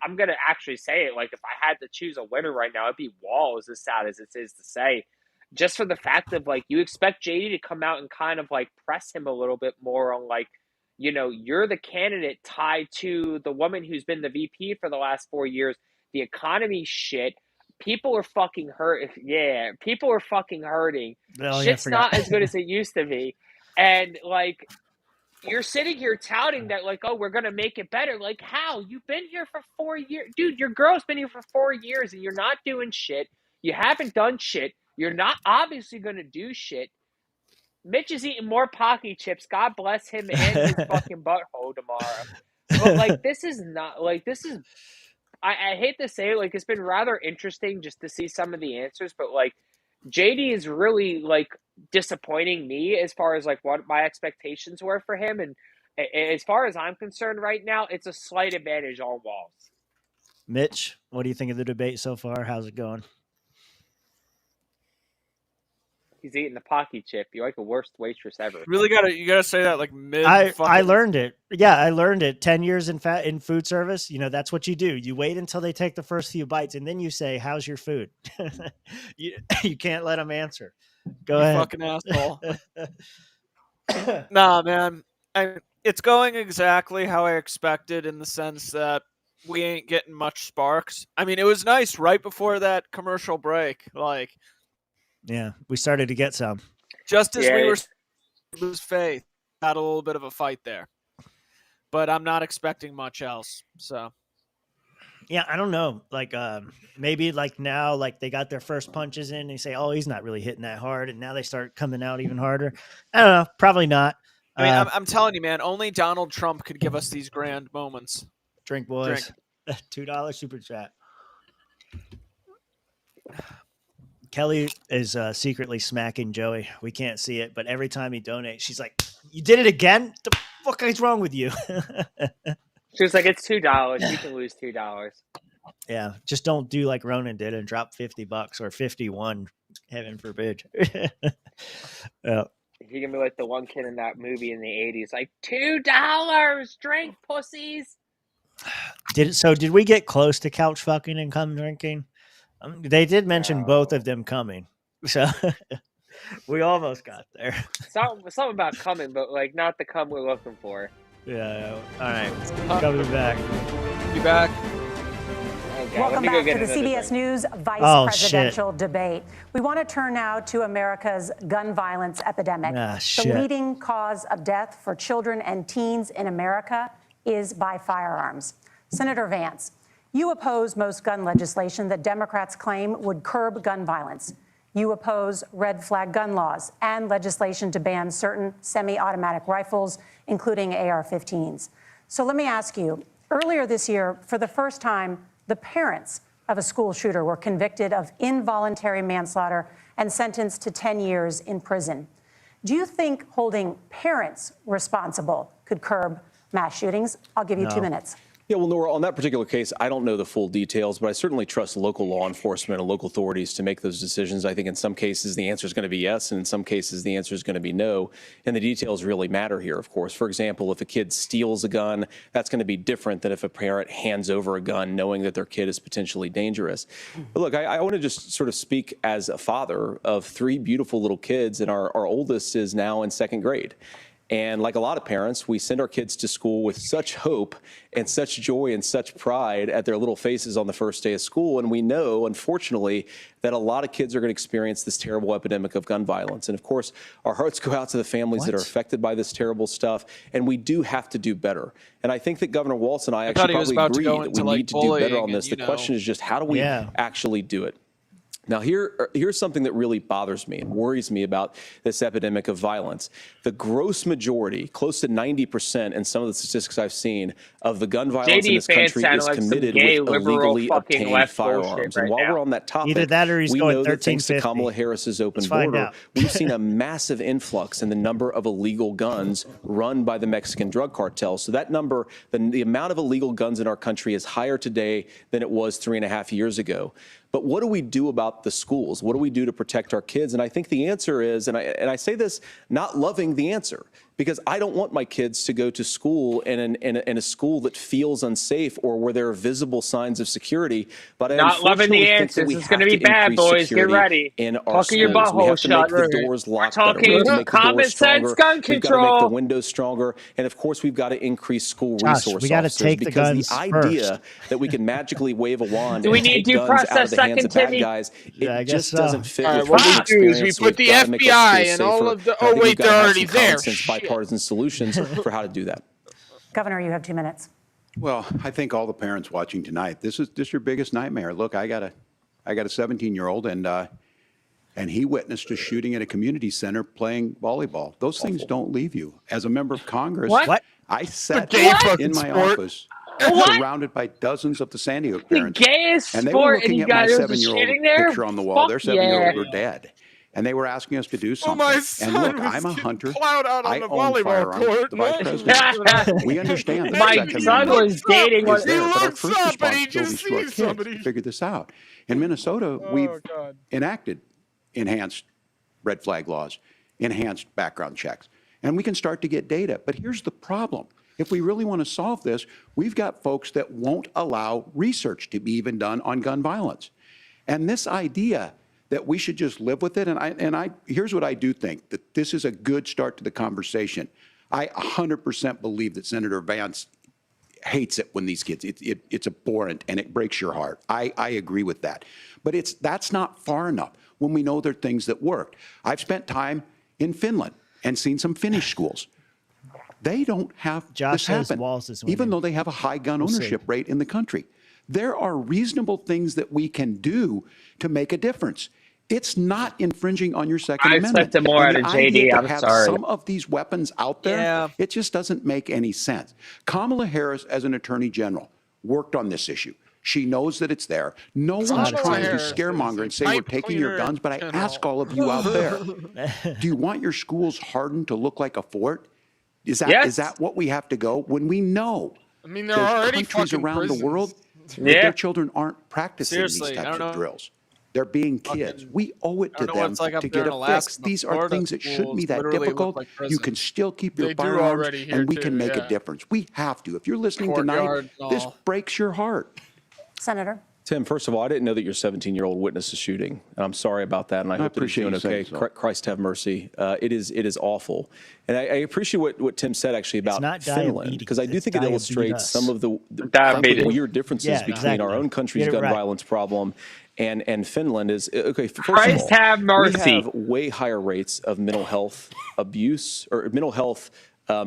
S2: I'm going to actually say it. Like, if I had to choose a winner right now, it'd be Walz, as sad as it is to say. Just for the fact of, like, you expect JD to come out and kind of, like, press him a little bit more on, like, you know, you're the candidate tied to the woman who's been the VP for the last 4 years. The economy's shit. people are fucking hurt. Yeah, people are fucking hurting.
S1: Oh,
S2: Shit's not as good as it used to be. And, like, you're sitting here touting that, like, oh, we're going to make it better. Like, how? You've been here for 4 years. Dude, your girl's been here for 4 years, and you're not doing shit. You haven't done shit. You're not obviously going to do shit. Mitch is eating more Pocky chips. God bless him and his fucking butthole tomorrow. But, like, this is not, like, this is, I hate to say it, like, it's been rather interesting just to see some of the answers, but, like, JD is really, like, disappointing me as far as, like, what my expectations were for him. And as far as I'm concerned right now, it's a slight advantage on Walz.
S1: Mitch, what do you think of the debate so far? How's it going?
S2: He's eating the Pocky chip. You're like the worst waitress ever.
S4: Really you gotta say that like mid.
S1: I learned it. Yeah, I learned it. 10 years in food service. You know, that's what you do. You wait until they take the first few bites, and then you say, "How's your food?" you can't let them answer. Go ahead,
S4: fucking asshole. Nah, man. It's going exactly how I expected in the sense that we ain't getting much sparks. I mean, it was nice right before that commercial break. Like.
S1: Yeah, we started to get some.
S4: Just as we were lose faith, had a little bit of a fight there. But I'm not expecting much else. So
S1: yeah, I don't know. Like maybe like now, like they got their first punches in and they say, "Oh, he's not really hitting that hard," and now they start coming out even harder. I don't know. Probably not.
S4: I mean, I'm telling you, man, only Donald Trump could give us these grand moments.
S1: Drink, boys. $2 super chat. Kelly is secretly smacking Joey. We can't see it, but every time he donates, she's like, "You did it again? What the fuck is wrong with you?"
S2: She was like, "It's $2. You can lose $2."
S1: Yeah, just don't do like Ronan did and drop $50 or 51. Heaven forbid. Yeah.
S2: He can be like the one kid in that movie in the 80s, like $2, drink, pussies.
S1: Did we get close to couch fucking and cum drinking? They did mention both of them coming, so we almost got there.
S2: Something about coming, but like not the cum we're looking for.
S1: Yeah. All right. Coming back.
S4: Be back.
S2: Okay,
S5: welcome back to the CBS News vice presidential debate. We want to turn now to America's gun violence epidemic. The leading cause of death for children and teens in America is by firearms. Senator Vance, you oppose most gun legislation that Democrats claim would curb gun violence. You oppose red flag gun laws and legislation to ban certain semi-automatic rifles, including AR-15s. So let me ask you, earlier this year, for the first time, the parents of a school shooter were convicted of involuntary manslaughter and sentenced to 10 years in prison. Do you think holding parents responsible could curb mass shootings? I'll give you 2 minutes.
S9: Yeah, well, Nora, on that particular case, I don't know the full details, but I certainly trust local law enforcement and local authorities to make those decisions. I think in some cases the answer is going to be yes, and in some cases the answer is going to be no. And the details really matter here, of course. For example, if a kid steals a gun, that's going to be different than if a parent hands over a gun knowing that their kid is potentially dangerous. But look, I want to just sort of speak as a father of 3 beautiful little kids, and our oldest is now in 2nd grade. And like a lot of parents, we send our kids to school with such hope and such joy and such pride at their little faces on the first day of school. And we know, unfortunately, that a lot of kids are going to experience this terrible epidemic of gun violence. And of course, our hearts go out to the families that are affected by this terrible stuff. And we do have to do better. And I think that Governor Walz and I actually probably agree that we need to do better on this. The question is just how do we actually do it? Now, here's something that really bothers me and worries me about this epidemic of violence. The gross majority, close to 90% in some of the statistics I've seen, of the gun violence in this country is committed with illegally obtained firearms. And while we're on that topic,
S1: either that or he's
S9: we
S1: going
S9: know that thanks to Kamala Harris's open border, we've seen a massive influx in the number of illegal guns run by the Mexican drug cartel. So that number, the amount of illegal guns in our country is higher today than it was 3.5 years ago. But what do we do about the schools? What do we do to protect our kids? And I think the answer is, and I say this not loving the answer, because I don't want my kids to go to school in a school that feels unsafe or where there are visible signs of security. But I
S2: not loving the answers. It's going to be bad, boys. Get ready.
S9: In our schools,
S2: your butthole
S9: we have to
S2: shut.
S9: make the doors lock
S2: We're
S9: better. We have to make the
S2: common
S9: doors stronger.
S2: sense gun
S9: We've got to make the
S2: control.
S9: windows stronger, and of course, we've got to increase school
S1: Josh,
S9: resource
S1: we got to
S9: officers,
S1: take the
S9: because
S1: guns
S9: the idea
S1: first.
S9: that we can magically wave a wand
S2: Do we
S9: and
S2: need
S9: take
S2: due
S9: guns out of
S2: process
S9: the hands
S2: second,
S9: of bad
S2: Timmy?
S9: guys,
S1: Yeah, I
S9: it
S1: guess
S9: just
S1: so.
S9: doesn't fit
S3: All right,
S9: with
S3: what
S9: our
S3: we do is we
S9: experience.
S3: put the
S9: We've got to make our
S3: FBI
S9: schools
S3: and all
S9: safer.
S3: of the.
S9: I
S3: Oh
S9: think
S3: wait,
S9: we've got to
S3: they're
S9: have
S3: already
S9: some common
S3: there.
S9: sense,
S3: Shit.
S9: bipartisan solutions for how to do that.
S5: Governor, you have 2 minutes.
S8: Well, I think all the parents watching tonight, this is your biggest nightmare. Look, I got a 17-year-old, and he witnessed a shooting at a community center playing volleyball. Those things don't leave you. As a member of Congress,
S2: What?
S8: I sat
S3: What?
S8: in my
S3: Sport.
S8: office,
S2: What?
S8: surrounded by dozens of the Sandy Hook
S2: The
S8: parents.
S2: gayest
S8: And they were
S2: sport, and
S8: looking
S2: you
S8: at my
S2: guys are
S8: 7-year-old
S2: shooting there?
S8: picture on the wall. Their
S2: Fuck
S8: 7-year-old
S2: yeah.
S8: were dead. And they were asking us to do
S3: Oh,
S8: something.
S3: my
S8: And
S3: son
S8: look,
S3: was
S8: I'm a
S3: getting
S8: hunter.
S3: plowed out on
S8: I
S3: the
S8: own
S3: volleyball
S8: firearms.
S3: court.
S8: The vice president. We understand that
S2: My
S8: Second
S2: son
S8: Amendment
S2: was dating
S8: is
S2: one.
S8: there, but our
S3: looks
S8: first
S3: up and he
S8: responsibility
S3: just
S8: is to our
S3: sees
S8: kids
S3: somebody.
S8: to figure this out. In Minnesota, we've
S3: God.
S8: enacted enhanced red flag laws, enhanced background checks, and we can start to get data. But here's the problem. If we really want to solve this, we've got folks that won't allow research to be even done on gun violence. And this idea that we should just live with it, and I here's what I do think, that this is a good start to the conversation. I 100% believe that Senator Vance hates it when these kids, it's abhorrent and it breaks your heart. I agree with that. But that's not far enough when we know there are things that work. I've spent time in Finland and seen some Finnish schools. They don't have
S1: Josh
S8: this
S1: says
S8: happen,
S1: Walz is winning.
S8: even though they have a high gun
S1: We'll see.
S8: ownership rate in the country. There are reasonable things that we can do to make a difference. It's not infringing on your Second
S2: I
S8: Amendment.
S2: expected more
S8: And
S2: out of
S8: the idea
S2: JD.
S8: to
S2: I'm
S8: have
S2: sorry.
S8: some of these weapons out there,
S4: Yeah.
S8: it just doesn't make any sense. Kamala Harris, as an attorney general, worked on this issue. She knows that it's there. No one's
S3: Kamala
S8: trying to
S3: Harris
S8: scaremonger and say we're
S3: pipe
S8: taking your
S3: cleaner
S8: guns, but I
S3: general.
S8: ask all of you out there, do you want your schools hardened to look like a fort? Is
S2: Yes.
S8: that what we have to go when we know
S3: I mean, there
S8: there's
S3: are already
S8: countries
S3: fucking
S8: around
S3: prisons.
S8: the world that
S2: Yeah.
S8: their children aren't practicing
S4: Seriously,
S8: these
S4: I
S8: types
S4: don't
S8: of
S4: know.
S8: drills. They're being kids. We owe it
S4: I
S8: to
S4: don't know what
S8: them
S4: it's like up
S8: to
S4: there
S8: get
S4: in
S8: a
S4: Alaska,
S8: fix.
S4: but
S8: These are
S4: Florida
S8: things that shouldn't be
S4: schools
S8: that
S4: literally look
S8: difficult.
S4: like
S8: You can
S4: prisons.
S8: still keep your
S3: They do
S8: firearms,
S3: already here,
S8: and we
S3: too,
S8: can make
S3: yeah.
S8: a difference. We have to. If you're listening
S4: Courtyard
S8: tonight,
S4: and
S8: this
S4: all.
S8: breaks your heart.
S5: Senator.
S9: Tim, first of all, I didn't know that your 17-year-old witnessed a shooting, and I'm sorry about that. And I hope that he's
S8: appreciate
S9: doing
S8: you saying
S9: okay.
S8: so.
S9: Christ have mercy. It is awful, and I appreciate what Tim said actually about
S1: not
S9: Finland,
S1: diabetes,
S9: because I do
S1: it's
S9: think it illustrates
S1: diabetes.
S9: some of the
S2: Diabetes.
S9: frankly weird differences
S1: Yeah,
S9: between
S1: exactly.
S9: our own country's
S1: Get it
S9: gun
S1: right.
S9: violence problem and Finland. Is okay. First
S2: Christ
S9: of all,
S2: have mercy.
S9: we have way higher rates of mental health abuse or mental health.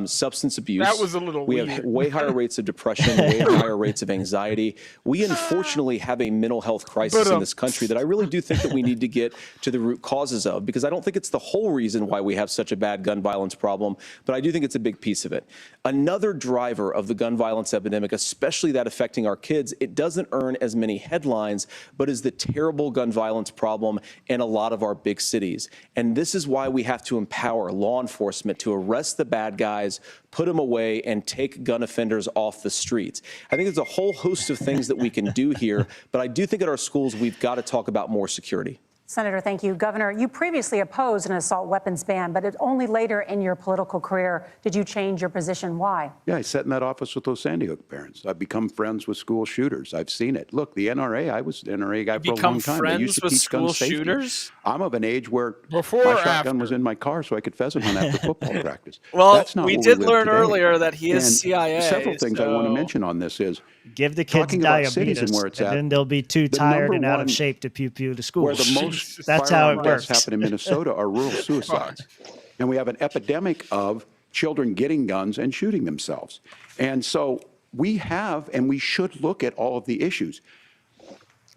S9: Substance abuse.
S3: That was a little
S9: We
S3: weird.
S9: have way higher rates of depression, way higher rates of anxiety. We unfortunately have a mental health crisis in this country that I really do think that we need to get to the root causes of, because I don't think it's the whole reason why we have such a bad gun violence problem, but I do think it's a big piece of it. Another driver of the gun violence epidemic, especially that affecting our kids, it doesn't earn as many headlines, but is the terrible gun violence problem in a lot of our big cities. And this is why we have to empower law enforcement to arrest the bad guys, put them away, and take gun offenders off the streets. I think there's a whole host of things that we can do here, but I do think at our schools we've got to talk about more security.
S5: Senator, thank you. Governor, you previously opposed an assault weapons ban, but only later in your political career did you change your position. Why?
S8: Yeah, I sat in that office with those Sandy Hook parents. I've become friends with school shooters. I've seen it. Look, the NRA, I was an NRA guy for a long time. I used to
S4: with
S8: teach gun
S4: school
S8: safety.
S4: shooters?
S8: I'm of an age where
S3: Before
S8: my
S3: or
S8: shotgun
S3: after?
S8: was in my car so I could pheasant hunt after football practice.
S4: Well,
S8: That's not
S4: we
S8: what
S4: did
S8: live
S4: learn
S8: today.
S4: earlier that he is
S8: And
S4: CIA.
S8: Several things I want to
S4: so-
S8: mention on this is
S1: Give the kids
S8: talking about cities
S1: diabetes,
S8: and where it's
S1: and
S8: at,
S1: then they'll be too
S8: the
S1: tired
S8: number
S1: and out
S8: one
S1: of shape to pew to school.
S8: where the most
S1: That's how it
S8: firearm deaths
S1: works.
S8: happen in Minnesota are rural suicides. And we have an epidemic of children getting guns and shooting themselves. And so we have, and we should look at all of the issues.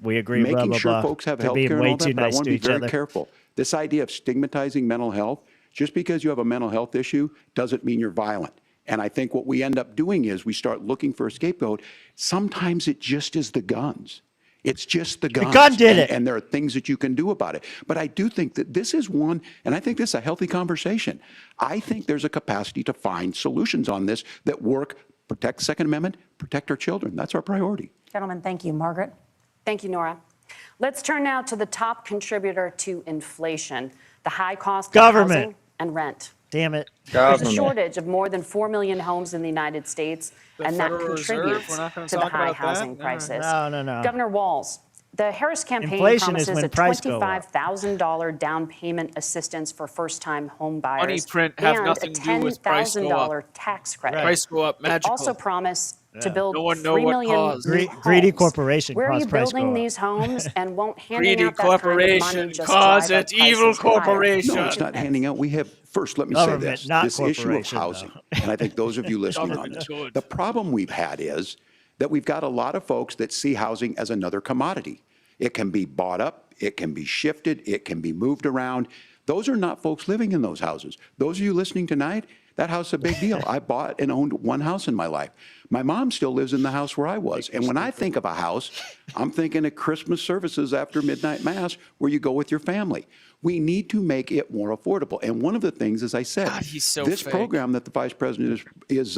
S1: We agree.
S8: Making
S1: blah, blah,
S8: sure
S1: blah.
S8: folks have
S1: They're
S8: health
S1: being
S8: care and
S1: way
S8: all that,
S1: too
S8: but I
S1: nice
S8: want
S1: to
S8: to be
S1: each
S8: very
S1: other.
S8: careful. This idea of stigmatizing mental health, just because you have a mental health issue doesn't mean you're violent. And I think what we end up doing is we start looking for a scapegoat. Sometimes it just is the guns. It's just the guns.
S1: gun did it.
S8: And there are things that you can do about it. But I do think that this is one, and I think this is a healthy conversation. I think there's a capacity to find solutions on this that work, protect the Second Amendment, protect our children. That's our priority.
S5: Gentlemen, thank you. Margaret?
S7: Thank you, Nora. Let's turn now to the top contributor to inflation, the high cost of
S1: Government.
S7: housing and rent.
S1: damn it.
S7: There's a shortage of more than 4 million homes in the United States, and that contributes to the high housing prices.
S1: No.
S7: Governor Walz, the Harris campaign
S1: Inflation is
S7: promises
S1: when
S7: a
S1: price go up.
S7: $25,000 down payment assistance for first-time home buyers
S4: Money print have
S7: and
S4: nothing
S7: a
S4: to do with price go up.
S7: $10,000 tax credit.
S4: Price go up,
S7: They
S4: magical.
S7: also promise to build
S4: No one know
S7: 3
S4: what
S7: million
S4: caused.
S7: new
S1: Greedy
S7: homes.
S1: corporation
S7: Where are
S1: caused
S7: you
S1: price go
S7: building
S1: up.
S7: these homes, and won't handing
S4: Greedy
S7: out that kind of money
S4: corporation
S7: just
S4: cause
S7: drive
S4: it.
S7: up
S4: Evil
S7: prices higher?
S4: corporation.
S8: No, it's not handing out. We have, first, let me say
S1: Government,
S8: this.
S1: not
S8: This issue of
S1: corporation,
S8: housing,
S1: though.
S8: and I think those of you listening on this, the problem we've had is that we've got a lot of folks that see housing as another commodity. It can be bought up, it can be shifted, it can be moved around. Those are not folks living in those houses. Those of you listening tonight, that house is a big deal. I bought and owned one house in my life. My mom still lives in the house where I was. And when I think of a house, I'm thinking of Christmas services after midnight mass where you go with your family. We need to make it more affordable. And one of the things, as I said,
S4: God, he's so
S8: this
S4: fake.
S8: program that the vice president is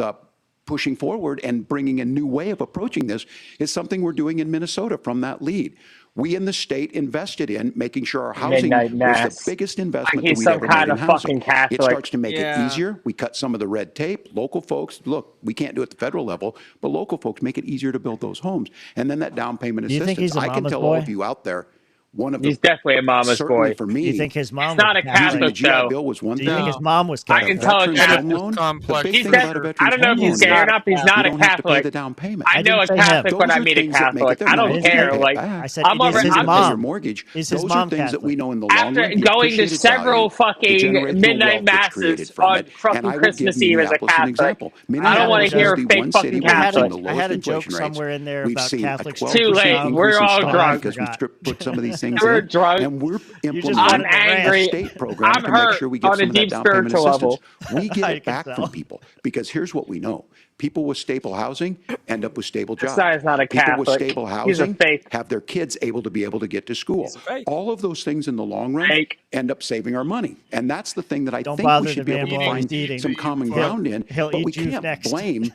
S8: pushing forward and bringing a new way of approaching this is something we're doing in Minnesota from that lead. We in the state invested in making sure our housing
S2: Midnight
S8: was
S2: Mass.
S8: the biggest investment
S2: Like
S8: that
S2: he's
S8: we'd
S2: some
S8: ever
S2: kind
S8: made in
S2: of
S8: housing.
S2: fucking Catholic.
S8: It starts to make it
S4: Yeah.
S8: easier. We cut some of the red tape. Local folks, look, we can't do it at the federal level, but local folks make it easier to build those homes. And then that down payment
S1: Do you think
S8: assistance.
S1: he's a
S8: I can
S1: mama's
S8: tell
S1: boy?
S8: all of you out there, one of
S2: He's
S8: the
S2: definitely a mama's
S8: certainly
S2: boy.
S8: for me,
S1: Do you think his mom
S2: He's not
S1: was
S2: a
S8: using the
S2: Catholic,
S8: GI
S2: though.
S8: Bill was one
S1: Do you think
S8: thing.
S1: his mom was
S2: I
S1: Catholic?
S2: can tell
S8: Veterans
S2: you.
S8: home loan, the
S3: complex.
S8: big
S2: He's
S8: thing
S2: def-
S8: about a
S2: I
S8: veterans
S2: don't know
S8: home
S2: if
S8: loan
S2: he's gay or
S8: is
S2: not, but he's
S8: you
S2: not a
S8: don't have to pay
S2: Catholic.
S8: the down payment.
S2: I know a
S1: didn't say him.
S2: Catholic when
S8: Those
S2: I
S8: are
S2: meet a
S8: things that make it
S2: Catholic.
S8: there.
S2: I
S8: Now,
S2: don't
S8: you can
S2: care.
S8: pay it
S2: Like,
S8: back.
S1: I said
S2: I'm
S1: it is
S2: already.
S1: his
S8: As
S1: mom.
S8: your mortgage,
S1: Is his
S8: those
S1: mom
S8: are things that
S1: Catholic?
S8: we know in the long
S2: After
S8: run. The
S2: going to
S8: appreciated
S2: several
S8: value, the
S2: fucking
S8: generational
S2: midnight
S8: wealth that's created
S2: masses
S8: from
S2: on
S8: it.
S2: fucking
S8: And I will give
S2: Christmas Eve as a
S8: Minneapolis an
S2: Catholic,
S8: example.
S2: I don't
S8: Minneapolis
S2: want to hear
S8: is the
S2: fake
S8: one
S2: fucking
S8: city where we've seen
S2: Catholic.
S8: the
S1: I
S8: lowest
S1: had a joke
S8: inflation rates.
S1: somewhere in there
S8: We've
S1: about
S8: seen
S1: Catholics.
S8: a
S2: Too
S8: 12%
S2: late.
S8: increase
S2: We're
S8: in
S2: all
S8: stock
S2: drunk.
S8: because we put some of these things
S2: We're
S8: in.
S2: drunk.
S8: And we're
S1: just
S8: implementing
S2: I'm
S1: went to rant.
S8: a
S2: angry.
S8: state program
S2: I'm
S8: to make
S2: hurt
S8: sure we get
S2: on a
S8: some of that
S2: deep
S8: down payment
S2: spiritual level.
S8: assistance. We get
S1: I
S8: it
S1: can
S8: back
S1: tell.
S8: from people because here's what we know. People with stable housing end up with stable
S2: This
S8: jobs.
S2: guy's not a
S8: People with
S2: Catholic.
S8: stable
S2: He's a
S8: housing
S2: fake.
S8: have their kids able to get to school.
S4: He's a fake.
S8: All of those things in the long run
S2: Fake.
S8: end up saving our money. And that's the thing that I
S1: Don't
S8: think
S1: bother
S8: we should
S1: the
S8: be able
S1: man
S8: to
S1: while he's
S8: find
S1: eating.
S8: some common
S1: He'll-
S8: ground in.
S1: he'll
S8: But we
S1: eat you
S8: can't
S1: next.
S8: blame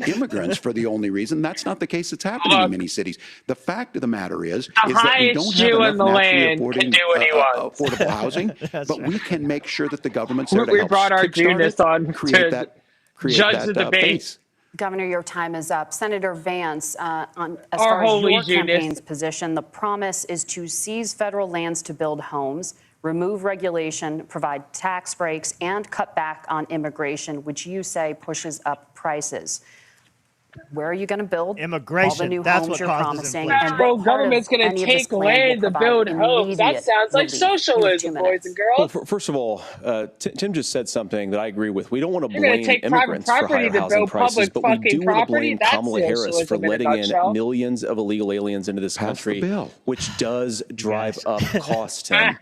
S8: immigrants for the only reason. That's not the case that's happening in
S2: Look.
S8: many cities. The fact of the matter is
S2: The
S8: that we
S2: highest
S8: don't
S2: Jew
S8: have
S2: in the
S8: enough
S2: land
S8: naturally
S2: can do what he wants.
S8: affordable housing,
S1: That's
S8: but we
S1: right.
S8: can make sure that the government's there to
S2: We
S8: help
S2: brought our
S8: kickstart
S2: Jewness
S8: it,
S2: on
S8: create
S2: to
S8: create
S2: judge
S8: that
S2: the debate.
S8: base.
S7: Governor, your time is up. Senator Vance, as
S2: Our
S7: far as
S2: holy
S7: your
S2: Judas.
S7: campaign's position, the promise is to seize federal lands to build homes, remove regulation, provide tax breaks, and cut back on immigration, which you say pushes up prices. Where are you going to build
S1: Immigration,
S7: all the new
S1: that's
S7: homes
S1: what
S7: you're
S1: causes
S7: promising?
S1: inflation.
S7: And
S2: Federal
S7: what part
S2: government's
S7: of
S2: going
S7: any
S2: to
S7: of this
S2: take
S7: plan will
S2: land to
S7: provide
S2: build homes. That
S7: immediate
S2: sounds like
S7: relief? You have 2
S2: socialism, boys
S7: minutes.
S2: and
S9: Well,
S2: girls.
S9: first of all, Tim just said something that I agree with. We don't want to
S2: You're going
S9: blame
S2: to take private
S9: immigrants for
S2: property
S9: higher
S2: to
S9: housing
S2: build
S9: prices,
S2: public
S9: but we
S2: fucking
S9: do want to
S2: property?
S9: blame
S2: That's
S9: Kamala Harris for
S2: socialism in a
S9: letting in
S2: nutshell.
S9: millions of illegal aliens into this
S8: Pass the
S9: country,
S8: bill.
S9: which does drive up costs, Tim.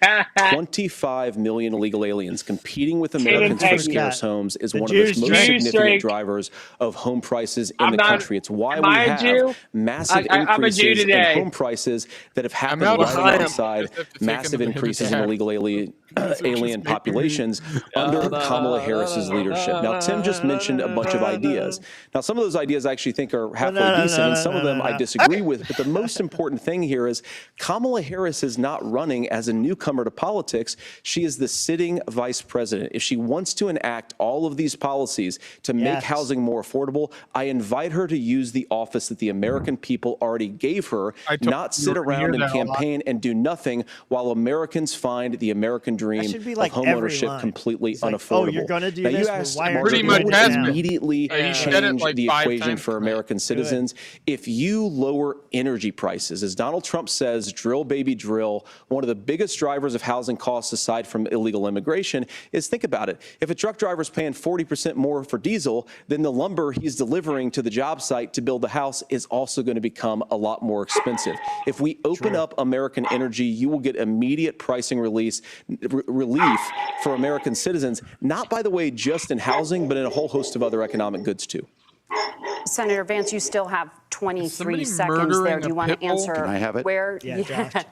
S9: 25 million illegal aliens competing with Americans for
S2: Peggy.
S9: scarce homes is
S1: The
S9: one of the
S1: Jews
S9: most
S1: drink.
S9: significant
S2: drink.
S9: drivers of home prices in
S2: I'm
S9: the
S2: not-
S9: country. It's why
S2: am
S9: we
S2: I a
S9: have
S2: Jew?
S9: massive
S2: I'm a Jew
S9: increases in
S2: today.
S9: home prices that have happened
S3: out
S9: right
S3: of time.
S9: alongside
S3: Just have to take
S9: massive
S3: another
S9: increases in
S3: minute.
S9: illegal alien populations under Kamala Harris's leadership. Now, Tim just mentioned a bunch of ideas. Now, some of those ideas I actually think are halfway decent, and some of them I disagree with. But the most important thing here is Kamala Harris is not running as a newcomer to politics. She is the sitting vice president. If she wants to enact all of these policies to make
S1: Yes.
S9: housing more affordable, I invite her to use the office that the American people already gave her, not sit around and campaign and do nothing while Americans find the American dream
S1: should be
S9: of
S1: like every
S9: homeownership
S1: line.
S9: completely
S1: It's like,
S9: unaffordable.
S1: oh, you're gonna do
S9: now,
S1: this,
S9: you
S1: well,
S9: asked
S1: why aren't
S9: Margaret,
S3: you
S9: what
S3: doing
S9: would
S3: it now?
S9: immediately
S3: He said it
S9: change
S3: like
S9: the
S3: 5
S9: equation
S3: times
S9: for
S3: tonight.
S9: American citizens? If you lower energy prices, as Donald Trump says, drill, baby, drill, one of the biggest drivers of housing costs aside from illegal immigration is, think about it. If a truck driver's paying 40% more for diesel, then the lumber he's delivering to the job site to build the house is also going to become a lot more expensive. If we open up American energy, you will get immediate pricing relief for American citizens, not, by the way, just in housing, but in a whole host of other economic goods, too.
S7: Senator Vance, you still have 23
S3: somebody
S7: seconds there.
S3: murdering
S7: Do you
S3: a
S7: want to
S3: pit bull?
S7: answer
S8: Can I have it?
S7: where?
S1: Yeah, Josh.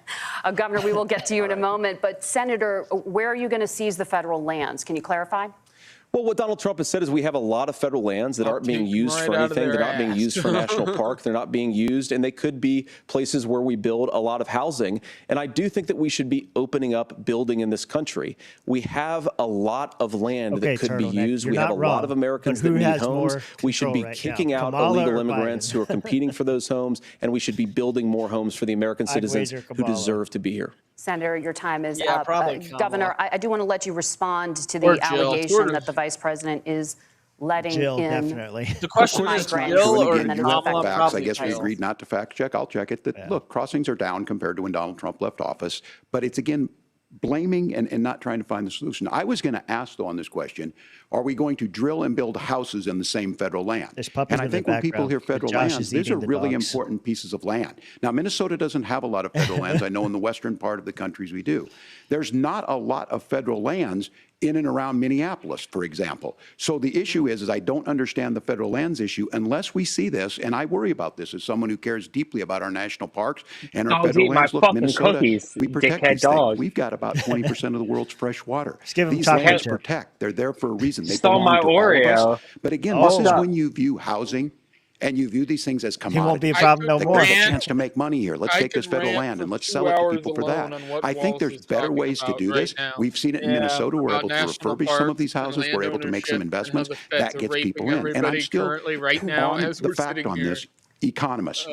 S7: Governor, we will get to you in a moment. But Senator, where are you going to seize the federal lands? Can you clarify?
S9: Well, what Donald Trump has said is we have a lot of federal lands that aren't being used for anything. They're not being used for national park. They're not being used, and they could be places where we build a lot of housing. And I do think that we should be opening up building in this country. We have a lot of land that could be used. We have a lot of Americans that need homes. We should be kicking out illegal immigrants who are competing for those homes, and we should be building more homes for the American citizens who deserve to be here.
S7: Senator, your time is up. Governor, I do want to let you respond to the allegation that the vice president is letting in
S1: definitely.
S4: The question is Jill or
S8: Kamala. I guess we agreed not to fact check. I'll check it. That look, crossings are down compared to when Donald Trump left office, but it's again blaming and not trying to find the solution. I was going to ask, though, on this question, are we going to drill and build houses in the same federal land? And I think when people hear federal lands, these are really important pieces of land. Now, Minnesota doesn't have a lot of federal lands. I know in the western part of the countries we do. There's not a lot of federal lands in and around Minneapolis, for example. So the issue is I don't understand the federal lands issue unless we see this, and I worry about this as someone who cares deeply about our national parks and our federal lands. Look, Minnesota, we protect these things. We've got about 20% of the world's fresh water. These lands protect. They're there for a reason. They belong to all of us. But again, this is when you view housing and you view these things as commodities.
S1: It won't be a problem no more.
S8: There's a chance to make money here. Let's take this federal land and let's sell it to people for that. I think there's better ways to do this. We've seen it in Minnesota. We're able to refurbish some of these houses. We're able to make some investments. That gets people in. And I'm still on the fact on this. Economists.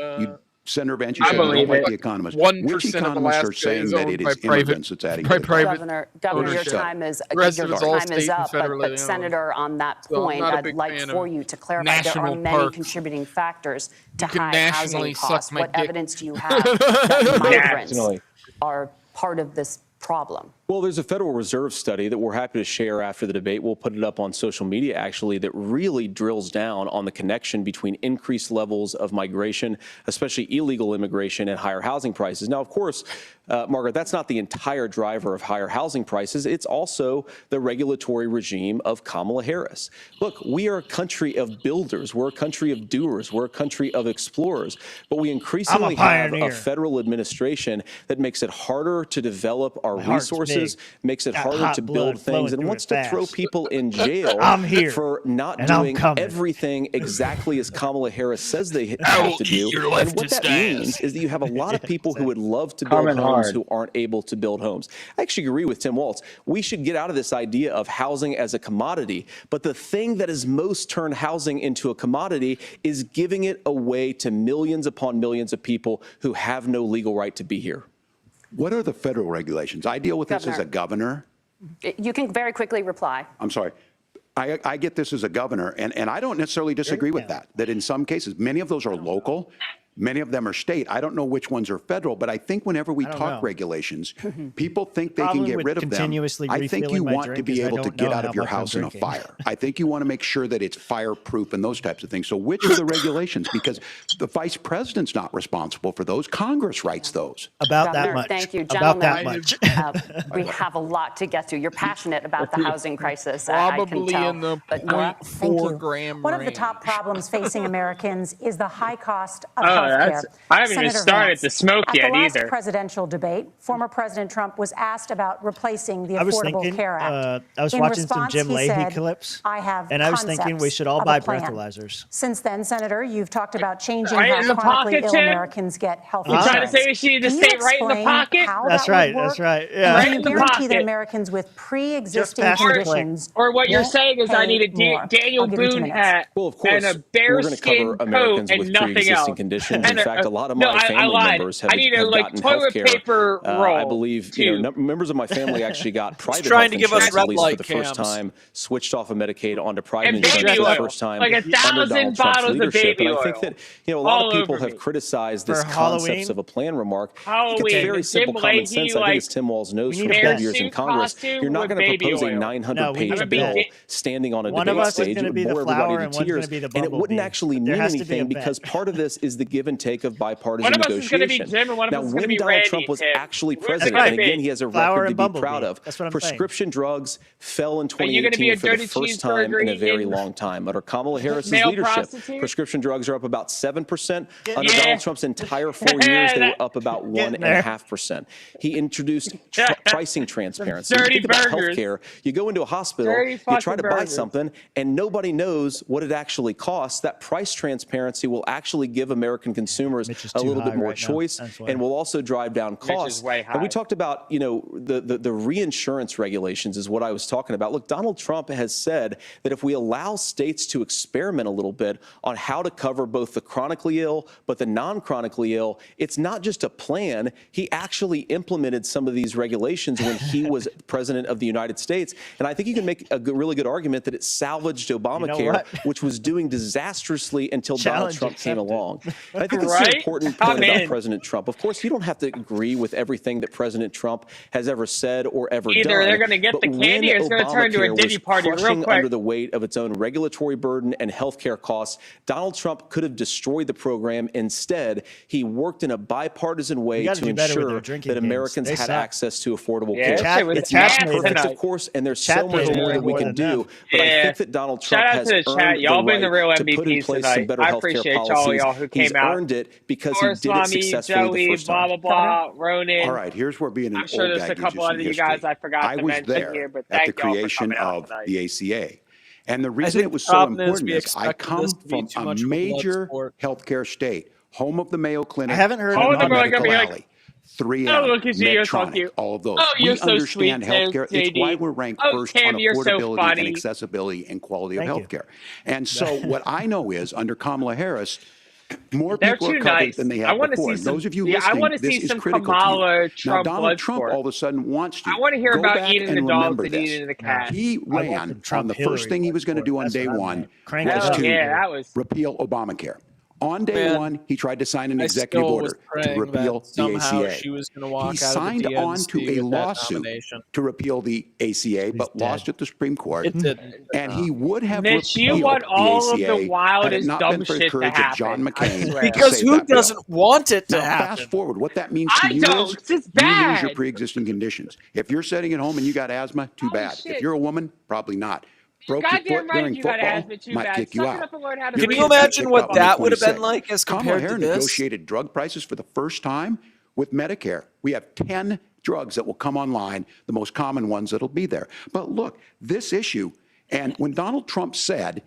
S8: Senator Vance, you said you don't like the economists. Which economists are saying that it is immigrants that's adding to
S7: Governor, your time is up. But Senator, on that point, I'd like for you to clarify there are many contributing factors to high housing costs. What evidence do you have that migrants are part of this problem?
S9: Well, there's a Federal Reserve study that we're happy to share after the debate. We'll put it up on social media, actually, that really drills down on the connection between increased levels of migration, especially illegal immigration, and higher housing prices. Now, of course, Margaret, that's not the entire driver of higher housing prices. It's also the regulatory regime of Kamala Harris. Look, we are a country of builders. We're a country of doers. We're a country of explorers. But we increasingly have a federal administration that makes it harder to develop our resources, makes it harder to build things, and wants to throw people in jail for not doing everything exactly as Kamala Harris says they have to do. And what that means is that you have a lot of people who would love to build homes who aren't able to build homes. I actually agree with Tim Walz. We should get out of this idea of housing as a commodity. But the thing that has most turned housing into a commodity is giving it away to millions upon millions of people who have no legal right to be here.
S8: What are the federal regulations? I deal with this as a governor.
S7: You can very quickly reply.
S8: I'm sorry. I get this as a governor, and I don't necessarily disagree with that in some cases, many of those are local. Many of them are state. I don't know which ones are federal, but I think whenever we talk regulations, people think they can get rid of them. I think you want to be able to get out of your house in a fire. I think you want to make sure that it's fireproof and those types of things. So which are the regulations? Because the vice president's not responsible for those. Congress writes those.
S1: About that much.
S7: Thank you,
S1: gentlemen.
S7: About that much. We have a lot to get to. You're passionate about the housing crisis. I can tell.
S3: In the
S7: but
S3: 0.4 gram
S5: One of the top problems facing Americans is the high cost of health care.
S2: I haven't even started to smoke yet either.
S5: At the last presidential debate, former President Trump was asked about replacing the Affordable Care Act.
S1: I was watching some Jim Leahy clips, and I was thinking we should all buy breathalyzers.
S5: Since then, Senator, you've talked about changing how chronically ill Americans get health insurance.
S2: You're trying to say we should just stay right in the pocket?
S1: That's right. That's right. Yeah.
S2: Right in the pocket.
S5: That Americans with pre-existing conditions.
S2: Or what you're saying is I need a Daniel Boone hat and a bearskin coat and nothing else.
S9: In fact, a lot of my family members have gotten
S2: toilet paper roll.
S9: I believe members of my family actually got private health insurance, at least for the first time, switched off of Medicaid onto private insurance for the first time
S2: like 1,000 bottles of baby oil.
S9: And I think that a lot of people have criticized this concept of a plan remark. It's very simple common sense. I think as Tim Walz knows from 12 years in Congress, you're not going to propose a 900-page bill standing on a debate stage. It would bore everybody to tears, and it wouldn't actually mean anything because part of this is the give give and take of bipartisan
S2: negotiation. One of us is going to be Jim and one of us is going to be
S9: Donald
S2: Randy,
S9: Trump was
S2: Tim.
S9: actually president, and again, he has a record to be proud of.
S1: That's what I'm
S9: Prescription drugs fell in
S2: Are you going to be
S9: 2018
S2: a
S9: for the
S2: dirty
S9: first time in a very long time. Under Kamala Harris's leadership, prescription drugs are up about 7%. Under Donald Trump's entire 4 years, they were up about 1.5%. He introduced pricing transparency.
S2: Dirty
S9: Think about
S2: burgers.
S9: healthcare. You go into a hospital,
S2: Dirty
S9: you try
S2: fucking
S9: to buy
S2: burgers.
S9: something, and nobody knows what it actually costs. That price transparency will actually give American consumers a little bit more choice, and will also drive down costs. And we talked about, you know, the reinsurance regulations is what I was talking about. Look, Donald Trump has said that if we allow states to experiment a little bit on how to cover both the chronically ill but the non-chronically ill, it's not just a plan. He actually implemented some of these regulations when he was president of the United States. And I think you can make a really good argument that it salvaged Obamacare, which was doing disastrously until Donald Trump came along. And I think it's an important point about President Trump. Of course, you don't have to agree with everything that President Trump has ever said or ever done.
S2: Either they're going to get the candy or it's going to turn into a Diddy party real quick.
S9: Under the weight of its own regulatory burden and healthcare costs, Donald Trump could have destroyed the program. Instead, he worked in a bipartisan way to ensure that Americans had access to affordable care. It's not perfect, of course, and there's so much more that we can do. But I think that Donald Trump has earned the right to put in place some better healthcare policies. He's earned it because he did it successfully the first time.
S2: Blah, blah, blah, Ronan.
S8: All right, here's where being an
S2: I'm sure
S8: old
S2: there's
S8: guy
S2: a couple
S8: gives
S2: other
S8: you
S2: you
S8: some
S2: guys I forgot
S8: history.
S2: to mention here, but
S8: at the
S2: thank y'all for
S8: creation
S2: coming out
S8: of
S2: tonight.
S8: the ACA. And the reason it was so important is I come from a major healthcare state, home of the Mayo Clinic,
S1: I haven't heard
S8: home
S1: of
S8: of
S1: Medical
S8: Valley, 3M, Medtronic, all of those. We understand healthcare. It's why we're ranked first on affordability and accessibility and quality of healthcare. And so what I know is under Kamala Harris, more people are covered than they have before. Those of you listening, this is critical to you. Now, Donald Trump all of a sudden wants to.
S2: I want to hear
S8: go
S2: about
S8: back
S2: eating
S8: and
S2: the dogs
S8: remember
S2: and
S8: this.
S2: eating the cats.
S8: He ran on the first thing he was going to do on day one was to repeal Obamacare. On day one, he tried to sign an executive order to repeal the ACA. He signed on to a lawsuit to repeal the ACA, but lost at the Supreme Court. And he would have
S2: Mitch,
S8: repealed
S2: you want all
S8: the
S2: of
S8: ACA
S2: the wildest,
S8: had it not
S2: dumb
S8: been for the
S2: shit to
S8: courage of
S2: happen.
S8: John McCain.
S4: Because who doesn't want it to
S8: now,
S4: happen?
S8: fast forward, what that means to you is you lose your pre-existing conditions. If you're sitting at home and you got asthma, too bad. If you're a woman, probably not. Broke your foot during football, might kick you out.
S4: Can you imagine what that would have been like as compared to
S8: this? Kamala
S4: this?
S8: Harris negotiated drug prices for the first time with Medicare. We have 10 drugs that will come online, the most common ones that'll be there. But look, this issue, and when Donald Trump said,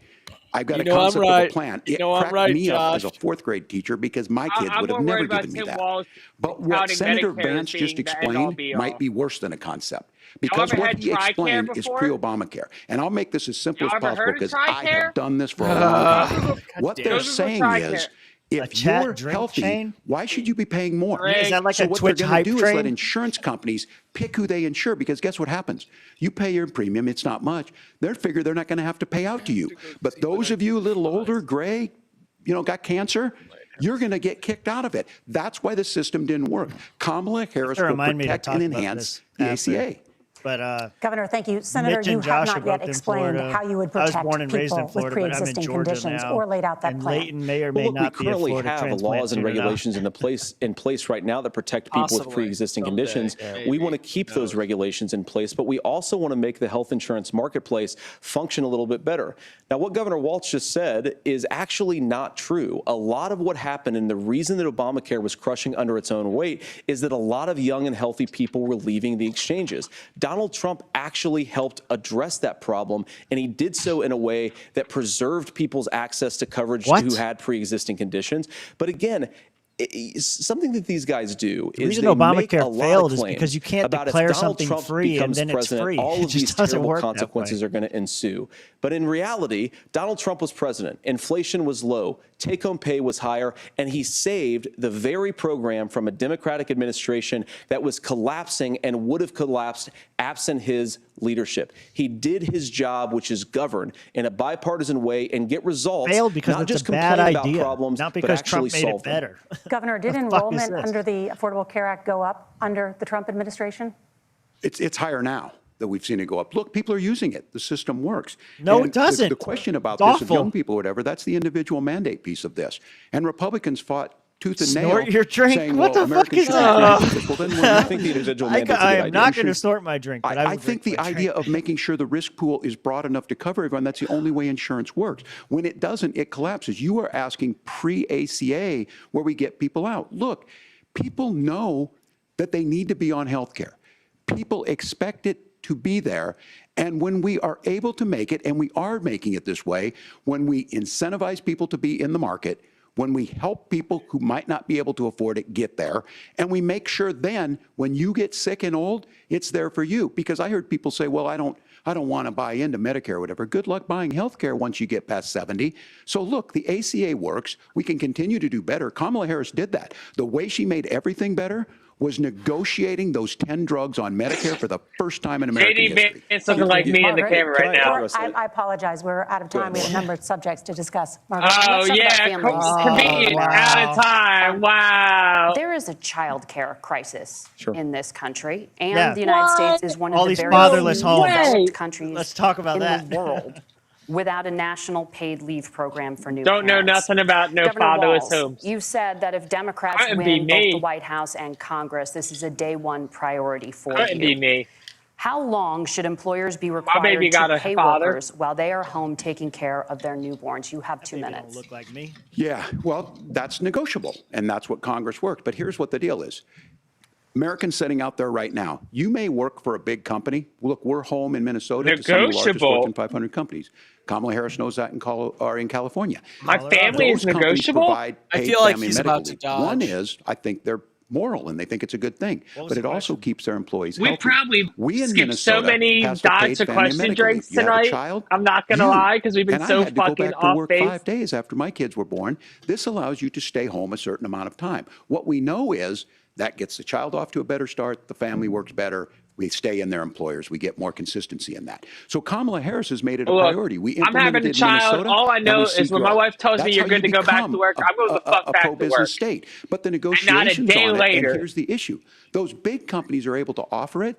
S8: I've got a concept of a plan, it cracked me up as a fourth grade teacher because my kids would have never given me that. But what Senator Vance just explained might be worse than a concept. Because what he explained is pre-Obamacare. And I'll make this as simple as possible because I have done this for a long time. What they're saying is, if you're healthy, why should you be paying more?
S1: Is that like
S8: so
S1: a
S8: what
S1: Twitch
S8: they're going to do
S1: hype
S8: is let
S1: train?
S8: insurance companies pick who they insure because guess what happens? You pay your premium, it's not much. They figure they're not going to have to pay out to you. But those of you a little older, gray, got cancer, you're going to get kicked out of it. That's why the system didn't work. Kamala Harris will protect and enhance the ACA.
S1: But
S5: Governor, thank you. Senator, you have not yet explained how you would protect people with pre-existing conditions or laid out that plan.
S1: Leighton may or may not be a Florida
S9: have laws and regulations in place right now that protect people with pre-existing conditions. We want to keep those regulations in place, but we also want to make the health insurance marketplace function a little bit better. Now, what Governor Walz just said is actually not true. A lot of what happened and the reason that Obamacare was crushing under its own weight is that a lot of young and healthy people were leaving the exchanges. Donald Trump actually helped address that problem, and he did so in a way that preserved people's access to coverage who had pre-existing conditions. But again, something that these guys do is
S1: reason
S9: they
S1: Obamacare
S9: make a
S1: failed
S9: lot of
S1: is because you can't
S9: about
S1: declare
S9: if Donald
S1: something
S9: Trump
S1: free and then it's free.
S9: All
S1: It
S9: of these
S1: just doesn't
S9: terrible
S1: work that
S9: consequences
S1: way.
S9: are going to ensue. But in reality, Donald Trump was president. Inflation was low. Take-home pay was higher, and he saved the very program from a Democratic administration that was collapsing and would have collapsed absent his leadership. He did his job, which is govern in a bipartisan way and get results.
S1: Failed because
S9: not
S1: it's
S9: just
S1: a bad
S9: complain about
S1: idea,
S9: problems,
S1: not
S9: but
S1: because
S9: actually
S1: Trump made
S9: solve
S1: it
S9: them.
S1: better.
S5: Governor, did enrollment under the Affordable Care Act go up under the Trump administration?
S8: It's higher now that we've seen it go up. Look, people are using it. The system works.
S1: No,
S8: and
S1: it doesn't.
S8: The question about
S1: It's
S8: this of
S1: awful.
S8: young people or whatever, that's the individual mandate piece of this. And Republicans fought tooth and
S1: Snort
S8: nail.
S1: your drink?
S8: Saying,
S1: What
S8: well,
S1: the fuck is
S8: that?
S9: Well, then I think the individual mandate's a good
S1: I am
S9: idea.
S1: not going to snort my drink. But
S8: I think the idea of making sure the risk pool is broad enough to cover everyone, that's the only way insurance works. When it doesn't, it collapses. You are asking pre-ACA where we get people out. Look, people know that they need to be on health care. People expect it to be there. And when we are able to make it, and we are making it this way, when we incentivize people to be in the market, when we help people who might not be able to afford it get there, and we make sure then when you get sick and old, it's there for you. Because I heard people say, well, I don't want to buy into Medicare or whatever. Good luck buying health care once you get past 70. So look, the ACA works. We can continue to do better. Kamala Harris did that. The way she made everything better was negotiating those 10 drugs on Medicare for the first time in American history.
S2: JD Vance looking like me in the camera right now.
S5: I apologize. We're out of time. We have a number of subjects to discuss. Margaret,
S2: oh, yeah. Convenient. Out of time. Wow.
S7: There is a child care crisis in this country, and
S1: Yeah.
S7: the United States is one of
S1: All
S7: the
S1: these
S7: very
S1: fatherless homes.
S7: developed countries
S1: Let's talk about
S7: in
S1: that.
S7: the world without a national paid leave program for new
S2: Don't know
S7: parents.
S2: nothing about no
S7: Governor
S2: fatherless
S7: Walz,
S2: homes.
S7: you said that if Democrats
S2: Couldn't be
S7: win both
S2: me.
S7: the White House and Congress, this is a day one priority for
S2: Couldn't be
S7: you.
S2: me.
S7: How long should employers be
S2: baby
S7: required
S2: got
S7: to
S2: a
S7: pay
S2: father.
S7: workers while they are home taking care of their newborns? You have 2 minutes.
S1: Don't look like me.
S8: Yeah, well, that's negotiable, and that's what Congress worked. But here's what the deal is. Americans sitting out there right now, you may work for a big company. Look, we're home in Minnesota to some of the largest
S2: Negotiable.
S8: Fortune 500 companies. Kamala Harris knows that in California.
S2: My family is
S8: Those companies
S2: negotiable?
S8: provide
S4: I
S8: paid
S4: feel like
S8: family
S4: he's
S8: medical
S4: about to
S8: leave.
S4: dodge.
S8: One is, I think they're moral and they think it's a good thing,
S1: was
S8: but
S1: the
S8: it also
S1: question?
S8: keeps their employees
S2: We
S8: healthy.
S2: probably
S8: We in
S2: skipped so
S8: Minnesota
S2: many
S8: passed a paid
S2: dots of
S8: family
S2: question
S8: medical
S2: drinks
S8: leave. You have a
S2: tonight.
S8: child,
S2: I'm not going to
S8: you-
S2: lie, because we've been
S8: and
S2: so
S8: I had to go
S2: fucking
S8: back to
S2: off
S8: work
S2: base.
S8: 5 days after my kids were born. This allows you to stay home a certain amount of time. What we know is that gets the child off to a better start. The family works better. We stay in their employers. We get more consistency in that. So Kamala Harris has made it a
S2: Look,
S8: priority. We
S2: I'm having
S8: implemented
S2: a
S8: it in
S2: child.
S8: Minnesota,
S2: All I
S8: and
S2: know
S8: we see
S2: is when my
S8: growth.
S2: wife tells me
S8: That's
S2: you're
S8: how
S2: good to go back to
S8: become
S2: work, I'm going the fuck
S8: a
S2: back to
S8: pro-business
S2: work.
S8: state. But the
S2: not a
S8: negotiations
S2: day
S8: on it,
S2: later.
S8: and here's the issue. Those big companies are able to offer it.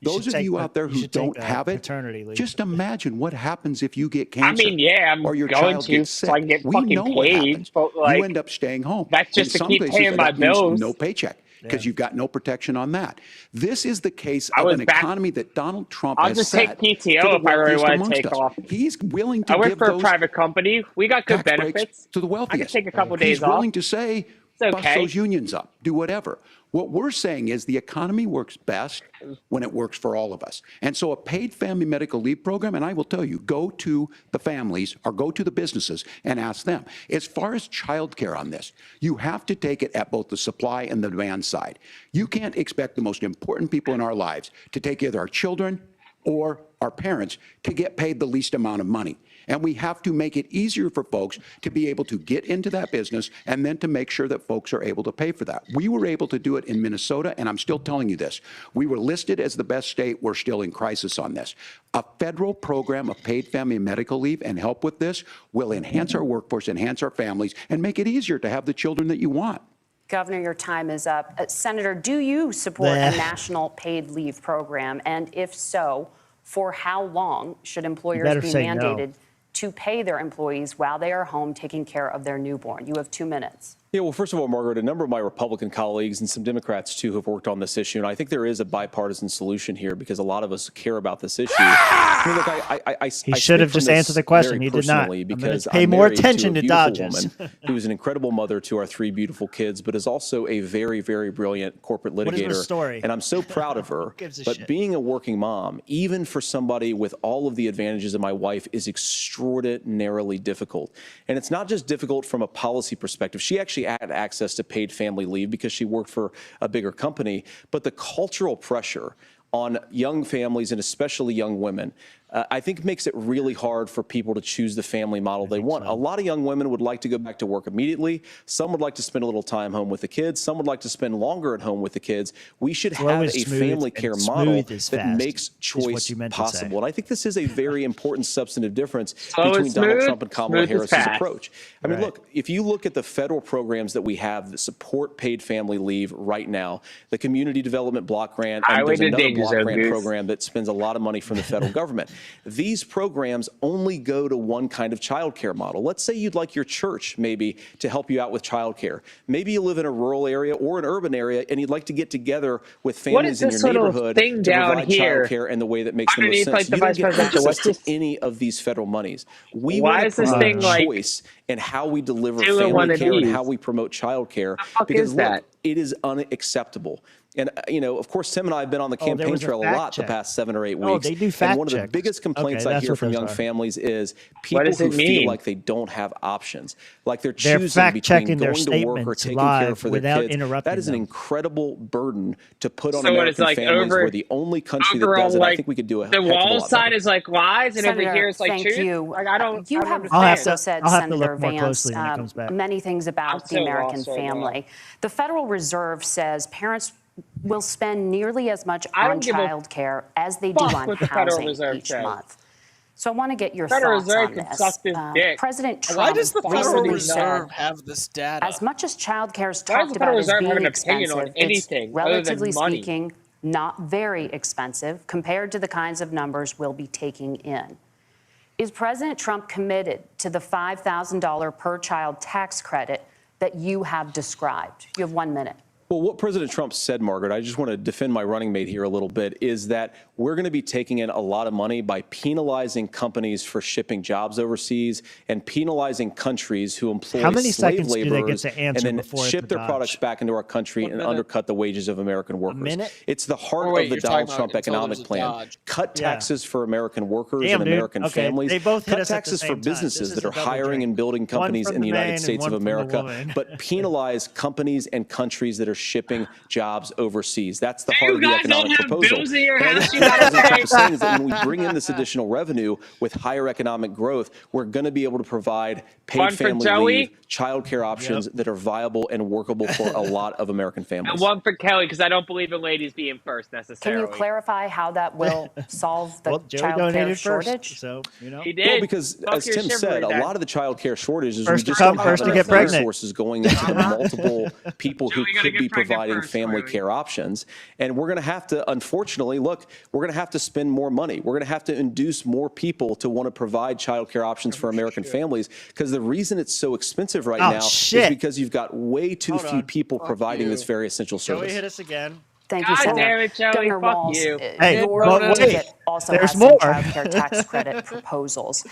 S8: Those of you out there who don't have it,
S1: paternity leave.
S8: just imagine what happens if you get cancer.
S2: I mean, yeah, I'm
S8: or your
S2: going
S8: child
S2: to
S8: gets
S2: so
S8: sick.
S2: I can get
S8: We
S2: fucking
S8: know what
S2: paid,
S8: happens.
S2: but, like,
S8: you end up staying home.
S2: that's just
S8: In
S2: to
S8: some
S2: keep
S8: places,
S2: paying my
S8: that means
S2: bills.
S8: no paycheck because you've got no protection on that. This is the case
S2: I
S8: of
S2: was
S8: an
S2: back-
S8: economy that Donald Trump
S2: I'll
S8: has
S2: just
S8: set
S2: take PTO
S8: for the
S2: if I really
S8: wealthiest
S2: want to
S8: amongst
S2: take
S8: us.
S2: off.
S8: He's willing to
S2: I work
S8: give
S2: for a
S8: those
S2: private company. We got good
S8: tax breaks
S2: benefits.
S8: to the
S2: I
S8: wealthiest.
S2: can take a couple
S8: He's
S2: days off.
S8: willing to say,
S2: It's
S8: bust
S2: okay.
S8: those unions up, do whatever. What we're saying is the economy works best when it works for all of us. And so a paid family medical leave program, and I will tell you, go to the families or go to the businesses and ask them. As far as childcare on this, you have to take it at both the supply and the demand side. You can't expect the most important people in our lives to take either our children or our parents to get paid the least amount of money. And we have to make it easier for folks to be able to get into that business and then to make sure that folks are able to pay for that. We were able to do it in Minnesota, and I'm still telling you this. We were listed as the best state. We're still in crisis on this. A federal program of paid family medical leave and help with this will enhance our workforce, enhance our families, and make it easier to have the children that you want.
S7: Governor, your time is up. Senator, do you support a national paid leave program? And if so, for how long should employers be mandated to pay their employees while they are home taking care of their newborn? You have 2 minutes.
S9: Yeah, well, first of all, Margaret, a number of my Republican colleagues and some Democrats, too, have worked on this issue. And I think there is a bipartisan solution here because a lot of us care about this issue. I mean, look,
S1: he should have just answered the question. He did not.
S9: Because
S1: pay
S9: I'm
S1: more
S9: married
S1: attention
S9: to
S1: to
S9: a
S1: Dodgers.
S9: woman who is an incredible mother to our 3 beautiful kids, but is also a very, very brilliant corporate litigator.
S1: What is her story?
S9: And I'm so proud of her. But
S1: shit?
S9: being a working mom, even for somebody with all of the advantages of my wife, is extraordinarily difficult. And it's not just difficult from a policy perspective. She actually had access to paid family leave because she worked for a bigger company, but the cultural pressure on young families and especially young women, I think makes it really hard for people to choose the family model they want. A lot of young women would like to go back to work immediately. Some would like to spend a little time home with the kids. Some would like to spend longer at home with the kids. We should have a family care model that makes choice possible. And I think this is a very important substantive difference between Donald Trump and Kamala Harris's approach. I mean, look, if you look at the federal programs that we have that support paid family leave right now, the Community Development Block Grant, and there's another block grant program that spends a lot of money from the federal government. These programs only go to one kind of childcare model. Let's say you'd like your church maybe to help you out with childcare. Maybe you live in a rural area or an urban area and you'd like to get together with families in your neighborhood to provide childcare in the way that makes the most sense. You don't get access to any of these federal monies. We want to provide choice in how we deliver family care and how we promote childcare, because look, it is unacceptable. And, you know, of course, Tim and I have been on the campaign trail a lot the past 7 or 8 weeks.
S1: They do fact
S9: and one of the biggest complaints I hear from young families is people who feel like they don't have options, like they're choosing between going to work or taking care for their kids. That is an incredible burden to put on American families. We're the only country that does it. I think we could do a heck of a lot better.
S2: The wall side is like lies, and over here is like truth. Like, I don't.
S7: You have also said, Senator Vance, many things about the American family. The Federal Reserve says parents will spend nearly as much on child care as they do on housing each month. So I want to get your thoughts on this. President Trump recently said,
S4: have this data?
S7: As much as child care is talked about as being expensive, it's relatively speaking not very expensive compared to the kinds of numbers we'll be taking in. Is President Trump committed to the $5,000 per child tax credit that you have described? You have 1 minute.
S9: Well, what President Trump said, Margaret, I just want to defend my running mate here a little bit, is that we're going to be taking in a lot of money by penalizing companies for shipping jobs overseas and penalizing countries who employ slave laborers and then ship their products back into our country and undercut the wages of American workers. It's the heart of the Donald Trump economic plan. Cut taxes for American workers and American families. Cut taxes for businesses that are hiring and building companies in the United States of America, but penalize companies and countries that are shipping jobs overseas. That's the heart of the economic proposal. What I'm saying is that when we bring in this additional revenue with higher economic growth, we're going to be able to provide paid family leave, child care options that are viable and workable for a lot of American families.
S2: And one for Kelly, because I don't believe in ladies being first necessarily.
S7: Can you clarify how that will solve the child care shortage?
S1: So, you know.
S2: He did.
S9: Well, because as Tim said, a lot of the child care shortage is we just don't have enough resources going into the multiple people who could be providing family care options. And we're going to have to, unfortunately, look, we're going to have to spend more money. We're going to have to induce more people to want to provide child care options for American families, because the reason it's so expensive right now is because you've got way too few people providing this very essential service.
S1: Joey hit us again.
S7: Thank you, Senator. Governor Walz,
S1: hey,
S7: your ticket also has some child care tax credit proposals.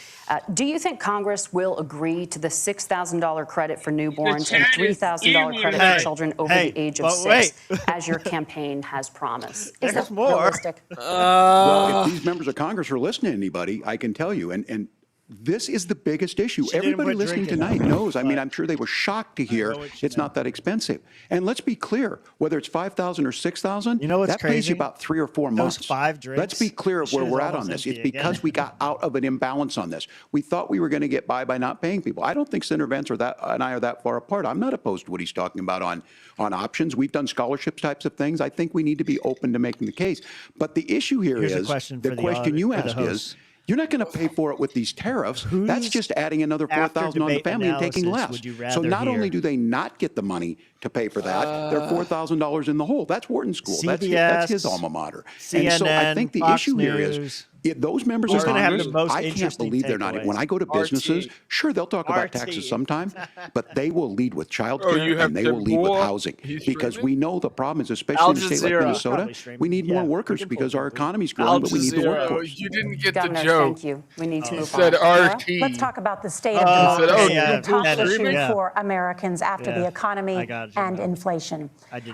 S7: Do you think Congress will agree to the $6,000 credit for newborns and $3,000 credit for children over the age of 6, as your campaign has promised? Is that realistic?
S8: Well, if these members of Congress are listening to anybody, I can tell you, and this is the biggest issue. Everybody listening tonight knows. I mean, I'm sure they were shocked to hear it's not that expensive. And let's be clear, whether it's $5,000 or $6,000,
S1: you know what's
S8: that pays you about 3 or 4 months.
S1: 5 drinks.
S8: Let's be clear of where we're at on this. It's because we got out of an imbalance on this. We thought we were going to get by not paying people. I don't think Senator Vance and I are that far apart. I'm not opposed to what he's talking about on options. We've done scholarships types of things. I think we need to be open to making the case. But the issue here is, the question you ask is, you're not going to pay for it with these tariffs. That's just adding another $4,000 on the family and taking less. So not only do they not get the money to pay for that, they're $4,000 in the hole. That's Wharton's school.
S1: CBS,
S8: that's his alma mater.
S1: CNN,
S8: and so I think the
S1: Fox
S8: issue here
S1: News.
S8: is, those members of Congress, I can't believe they're not. When I go to businesses, sure, they'll talk about taxes sometime, but they will lead with child care and they will lead with housing, because we know the problem is, especially in a state like Minnesota, we need more workers because our economy's growing, but we need the workforce.
S3: You didn't get
S7: Governor,
S3: the joke.
S7: Thank you. We need to move
S3: said
S7: on.
S3: RT.
S5: Let's talk about the state of democracy, the top issue
S1: Yeah.
S5: for Americans after the economy and inflation.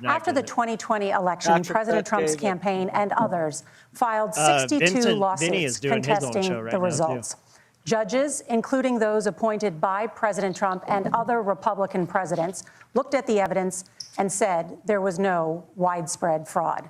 S5: After the 2020 election, President Trump's campaign and others filed 62 lawsuits contesting the results. Judges, including those appointed by President Trump and other Republican presidents, looked at the evidence and said there was no widespread fraud.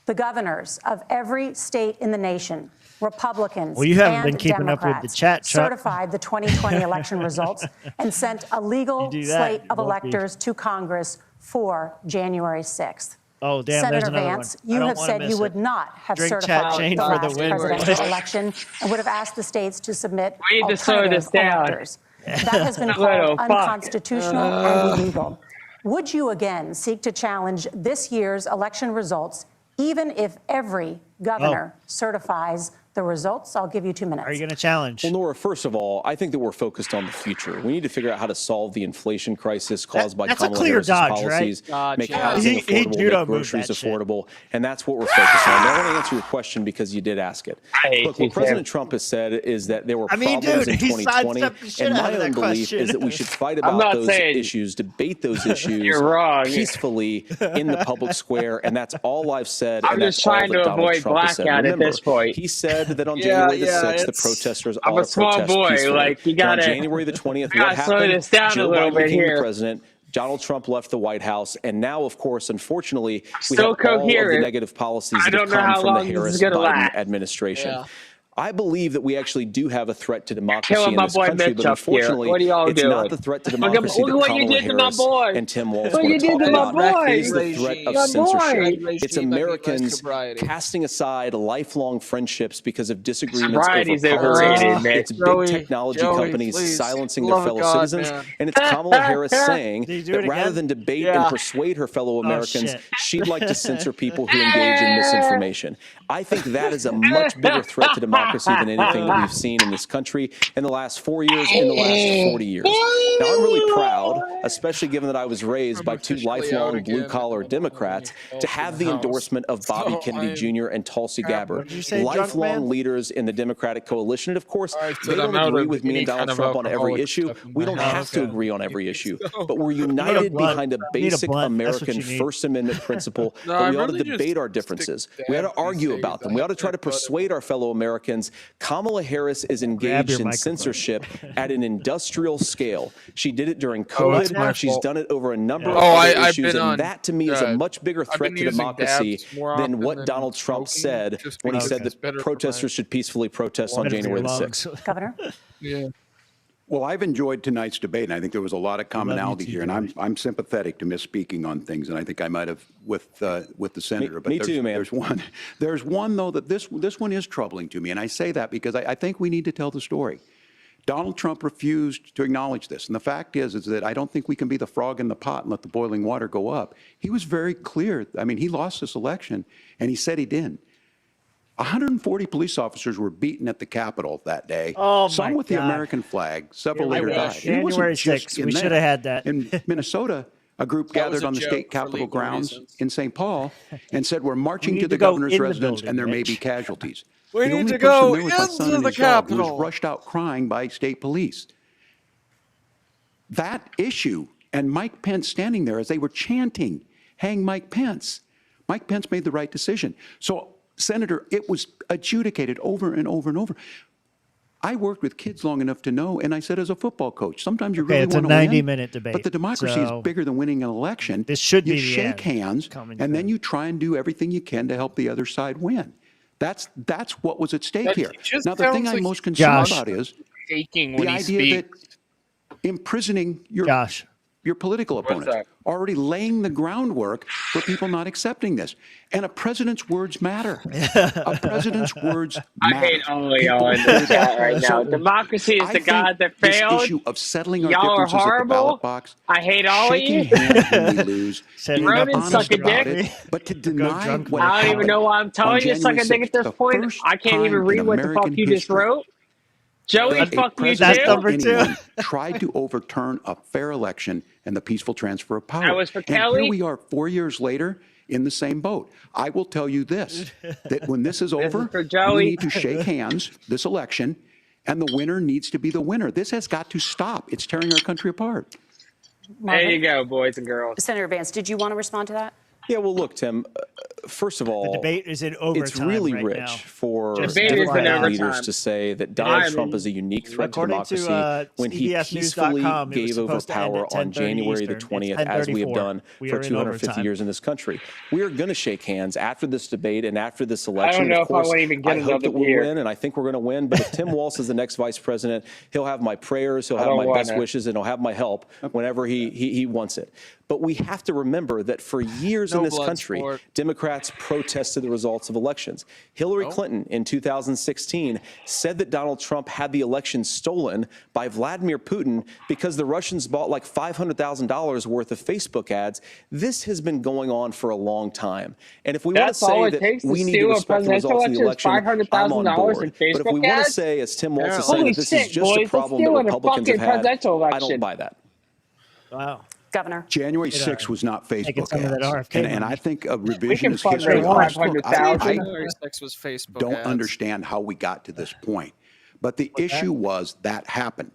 S5: The governors of every state in the nation, Republicans
S1: you haven't been
S5: and
S1: keeping
S5: Democrats,
S1: up with the chat, Chuck.
S5: certified the 2020 election results and sent a legal slate of electors to Congress for January 6th.
S1: Oh, damn,
S5: Senator Vance, you have said you would not have certified the last presidential election and would have asked the states to submit alternative electors. That has been called unconstitutional and illegal. Would you again seek to challenge this year's election results, even if every governor certifies The results, I'll give you 2 minutes.
S1: Are you going to challenge?
S9: Well, Nora, first of all, I think that we're focused on the future. We need to figure out how to solve the inflation crisis caused by Kamala Harris's policies,
S4: right?
S9: make housing affordable, make groceries affordable, and that's what we're focused on. I want to answer your question because you did ask it. Look, what President Trump has said is that there were problems in 2020, and my own belief is that we should fight about those issues, debate those issues peacefully in the public square, and that's all I've said.
S2: I'm just trying to avoid blackout at this point.
S9: He said that on January the 6th, the protesters ought to protest peacefully.
S2: Like, you gotta,
S9: on January the 20th, what happened? Joe Biden became the president. Donald Trump left the White House, and now, of course, unfortunately, we have all of the negative policies that have come from the Harris-Biden administration. I believe that we actually do have a threat to democracy in this country, but unfortunately, it's not the threat to democracy that Kamala Harris and Tim Walz want to talk about. It is the threat of censorship. It's Americans casting aside lifelong friendships because of disagreements over politics. It's big technology companies silencing their fellow citizens, and it's Kamala Harris saying that rather than debate and persuade her fellow Americans, she'd like to censor people who engage in misinformation. I think that is a much bigger threat to democracy than anything that we've seen in this country in the last 4 years, in the last 40 years. Now, I'm really proud, especially given that I was raised by two lifelong blue-collar Democrats, to have the endorsement of Bobby Kennedy Jr. and Tulsi Gabbard, lifelong leaders in the Democratic coalition. And, of course, they don't agree with me and Donald Trump on every issue. We don't have to agree on every issue. But we're united behind a basic American First Amendment principle that we ought to debate our differences. We ought to argue about them. We ought to try to persuade our fellow Americans. Kamala Harris is engaged in censorship at an industrial scale. She did it during COVID. She's done it over a number of other issues, and that to me is a much bigger threat to democracy than what Donald Trump said when he said that protesters should peacefully protest on January the 6th.
S5: Governor?
S8: Well, I've enjoyed tonight's debate, and I think there was a lot of commonality here. And I'm sympathetic to misspeaking on things, and I think I might have with the senator.
S9: Me too, man.
S8: There's one though that this one is troubling to me, and I say that because I think we need to tell the story. Donald Trump refused to acknowledge this, and the fact is that I don't think we can be the frog in the pot and let the boiling water go up. He was very clear. I mean, he lost this election, and he said he didn't. 140 police officers were beaten at the Capitol that day. Some with the American flag. Several later died.
S1: January 6th. We should have had that.
S8: In Minnesota, a group gathered on the state capitol grounds in St. Paul and said, we're marching to the governor's residence and there may be casualties.
S10: We need to go into the Capitol.
S8: Was rushed out crying by state police. That issue and Mike Pence standing there as they were chanting, hang Mike Pence. Mike Pence made the right decision. So, Senator, it was adjudicated over and over and over. I worked with kids long enough to know, and I said as a football coach, sometimes you really want to win.
S1: It's a 90-minute debate.
S8: But the democracy is bigger than winning an election.
S1: This should be
S8: you shake hands, and then you try and do everything you can to help the other side win. That's what was at stake here. Now, the thing I'm most concerned about is the idea that imprisoning your political opponents, already laying the groundwork for people not accepting this. And a president's words matter. A president's words matter.
S2: I hate all of y'all in this chat right now. Democracy is the God that failed.
S8: This issue of settling our
S2: y'all are
S8: differences
S2: horrible.
S8: at the ballot box,
S2: I hate all of you.
S8: shaking hands when we lose,
S2: Ronan, suck a dick.
S8: but to deny what
S2: I don't even know why I'm telling you suck a dick at this point. I can't even read what the fuck you just wrote. Joey, fuck you too.
S8: That's number 2. Tried to overturn a fair election and the peaceful transfer of power.
S2: That was for
S8: and
S2: Kelly.
S8: Here we are 4 years later in the same boat. I will tell you this, that when this is over, we need to shake hands this election, and the winner needs to be the winner. This has got to stop. It's tearing our country apart.
S2: There you go, boys and girls.
S7: Senator Vance, did you want to respond to that?
S9: Yeah, well, look, Tim, first of all,
S1: the debate is in overtime.
S9: It's really
S1: right
S9: rich
S1: now.
S9: for Democratic leaders to say that Donald Trump is a unique threat to democracy when he peacefully gave over power on January the 20th, as we have done for 250 years in this country. We are going to shake hands after this debate and after this election.
S2: I don't know
S9: of course,
S2: if I even get
S9: I hope that we'll
S2: year.
S9: win, and I think we're going to win. But if Tim Walz is the next vice president, he'll have my prayers, he'll have my best wishes, and he'll have my help whenever he wants it. But we have to remember that for years in this country, Democrats Democrats protested the results of elections. Hillary Clinton in 2016 said that Donald Trump had the election stolen by Vladimir Putin because the Russians bought like $500,000 worth of Facebook ads. This has been going on for a long time. And if we want to say that we need to respect the results of the election, I'm on board. But if we want to say, as Tim Walz is saying, that this is just a problem that Republicans have had, I don't buy that.
S1: Wow.
S7: Governor.
S8: January 6th was not Facebook ads.
S1: And
S8: I think a revisionist history.
S4: January 6th was Facebook
S8: don't
S4: ads.
S8: understand how we got to this point. But the issue was that happened.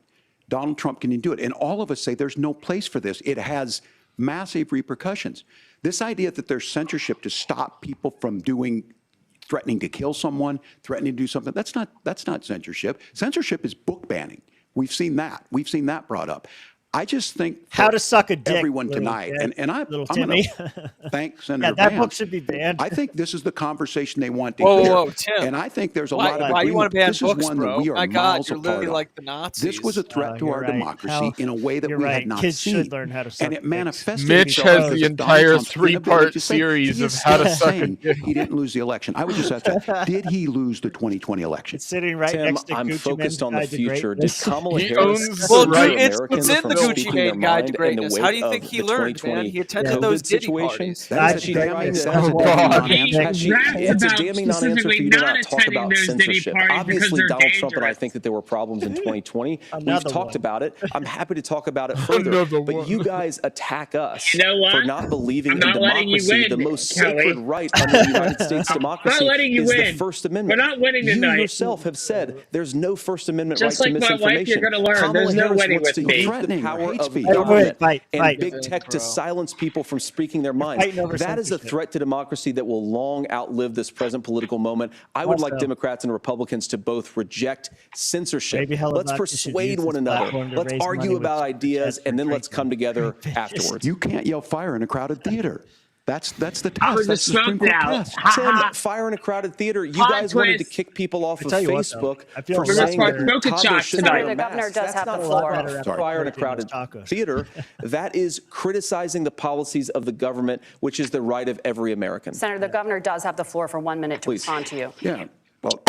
S8: Donald Trump can do it. And all of us say there's no place for this. It has massive repercussions. This idea that there's censorship to stop people from threatening to kill someone, threatening to do something, that's not censorship. Censorship is book banning. We've seen that. We've seen that brought up. I just think
S1: how to suck a dick,
S8: everyone tonight, and I'm going to thank Senator
S1: that
S8: Vance.
S1: book should be banned.
S8: I think this is the conversation they want to hear.
S4: Whoa, Tim.
S8: And I think there's a lot of agreement.
S4: Why you want to ban
S8: this
S4: books,
S8: is one
S4: bro?
S8: that we are
S4: My God,
S8: miles
S4: you're
S8: apart
S4: literally
S8: on.
S4: like the Nazis.
S8: This was a threat to our democracy in a way that we had not
S1: kids
S8: seen.
S1: should learn how to suck
S8: and it manifested
S3: Mitch
S8: itself
S3: has the
S8: as
S3: entire
S8: Donald Trump's
S3: 3-part
S8: inability to say,
S3: series
S8: he
S3: of
S8: is
S3: how to
S8: still
S3: suck a
S8: saying
S3: dick.
S8: he didn't lose the election. I would just ask that. Did he lose the 2020 election?
S1: It's sitting right
S9: Tim,
S1: next to
S9: I'm
S1: Gucci
S9: focused
S1: Mane's
S9: on the
S1: Guide to
S9: future. Did
S1: Greatness.
S9: Kamala
S3: He
S9: Harris
S3: owns
S9: censor
S3: the right.
S4: It's
S9: Americans
S4: in
S9: from
S4: the Gucci
S9: speaking their
S4: Mane Guide to
S9: mind in the
S4: Greatness. How do you
S9: wake
S4: think
S9: of
S4: he
S9: the
S4: learned, man?
S9: 2020
S4: He attended
S9: COVID
S4: those Diddy
S9: situation?
S4: parties.
S8: That's
S9: She
S8: a
S9: damning
S8: damning
S9: to-
S3: God.
S9: It's a damning non-answer for you to not talk about censorship. Obviously, Donald Trump and I think that there were problems in 2020. We've talked about it. I'm happy to talk about it further. But you guys attack us for not believing in democracy. The most sacred right under the United States democracy is the First Amendment.
S2: We're not winning
S9: You
S2: tonight.
S9: yourself have said there's no First Amendment
S2: Just
S9: right
S2: like
S9: to
S2: my wife,
S9: misinformation.
S2: you're gonna learn.
S9: Kamala
S2: There's no
S9: Harris
S2: winning
S9: wants
S2: with
S9: to
S2: me.
S9: use the power of
S8: speech.
S9: government
S1: Fight.
S9: and big tech to silence people from speaking their minds.
S1: Fighting over
S9: That is a
S1: censorship.
S9: threat to democracy that will long outlive this present political moment. I would like
S1: Also-
S9: Democrats and Republicans to both reject censorship.
S1: Maybe
S9: Let's
S1: Hellebuck should
S9: persuade
S1: use
S9: one
S1: his
S9: another.
S1: platform to
S9: Let's
S1: raise
S9: argue
S1: money
S9: about
S1: with
S9: ideas,
S1: Chester
S9: and then let's
S1: Franklin.
S9: come together afterwards.
S8: You can't yell fire in a crowded theater. That's the test.
S2: I was
S8: That's the
S2: just
S8: Supreme Court
S2: smoked out.
S8: test.
S2: Ha
S9: Tim,
S2: ha.
S9: fire in a crowded theater. You
S2: Hot
S9: guys wanted to
S2: twist.
S9: kick people off of
S1: tell you what, though,
S9: Facebook
S1: I feel
S9: for
S1: like
S9: saying
S2: we're
S9: that
S2: smoking
S9: toddlers
S2: shots
S9: should
S2: tonight.
S9: wear
S7: The governor
S9: masks.
S7: does
S9: That's
S7: have
S9: not
S7: the floor.
S9: fire in a crowded
S1: Tacos.
S9: theater. That is criticizing the policies of the government, which is the right of every American.
S7: Senator, the governor does have the floor for 1 minute to
S9: Please.
S7: respond to you.
S8: Yeah. Well,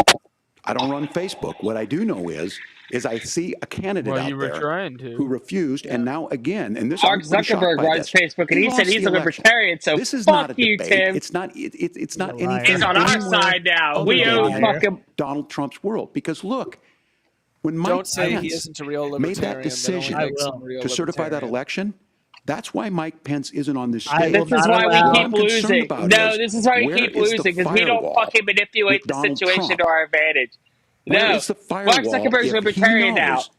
S8: I don't run Facebook. What I do know is I see a candidate
S3: Well,
S8: out
S3: you were
S8: there
S3: trying to.
S8: who refused, and now again, and this
S2: Mark
S8: I'm pretty shocked
S2: Zuckerberg
S8: by
S2: runs
S8: this.
S2: Facebook, and he said
S8: lost
S2: he's
S8: the
S2: a
S8: election.
S2: libertarian. So
S8: this is
S2: fuck
S8: not a
S2: you,
S8: debate.
S2: Tim.
S8: It's not. It's not
S1: He's a liar.
S8: anything.
S2: He's on our
S8: anywhere
S2: side now.
S8: other
S2: We
S8: than
S2: own fucking.
S8: Donald Trump's world. Because look, when Mike
S4: Don't say
S8: Pence
S4: he isn't a real
S8: made
S4: libertarian.
S8: that decision
S4: That only makes him a real
S8: to certify that
S4: libertarian.
S8: election, that's why Mike Pence isn't on this
S1: I
S8: stage.
S1: will
S2: This is
S1: not
S2: why
S1: allow-
S2: we
S8: What I'm
S2: keep
S8: concerned
S2: losing.
S8: about
S2: No,
S8: is,
S2: this is why we
S8: where
S2: keep
S8: is the
S2: losing because we don't
S8: firewall
S2: fucking manipulate
S8: with
S2: the
S8: Donald
S2: situation
S8: Trump?
S2: to our advantage.
S8: Where
S2: No,
S8: is the
S2: Mark
S8: firewall
S2: Zuckerberg's
S8: if
S2: libertarian
S8: he
S2: now.
S8: knows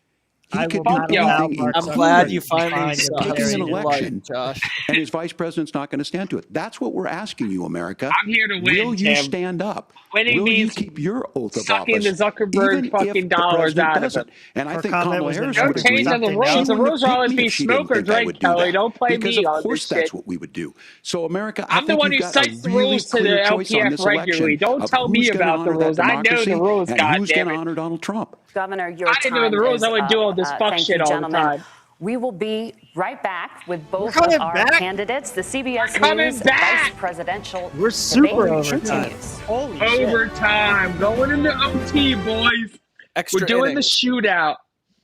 S8: he
S1: I
S8: could
S1: will
S8: do
S1: not
S2: y'all.
S1: allow
S8: anything
S1: Mark
S4: I'm
S1: Zuckerberg
S4: glad
S1: to
S4: you finally
S1: find
S4: saw
S1: a
S8: taking
S4: this
S8: an
S1: libertarian.
S8: election,
S4: Josh.
S8: and his vice president's not going to stand to it. That's what we're asking you, America.
S2: I'm here to win,
S8: Will you
S2: Tim.
S8: stand up?
S2: Winning
S8: Will you
S2: means
S8: keep your oath of
S2: sucking
S8: office,
S2: the Zuckerberg
S8: even if
S2: fucking
S8: the
S2: dollars
S8: president
S2: out of
S8: doesn't?
S2: it?
S8: And I
S1: Her
S8: think
S1: comment
S8: Kamala
S1: was that
S8: Harris
S1: no
S8: would
S2: Don't
S8: agree.
S2: change on the
S1: She
S2: rules. The
S8: wouldn't
S2: rules are
S8: have
S2: always
S8: picked me
S2: be
S8: if she didn't
S2: smoke or
S8: think I
S2: drink,
S8: would do
S2: Kelly.
S8: that.
S2: Don't play
S8: Because
S2: me
S8: of
S2: on
S8: course
S2: this
S8: that's
S2: shit.
S8: what we would do. So America, I
S2: I'm the
S8: think
S2: one
S8: you've
S2: who
S8: got a
S2: cites the
S8: really
S2: rules to the
S8: clear choice on
S2: LPF
S8: this
S2: regularly.
S8: election
S2: Don't
S8: of
S2: tell me
S8: who's gonna
S2: about the
S8: honor that
S2: rules. I know the
S8: democracy
S2: rules,
S8: and who's going to
S2: goddammit.
S8: honor Donald Trump.
S7: Governor, your
S2: I didn't know
S7: time
S2: the rules.
S7: is
S2: I would do all this
S7: up.
S2: fuck
S7: Thank
S2: shit
S7: you,
S2: all the
S7: gentlemen.
S2: time.
S7: We will be right back with both
S1: coming
S7: of our
S1: back.
S7: candidates. The CBS
S2: We're coming
S7: News
S2: back.
S7: Vice Presidential
S1: We're super
S7: debate
S1: overtime.
S7: continues.
S1: Holy shit.
S2: Overtime. Going into OT, boys.
S4: Extra
S2: We're doing
S4: innings.
S2: the shootout.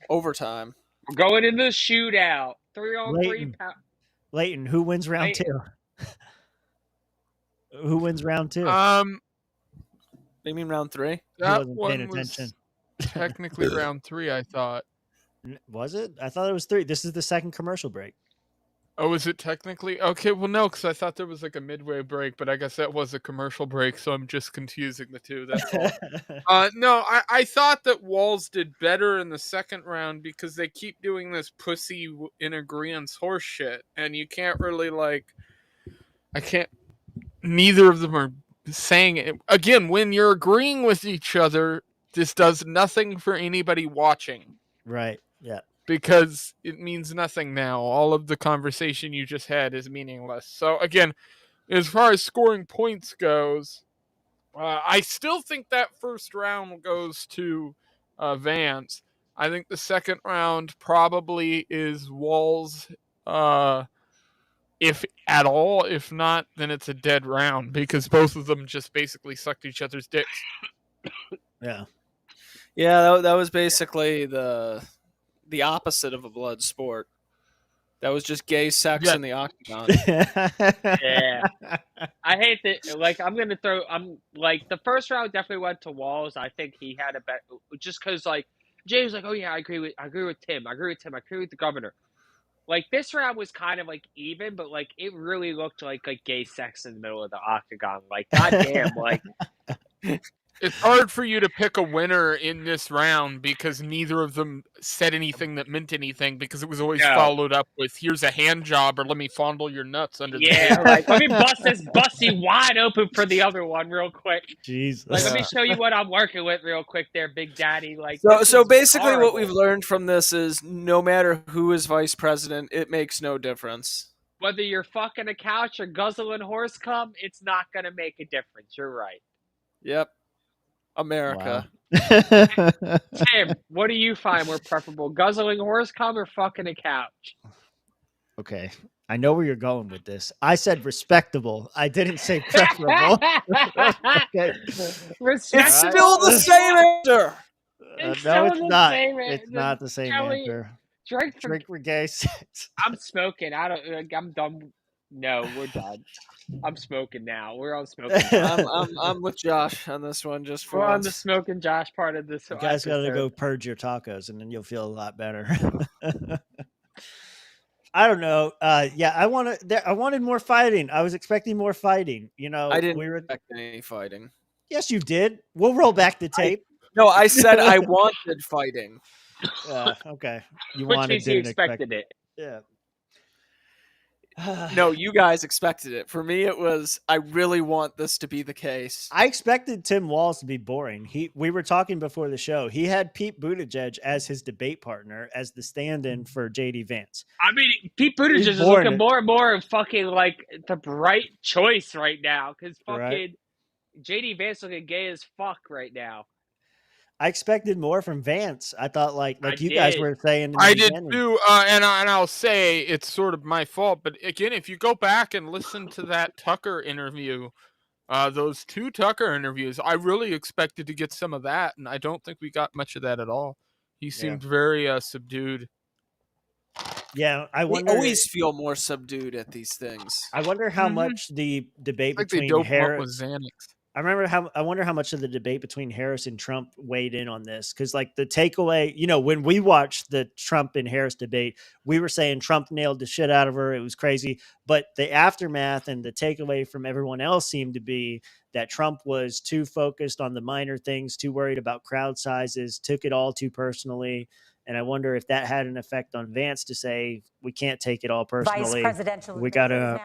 S4: Overtime.
S2: We're going into the shootout. 3-on-3
S1: Leighton.
S2: pound.
S1: Leighton, who wins round two? Who wins round two?
S4: You mean round 3?
S1: He
S3: That
S1: wasn't paying
S3: one was
S1: attention.
S3: technically round 3, I thought.
S1: Was it? I thought it was 3. This is the second commercial break.
S3: Oh, is it technically? Okay, well, no, because I thought there was like a midway break, but I guess that was a commercial break, so I'm just confusing the two. That's all. No, I thought that Walz did better in the second round because they keep doing this pussy in agreeance horse shit, and you can't really, neither of them are saying it. Again, when you're agreeing with each other, this does nothing for anybody watching.
S1: Right. Yeah.
S3: Because it means nothing now. All of the conversation you just had is meaningless. So again, as far as scoring points goes, I still think that first round goes to Vance. I think the second round probably is Walz if at all. If not, then it's a dead round because both of them just basically sucked each other's dicks.
S1: Yeah.
S4: Yeah, that was basically the opposite of a blood sport. That was just gay sex in the octagon.
S2: Yeah. I hate that. Like, I'm the first round definitely went to Walz. I think he had a bet just because, like, Jay was like, oh, yeah, I agree with Tim. I agree with the governor. Like, this round was kind of, like, even, but, like, it really looked like gay sex in the middle of the octagon. Like, goddamn, like...
S3: It's hard for you to pick a winner in this round because neither of them said anything that meant anything because it was always followed up with, here's a hand job or let me fondle your nuts under the table.
S2: Like, let me bust this busty wide open for the other one real quick.
S1: Jesus.
S2: Like, let me show you what I'm working with real quick there, Big Daddy. Like,
S4: so basically what we've learned from this is no matter who is vice president, it makes no difference.
S2: Whether you're fucking a couch or guzzling horse cum, it's not going to make a difference. You're right.
S4: Yep. America.
S1: Wow.
S2: Tim, what do you find more preferable, guzzling horse cum or fucking a couch?
S1: Okay, I know where you're going with this. I said respectable. I didn't say preferable. Okay.
S4: It's still the same answer.
S1: No, it's not. It's not the same answer. Drink for gay sex.
S2: I'm smoking. I'm done. No, we're done. I'm smoking now. We're on smoking.
S4: I'm with Josh on this one.
S2: We're on the smoking Josh part of this.
S1: You guys got to go purge your tacos, and then you'll feel a lot better. I don't know. Yeah, I wanted more fighting. I was expecting more fighting. You know,
S4: I didn't expect any fighting.
S1: Yes, you did. We'll roll back the tape.
S4: I said I wanted fighting.
S1: Okay,
S2: Which means you expected it.
S1: Yeah.
S4: No, you guys expected it. For me, it was, I really want this to be the case.
S1: I expected Tim Walz to be boring. We were talking before the show. He had Pete Buttigieg as his debate partner, as the stand-in for JD Vance.
S2: I mean, Pete Buttigieg is looking more and more of fucking like the bright choice right now because fucking JD Vance looking gay as fuck right now.
S1: I expected more from Vance. I thought like you guys were saying.
S3: I did too, and I'll say it's sort of my fault. But again, if you go back and listen to that Tucker interview, those two Tucker interviews, I really expected to get some of that, and I don't think we got much of that at all. He seemed very subdued.
S1: Yeah, I wonder.
S4: We always feel more subdued at these things.
S1: I wonder how much the debate between Harris. I wonder how much of the debate between Harris and Trump weighed in on this. Because like the takeaway, you know, when we watched the Trump and Harris debate, we were saying Trump nailed the shit out of her. It was crazy. But the aftermath and the takeaway from everyone else seemed to be that Trump was too focused on the minor things, too worried about crowd sizes, took it all too personally. And I wonder if that had an effect on Vance to say, we can't take it all personally. We gotta,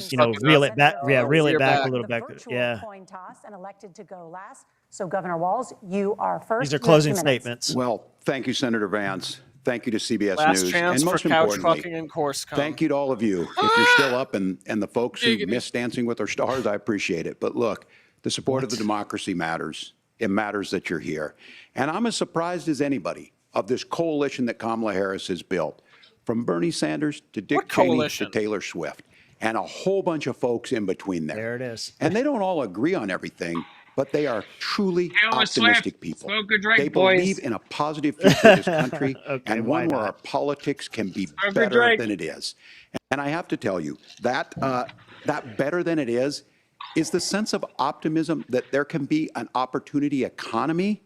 S1: you know, reel it back. Yeah, reel it back a little bit. Yeah.
S5: Coin toss and elected to go last. So Governor Walz, you are first.
S1: These are closing statements.
S8: Well, thank you, Senator Vance. Thank you to CBS
S4: Last
S8: News.
S4: Chance
S8: And most
S4: for couch
S8: importantly,
S4: fucking and course
S8: thank you to all of you. If you're still up and the folks who miss Dancing with Our Stars, I appreciate it. But look, the support of the democracy matters. It matters that you're here. And I'm as surprised as anybody of this coalition that Kamala Harris has built, from Bernie Sanders to Dick Cheney to Taylor Swift, and a whole bunch of folks in between there.
S1: There it is.
S8: And they don't all agree on everything, but they are truly optimistic people. They believe in a positive future for this country and one where our politics can be better than it is. And I have to tell you, that better than it is the sense of optimism that there can be an opportunity economy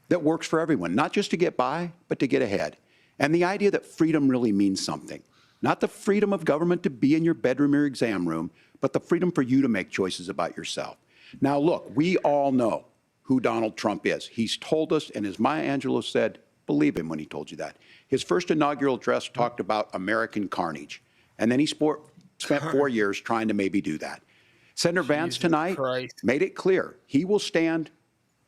S8: that works for everyone, not just to get by, but to get ahead. And the idea that freedom really means something. Not the freedom of government to be in your bedroom or exam room, but the freedom for you to make choices about yourself. Now, look, we all know who Donald Trump is. He's told us, and as Maya Angelou said, believe him when he told you that. His first inaugural address talked about American carnage. And then he spent 4 years trying to maybe do that. Senator Vance tonight made it clear he will stand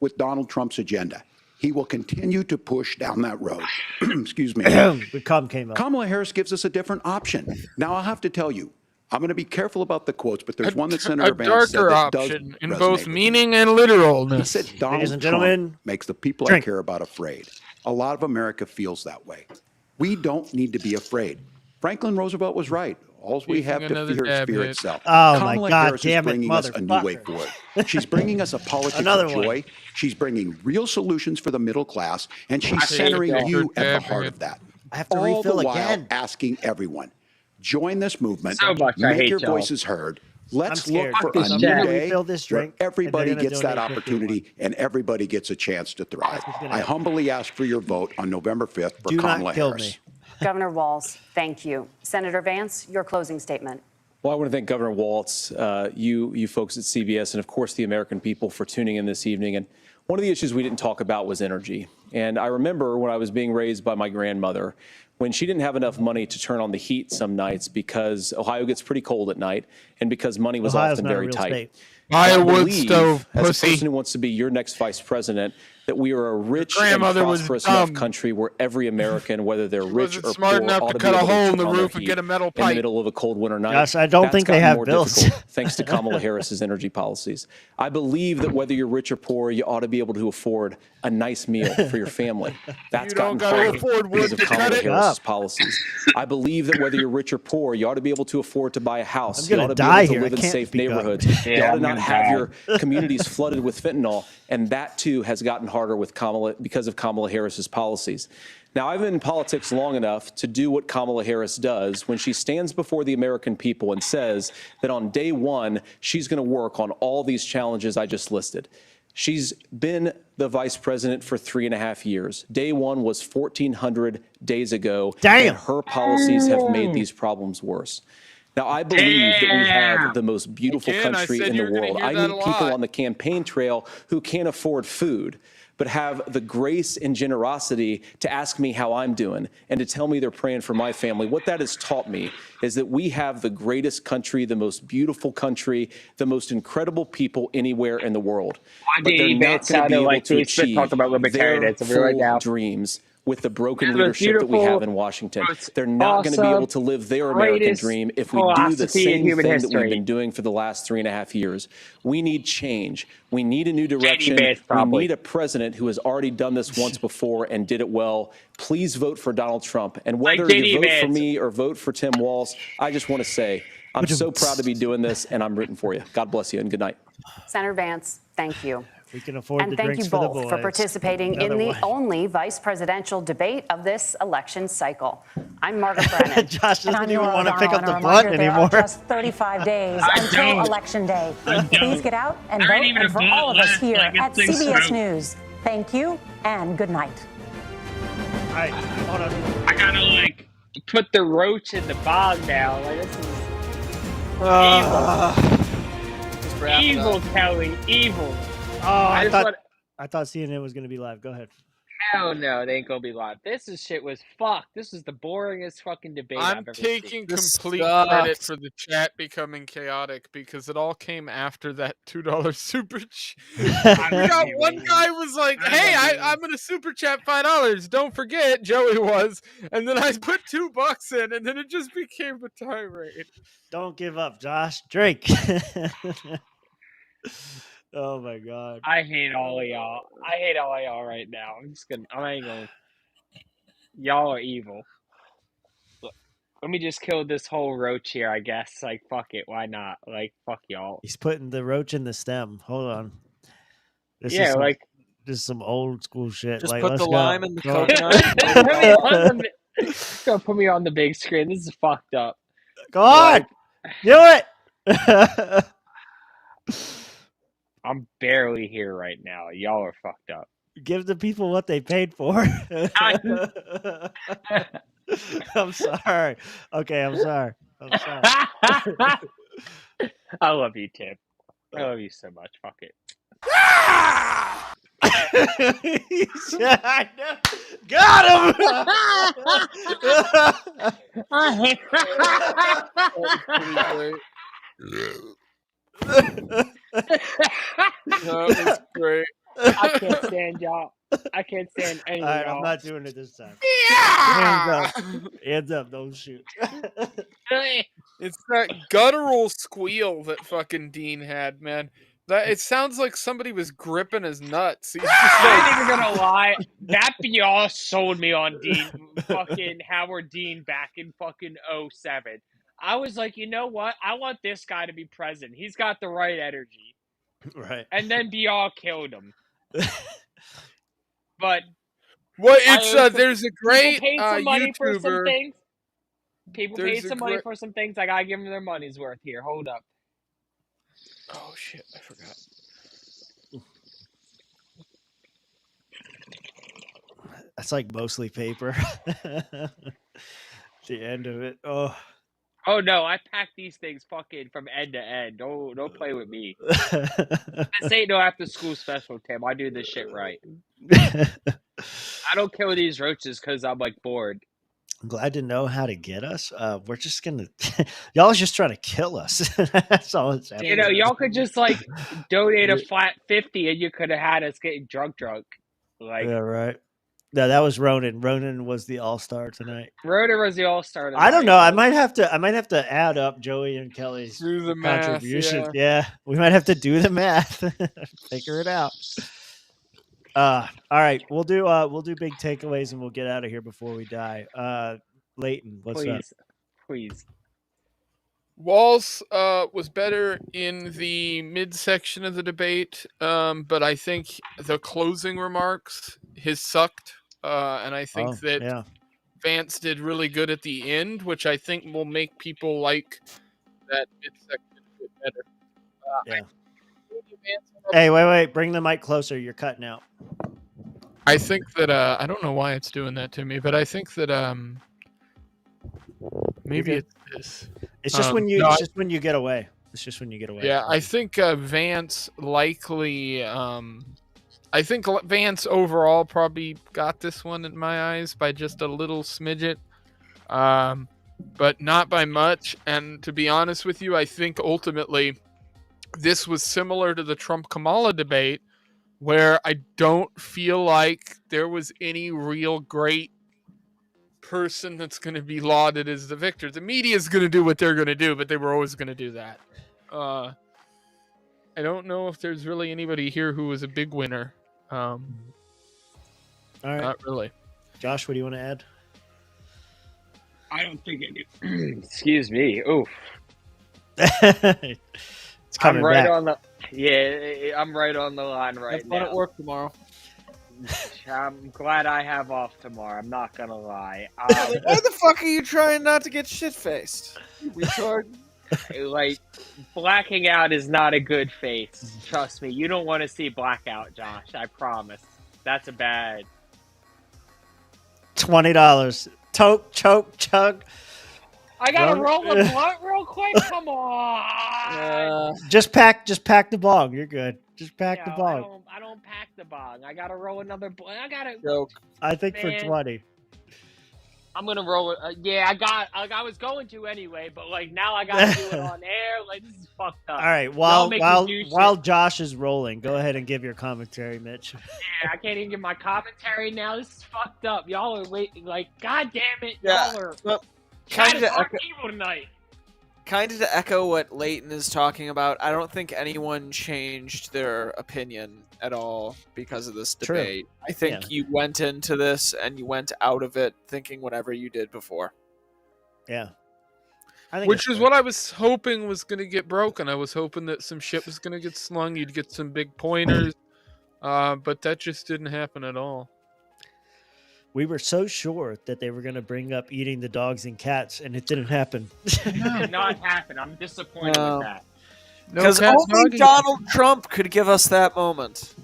S8: with Donald Trump's agenda. He will continue to push down that road. Excuse me. Kamala Harris gives us a different option. Now, I'll have to tell you, I'm going to be careful about the quotes, but there's one that Senator Vance said that does resonate
S3: in both meaning and literalness.
S8: He said Donald Trump makes the people I care about afraid. A lot of America feels that way. We don't need to be afraid. Franklin Roosevelt was right. All we have to fear is fear itself.
S1: Oh,
S8: Kamala
S1: my God,
S8: Harris
S1: damn
S8: is
S1: it,
S8: bringing us a new way
S1: motherfucker.
S8: forward. She's bringing us a politics
S1: Another
S8: of
S1: one.
S8: joy. She's bringing real solutions for the middle class, and she's centering you at the heart of that.
S1: I have to
S8: All
S1: refill
S8: the while
S1: again.
S8: asking everyone, join this movement,
S2: So much I
S8: make
S2: hate
S8: your
S2: y'all.
S8: voices heard. Let's
S1: I'm
S8: look
S1: scared.
S8: for
S2: Fuck
S8: a
S2: this
S8: new
S2: shit.
S8: day
S1: Refill this drink,
S8: where everybody
S1: and they're
S8: gets
S1: gonna
S8: that
S1: donate
S8: opportunity and everybody gets a chance to thrive.
S1: That's what's gonna
S8: I
S1: happen.
S8: humbly ask for your vote on November 5th for
S1: Do
S8: Kamala
S1: not kill
S8: Harris.
S1: me.
S7: Governor Walz, thank you. Senator Vance, your closing statement.
S9: Well, I want to thank Governor Walz, you folks at CBS, and of course the American people for tuning in this evening. And one of the issues we didn't talk about was energy. And I remember when I was being raised by my grandmother, when she didn't have enough money to turn on the heat some nights because Ohio gets pretty cold at night and because money was
S1: Ohio's
S9: often
S1: not a
S9: very
S1: real
S9: tight.
S1: state.
S9: I
S3: Iowa wood
S9: believe,
S3: stove,
S9: as a
S3: pussy.
S9: person who wants to be your next vice president, that we are a rich and
S3: grandmother was
S9: prosperous enough
S3: dumb.
S9: country where every American, whether they're rich
S3: wasn't
S9: or
S3: smart
S9: poor,
S3: enough
S9: ought
S3: to
S9: to
S3: cut
S9: be
S3: a
S9: able to
S3: hole in
S9: turn
S3: the
S9: on their
S3: roof and
S9: heat
S3: get a metal
S9: in the
S3: pipe.
S9: middle of a cold winter night.
S1: Josh, I don't
S9: That's
S1: think they
S9: gotten
S1: have
S9: more
S1: bills.
S9: difficult thanks to Kamala Harris's energy policies. I believe that whether you're rich or poor, you ought to be able to afford a nice meal for your family. That's
S3: You don't
S9: gotten
S3: gotta
S9: harder
S3: afford wood
S9: because of
S3: to cut
S9: Kamala
S3: it.
S9: Harris's policies. I believe that whether you're rich or poor, you ought to be able to afford to buy a house.
S1: I'm
S9: You
S1: gonna
S9: ought to be
S1: die
S9: able to
S1: here.
S9: live
S1: I
S9: in
S1: can't
S9: safe
S1: speak up.
S9: neighborhoods. You
S2: Yeah,
S9: ought to
S2: I'm
S9: not
S2: gonna
S9: have
S2: die.
S9: your communities flooded with fentanyl, and that too has gotten harder with Kamala because of Kamala Harris's policies. Now, I've been in politics long enough to do what Kamala Harris does when she stands before the American people and says that on day one, she's going to work on all these challenges I just listed. She's been the vice president for 3.5 years. Day one was 1,400 days ago.
S1: Damn.
S9: And her policies have made these problems worse. Now, I believe that we have the most beautiful
S3: Again, I
S9: country
S3: said
S9: in
S3: you
S9: the
S3: were gonna
S9: world.
S3: hear
S9: I
S3: that
S9: meet
S3: a
S9: people
S3: lot.
S9: on the campaign trail who can't afford food, but have the grace and generosity to ask me how I'm doing and to tell me they're praying for my family. What that has taught me is that we have the greatest country, the most beautiful country, the most incredible people anywhere in the world. But they're
S2: JD
S9: not
S2: Vance
S9: going to be
S2: sounded
S9: able
S2: like
S9: to
S2: he's been
S9: achieve
S2: talking about
S9: their
S2: libertarianism right
S9: full
S2: now.
S9: dreams with the broken
S2: The most
S9: leadership that we have
S2: beautiful,
S9: in Washington.
S2: most
S9: They're not going to be
S2: awesome,
S9: able to live their American
S2: greatest
S9: dream if we do the
S2: philosophy in
S9: same
S2: human
S9: thing that we've
S2: history.
S9: been doing for the last 3.5 years. We need change. We need a new direction.
S2: Vance,
S9: We
S2: probably.
S9: need a president who has already done this once before and did it well. Please vote for Donald Trump. And whether
S2: JD
S9: you vote for
S2: Vance.
S9: me or vote for Tim Walz, I just want to say I'm so proud to be doing this, and I'm rooting for you. God bless you, and good night.
S7: Senator Vance, thank you.
S1: We can afford
S7: And
S1: the
S7: thank
S1: drinks
S7: you
S1: for the
S7: both
S1: boys.
S7: for participating in
S1: Another
S7: the
S1: one.
S7: only vice presidential debate of this election cycle. I'm Margaret Brennan.
S1: Josh
S5: And
S1: doesn't
S5: I'm
S1: even
S5: Nora
S1: want to pick up
S5: O'Donnell,
S1: the
S5: and a
S1: blunt
S5: reminder, there
S1: anymore.
S5: are just 35 days until
S2: don't.
S5: Election Day.
S2: I don't.
S5: Please get out and
S2: There
S5: vote.
S2: ain't even
S5: And
S2: a
S5: for
S2: blunt
S5: all of us
S2: left.
S5: here
S2: I get
S5: at
S2: things
S5: CBS
S2: straight.
S5: News, thank you and good night.
S1: All right, hold on.
S2: I gotta like put the roach in the bog now. Like this is
S4: Just wrap it
S2: evil,
S4: up.
S2: Kelly. Evil.
S1: Oh, I
S2: just want.
S1: thought CNN was going to be live. Go ahead.
S2: Hell no, they ain't gonna be live. Shit was fucked. This is the boringest fucking debate I've
S3: I'm
S2: ever
S3: taking
S2: seen.
S3: complete
S4: sucks.
S3: credit for the chat becoming chaotic because it all came after that $2 super chat. We got one guy was like, "Hey, I'm gonna super chat $5. Don't forget." Joey was, and then I put $2 in, and then it just became a tirade.
S1: Don't give up, Josh. Drink. Oh my God.
S2: I hate all of y'all. I hate all of y'all right now. I ain't gonna. Y'all are evil. Let me just kill this whole roach here, I guess. Like, fuck it. Why not? Like, fuck y'all.
S1: He's putting the roach in the stem. Hold on. This
S2: Yeah, like.
S1: This is some old school shit.
S4: Just
S1: like,
S4: put
S1: let's
S4: the
S1: go.
S4: lime in the
S1: Go on.
S4: coconut.
S2: Put me on the big screen. This is fucked up.
S1: Go on. Do it.
S2: I'm barely here right now. Y'all are fucked up.
S1: Give the people what they paid for. I'm sorry. Okay, I'm sorry.
S2: I love you, Tim. I love you so much. Fuck it.
S1: I know. Got
S3: That was great.
S2: I can't stand y'all. I can't stand any
S1: All
S2: of
S1: right,
S2: y'all.
S1: I'm not doing it this time.
S3: Yeah!
S1: Hands up, don't shoot.
S3: It's that guttural squeal that fucking Dean had, man. That it sounds like somebody was gripping his nuts. He's just
S2: I
S3: like,
S2: ain't even gonna lie. That y'all sold me on Dean, fucking Howard Dean back in fucking 07. I was like, you know what? I want this guy to be president. He's got the right energy.
S1: Right.
S2: And then Bial killed him. But
S3: well, it's there's a great
S2: people paid some money
S3: YouTuber.
S2: For some things. People paid some money for some things. I gotta give them their money's worth. Here, hold up.
S3: Oh shit! I forgot.
S1: That's like mostly paper. The end of it. Oh
S2: no! I pack these things fucking from end to end. Don't play with me. This ain't no after school special, Tim. I do this shit right. I don't kill these roaches because I'm like bored.
S1: I'm glad to know how to get us. We're just gonna y'all are just trying to kill us. That's all it's happening.
S2: You know, y'all could just like donate a flat 50 and you could have had us getting drunk. Like,
S1: yeah, right. No, that was Ronan. Ronan was the all-star tonight.
S2: Ronan was the all-star tonight.
S1: I don't know. I might have to add up Joey and Kelly's contribution.
S3: Math,
S1: yeah, we might have to do the math. Figure it out. All right, we'll do big takeaways and we'll get out of here before we die. Leighton, what's up?
S2: Please.
S3: Walz was better in the midsection of the debate, but I think the closing remarks, his sucked, and I think that Vance did really good at the end, which I think will make people like that midsection a bit better.
S1: Hey, wait, bring the mic closer. You're cutting out.
S3: I think that I don't know why it's doing that to me, but I think that maybe it's this.
S1: It's just when you get away. It's just when you get away.
S3: Yeah, I think Vance likely. I think Vance overall probably got this one in my eyes by just a little smidget, but not by much. And to be honest with you, I think ultimately this was similar to the Trump-Kamala debate, where I don't feel like there was any real great person that's going to be lauded as the victor. The media is going to do what they're going to do, but they were always going to do that. I don't know if there's really anybody here who was a big winner.
S1: All right.
S3: Not really.
S1: Josh, what do you want to add?
S2: I don't think it. Excuse me. Oof.
S1: It's coming
S2: I'm right
S1: back.
S2: on the. Yeah, I'm right on the line right
S4: Have fun
S2: now.
S4: at work tomorrow.
S2: I'm glad I have off tomorrow. I'm not gonna lie.
S10: Why the fuck are you trying not to get shit-faced? Retard.
S2: Like, blacking out is not a good face. Trust me. You don't want to see blackout, Josh. I promise. That's a bad.
S1: $20. Toke, choke, chug.
S2: I gotta roll a blunt real quick. Come on.
S1: Just pack the bong. You're good. Just pack the bong.
S2: I don't pack the bong. I gotta roll another blunt. I gotta.
S4: Joke.
S1: I think for 20.
S2: I'm gonna roll it. Yeah, I was going to anyway, but like now I gotta do it on air. Like, this is fucked up.
S1: All right, while Josh is rolling, go ahead and give your commentary, Mitch.
S2: Yeah, I can't even give my commentary now. This is fucked up. Y'all are waiting. Like, god damn it,
S4: Yeah,
S2: y'all are
S4: well,
S2: trying to talk evil tonight.
S4: Kind of to echo what Leighton is talking about, I don't think anyone changed their opinion at all because of this debate. I think you went into this and you went out of it thinking whatever you did before.
S1: Yeah.
S3: Which is what I was hoping was going to get broken. I was hoping that some shit was going to get slung. You'd get some big pointers. But that just didn't happen at all.
S1: We were so sure that they were going to bring up eating the dogs and cats, and it didn't happen.
S2: It did not happen. I'm disappointed with that.
S4: Because only Donald Trump could give us that moment.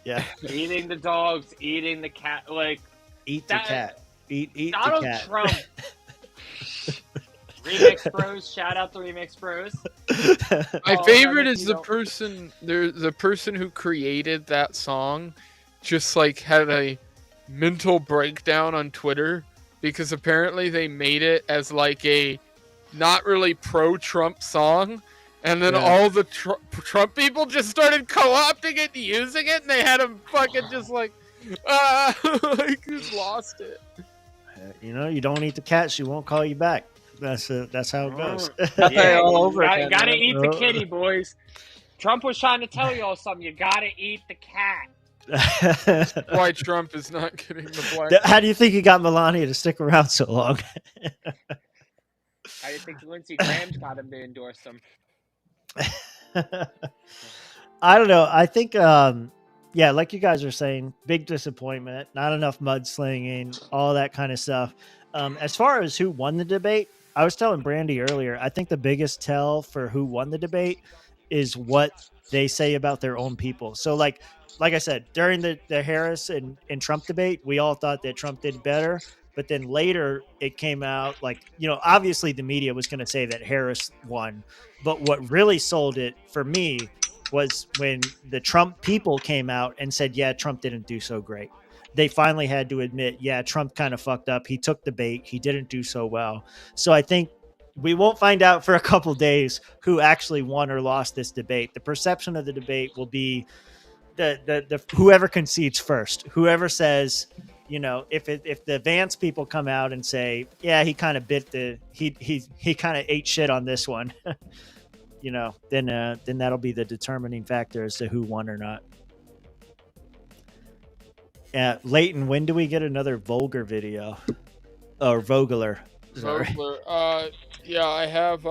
S1: Yeah.
S2: Eating the dogs, eating the cat, like
S1: eat the cat. Eat
S2: Donald
S1: the cat.
S2: Trump. Remix Bros, shout out to Remix Bros.
S3: My favorite is the person who created that song just like had a mental breakdown on Twitter because apparently they made it as like a not really pro-Trump song, and then all the Trump people just started co-opting it and using it, and they had them fucking just like just lost it.
S1: You know, you don't eat the cat, she won't call you back. That's how it goes.
S2: Gotta eat the kitty, boys. Trump was trying to tell y'all something. You gotta eat the cat.
S3: Why Trump is not getting the black.
S1: How do you think he got Melania to stick around so long?
S2: think Lindsey Graham's got him to endorse him.
S1: I don't know. I think, yeah, like you guys are saying, big disappointment, not enough mudslinging, all that kind of stuff. As far as who won the debate, I was telling Brandy earlier, I think the biggest tell for who won the debate is what they say about their own people. So like I said, during the Harris and Trump debate, we all thought that Trump did better. But then later it came out like, obviously the media was going to say that Harris won. But what really sold it for me was when the Trump people came out and said, yeah, Trump didn't do so great. They finally had to admit, yeah, Trump kind of fucked up. He took the bait. He didn't do so well. So I think we won't find out for a couple days who actually won or lost this debate. The perception of the debate will be the whoever concedes first, whoever says, if the Vance people come out and say, yeah, he kind of he kind of ate shit on this one, then that'll be the determining factor as to who won or not. Leighton, when do we get another Vulgar video or Vogler? Sorry.
S3: Vogler. Yeah, I have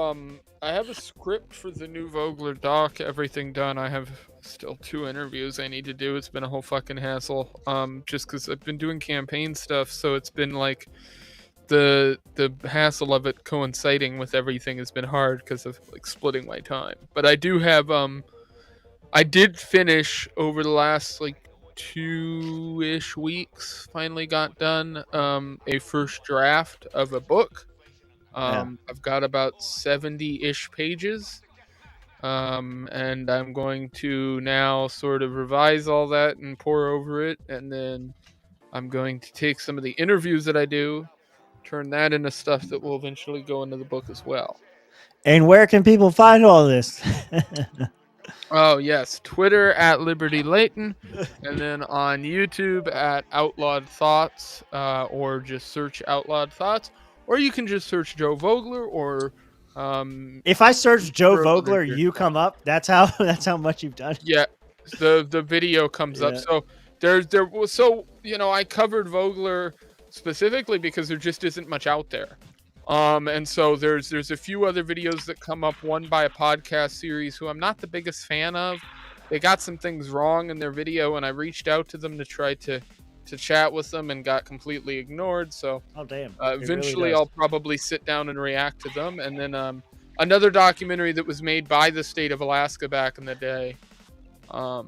S3: a script for the new Vogler doc, everything done. I have still 2 interviews I need to do. It's been a whole fucking hassle. Just because I've been doing campaign stuff, so it's been like the hassle of it coinciding with everything has been hard because of like splitting my time. But I do have I did finish over the last like 2-ish weeks, finally got done a first draft of a book. I've got about 70-ish pages, and I'm going to now sort of revise all that and pour over it, and then I'm going to take some of the interviews that I do, turn that into stuff that will eventually go into the book as well.
S1: And where can people find all this?
S3: Oh, yes. Twitter at Liberty Leighton, and then on YouTube at Outlawed Thoughts, or just search Outlawed Thoughts, or you can just search Joe Vogler, or
S1: if I search Joe Vogler, you come up. That's how much you've done.
S3: Yeah, the video comes up. So I covered Vogler specifically because there just isn't much out there. And so there's a few other videos that come up, one by a podcast series who I'm not the biggest fan of. They got some things wrong in their video, and I reached out to them to try to chat with them and got completely ignored. So eventually really I'll probably sit down and react to them. And then another documentary that was made by the state of Alaska back in the day. Yeah,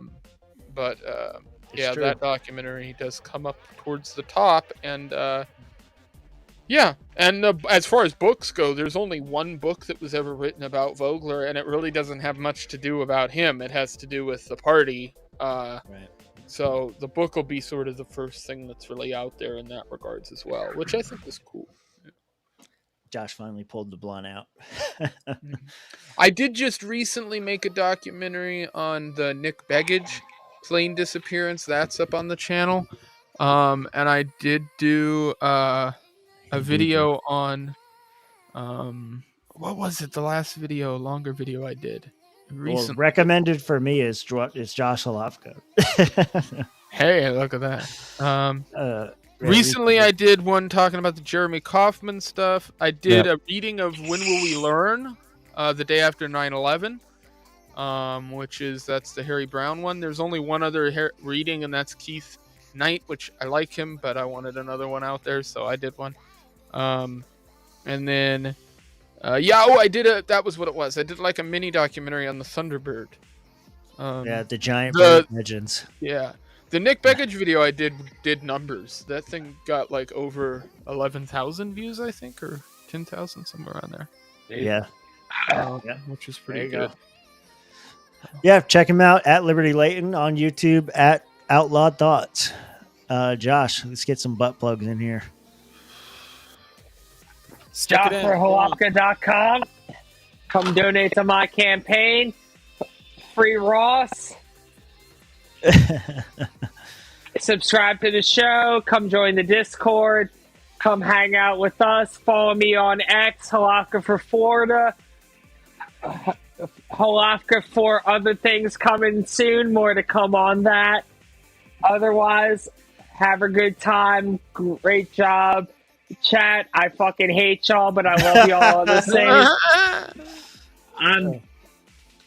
S3: true. That documentary does come up towards the top. And yeah, and as far as books go, there's only one book that was ever written about Vogler, and it really doesn't have much to do about him. It has to do with the party. Right. So the book will be sort of the first thing that's really out there in that regards as well, which I think is cool.
S1: Josh finally pulled the blunt out.
S3: I did just recently make a documentary on the Nick Begich plane disappearance. That's up on the channel. And I did do a video on what was it? The last video, longer video I did recently.
S1: Well, recommended for me is Josh Holofka.
S3: Hey, look at that. Recently I did one talking about the Jeremy Kaufman stuff. I did a reading of When Will We Learn, the day after 9/11, that's the Harry Brown one. There's only one other reading, and that's Keith Knight, which I like him, but I wanted another one out there, so I did one. And then that was what it was. I did like a mini documentary on the Thunderbird.
S1: The giant bird legends.
S3: Yeah. The Nick Begich video I did numbers. That thing got like over 11,000 views, I think, or 10,000, somewhere around there.
S1: Yeah.
S3: Which is pretty good.
S1: Yeah, check him out at Liberty Leighton on YouTube at Outlawed Thoughts. Josh, let's get some butt plugs in here.
S2: JoshForHolopka.com. Come donate to my campaign. Free Ross. Subscribe to the show. Come join the Discord. Come hang out with us. Follow me on X, Holofka for Florida. Holofka for other things coming soon. More to come on that. Otherwise, have a good time. Great job. Chat, I fucking hate y'all, but I love y'all the same. I'm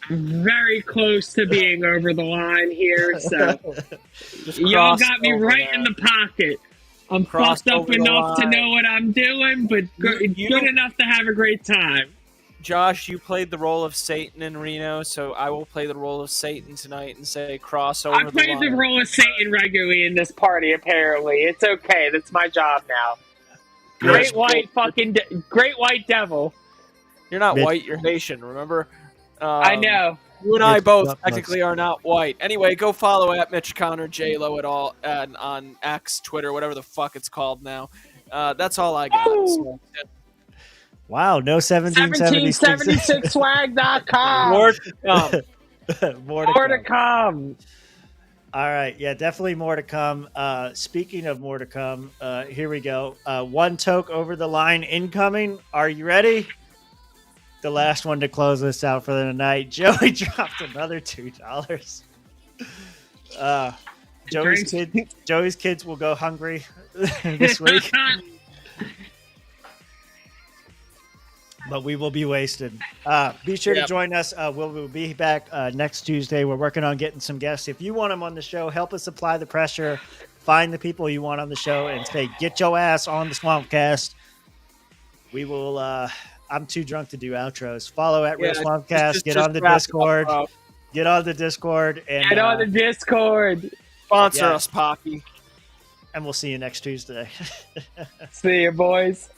S2: very close to being over the line here, so y'all got me right in the pocket. I'm fucked up enough to know what I'm doing, but good enough to have a great time.
S4: Josh, you played the role of Satan in Reno, so I will play the role of Satan tonight and say cross over the line.
S2: I played the role of Satan regularly in this party, apparently. It's okay. That's my job now. Great white devil.
S4: You're not white, you're Haitian, remember?
S2: I know.
S4: You and I both technically are not white. Anyway, go follow at Mitch Connor, J-Lo at all, on X, Twitter, whatever the fuck it's called now. That's all I got. So,
S1: wow, no
S2: 1776swag.com.
S4: More to come.
S1: More to come. All right. Yeah, definitely more to come. Speaking of more to come, here we go. One toke over the line incoming. Are you ready? The last one to close this out for the night. Joey dropped another $2. Joey's kids will go hungry this week. But we will be wasted. Be sure to join us. We'll be back next Tuesday. We're working on getting some guests. If you want them on the show, help us apply the pressure. Find the people you want on the show and say, get your ass on the SwampCast. We will... I'm too drunk to do outros. Follow at Real SwampCast. Get on the Discord. Get on the Discord. And,
S2: get on the Discord.
S4: Sponsor us, Poppy.
S1: And we'll see you next Tuesday.
S2: See you, boys.